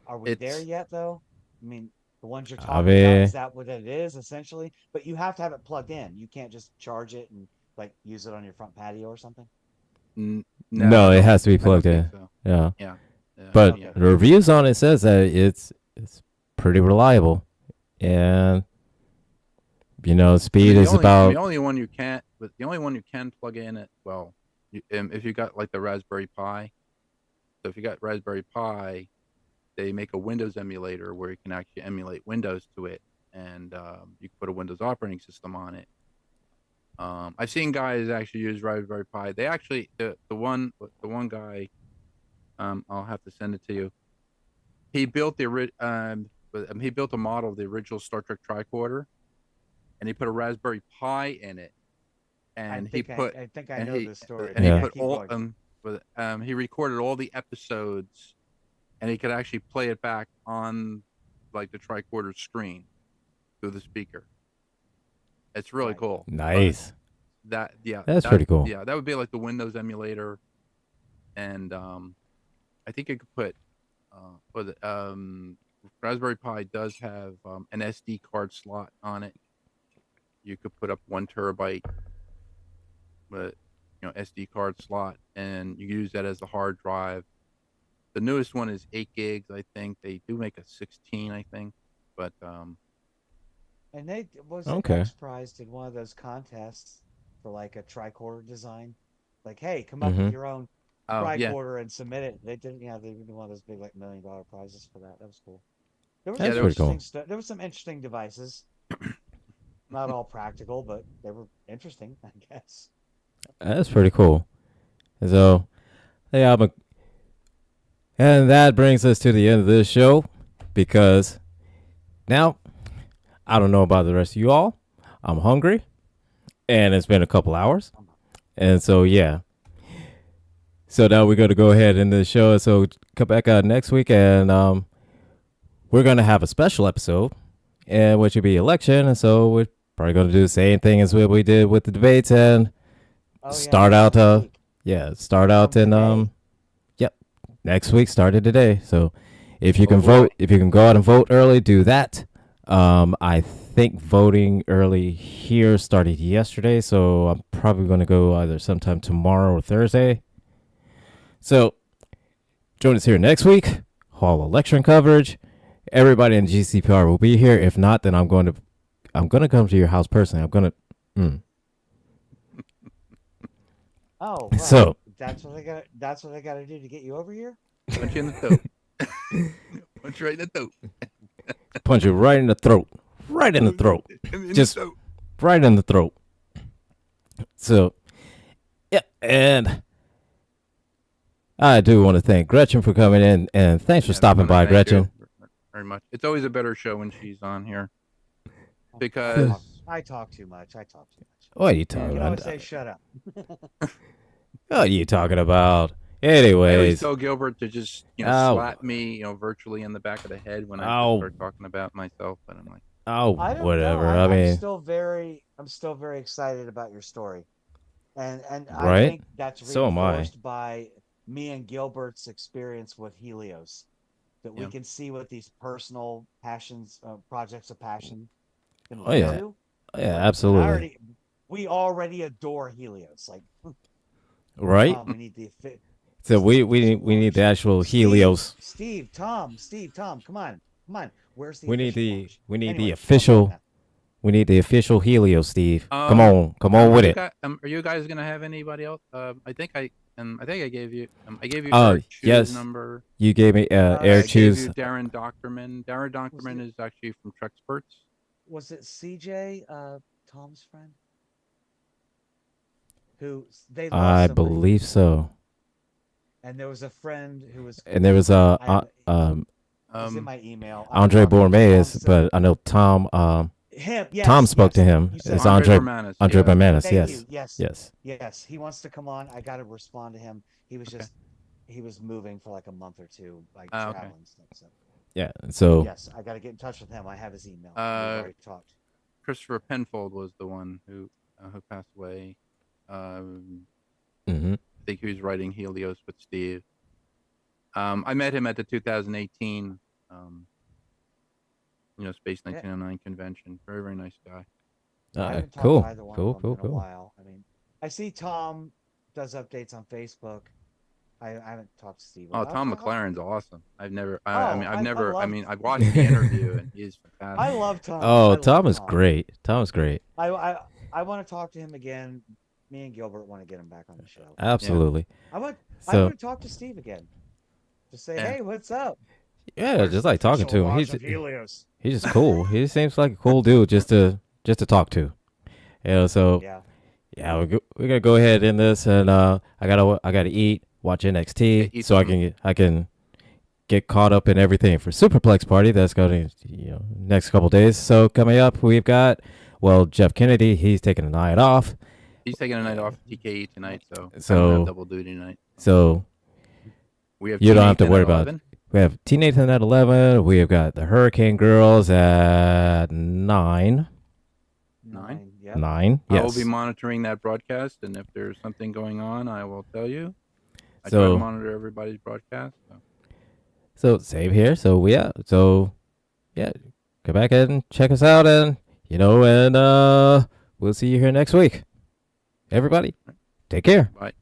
are we there it's yet though? I mean, the ones you're I talking about, is mean, that what it is essentially? But you have to have it plugged in. You can't just charge it and like use it on your front patio or something. no, no, it has to be I don't plugged think in. so. Yeah. Yeah. But Yeah. Okay. the reviews on it says that it's pretty reliable, and I speed mean, is the about. only one you can't, but the only one you can plug in it. Well, if you got like the Raspberry Pi, so if you got Raspberry Pi, they make a Windows emulator where you can actually emulate Windows to it, and you can put a Windows operating system on it. I've seen guys actually use Raspberry Pi. They actually the one guy, I'll have to send it to you. He built he built a model of the original Star Trek tricorder, and he put a Raspberry Pi in it, I and he think I put I think I and know he this story, and but he Yeah. yeah, put keep all going. he recorded all the episodes, and he could actually play it back on like the tricorder screen through the speaker. It's really Right. cool. But Nice. that yeah That's that pretty cool. yeah that would be like the Windows emulator, and I think you could put was it Raspberry Pi does have an SD card slot on it. You could put up 1 terabyte, but SD card slot, and you use that as the hard drive. The newest one is 8 gigs. I think they do make a 16. I think, but And they was it Okay. X Prize did one of those contests for like a tricorder design. Like, hey, come up with Mm-hmm. your own oh yeah, tricorder and submit it. They did, they did one of those big like $1 million prizes for that. That was cool. There was yeah, some That's there was pretty interesting cool. stuff. There was some interesting devices. Not all practical, but they were interesting, I guess. That's pretty cool. So, yeah, and that brings us to the end of this show because now I don't know about the rest of you all. I'm hungry, and it's been a couple hours, and so yeah. So now we're going to go ahead and end the show. So come back out next week, and we're going to have a special episode, and which will be election. And so we're probably going to do the same thing as what we did with the debates, and Oh yeah, start out. next week. Start out From in today. yep, next week. Started today. So if you Oh can boy. vote, if you can go out and vote early, do that. I think voting early here started yesterday, so I'm probably going to go either sometime tomorrow or Thursday. So join us here next week. Hall election coverage. Everybody in GCPR will be here. If not, then I'm going to come to your house personally. I'm going to. Oh, right. So That's what they got. That's what they got to do to get you over here. punch you in the throat. Punch you right in the throat. punch you right in the throat. Right in the throat. In Just- the throat. Right in the throat. So, yeah, and I do want to thank Gretchen for coming in, and thanks for Yeah, stopping by, thank you Gretchen. very much. It's always a better show when she's on here I because talk, I talk too much. I talk too much. What are you You talking can always about? say shut up. What are you talking about? I always Anyways, tell Gilbert to just Oh. slap me virtually in the back of the head when I Oh. start talking about myself, but I'm like, I don't whatever. know. I I'm mean, still very excited about your story, and I Right? think that's So am I. reinforced by me and Gilbert's experience with Helios, that we Yeah. can see what these personal passions, projects of passion, can Oh, lead yeah. to. yeah, And absolutely. we already adore Helios. Like, Right? we need the So we need the actual Helios. Steve, Tom, come on, Where's the We need official the launch? we need Anyway, the don't talk official about we need the official Helios, Steve. Come Um, on with it. are you guys gonna have anybody else? I think I gave you Oh, Eric Chu's yes. number. You gave me Uh, Air I gave Choose. you Darren Doctorman. Darren Doctorman is actually from Trexperts. Was it CJ, Tom's friend? Who they lost I somebody, believe so. and there was a friend who was. And there was It's in my email. Andre Tom Bormes, said- but I know Tom him. Yes, Tom spoke to yes, him. you said It's it. Andre Bermanis, Andre yeah. Bermanis, Thank yes. you. Yes, Yes. yes. He wants to come on. I got to respond to him. He was Okay. just he was moving for like a month or two, like Oh, okay. traveling stuff. So Yeah. So yes, I got to get in touch with him. I have his email. We Uh, already talked. Christopher Penfold was the one who passed away. I mhm. think he was writing Helios with Steve. I met him at the 2018 Space 1909 convention. Very, very nice guy. I haven't talked Cool. to either one Cool, of them cool, in a cool. while. I mean, I see Tom does updates on Facebook. I haven't talked to Steve. Oh, I'll Tom talk- McLaren's awesome. I've never, Oh, I love- mean, I've watched the interview and he's fantastic. I love Tom. I Oh, love Tom is Tom. great. Tom is great. I want to talk to him again. Me and Gilbert want to get him back on the show. Absolutely. I want So to talk to Steve again. Just say, Yeah. hey, what's up? yeah, Where's just the like talking official to him. launch of Helios. He's just cool. He seems like a cool dude just to talk to. So Yeah. we're gonna go ahead in this, and I gotta eat, watch NXT, Yeah, eat so something. I can get caught up in everything for Superplex Party. That's going to next couple days. So coming up, we've got Jeff Kennedy. He's taking a night off, He's taking a night off at TKE tonight, so I So- don't have double duty tonight. so We have You don't have to Nathan worry at about 11. we have Teen Nathan at 11. We have got the Hurricane Girls at 9. 9? Yep. 9. I will Yes. be monitoring that broadcast, and if there's something going on, I will tell you. I try So- to monitor everybody's broadcast. So. So same here. So yeah. So yeah, come back and check us out, and and we'll see you here next week. Everybody, take care. Bye.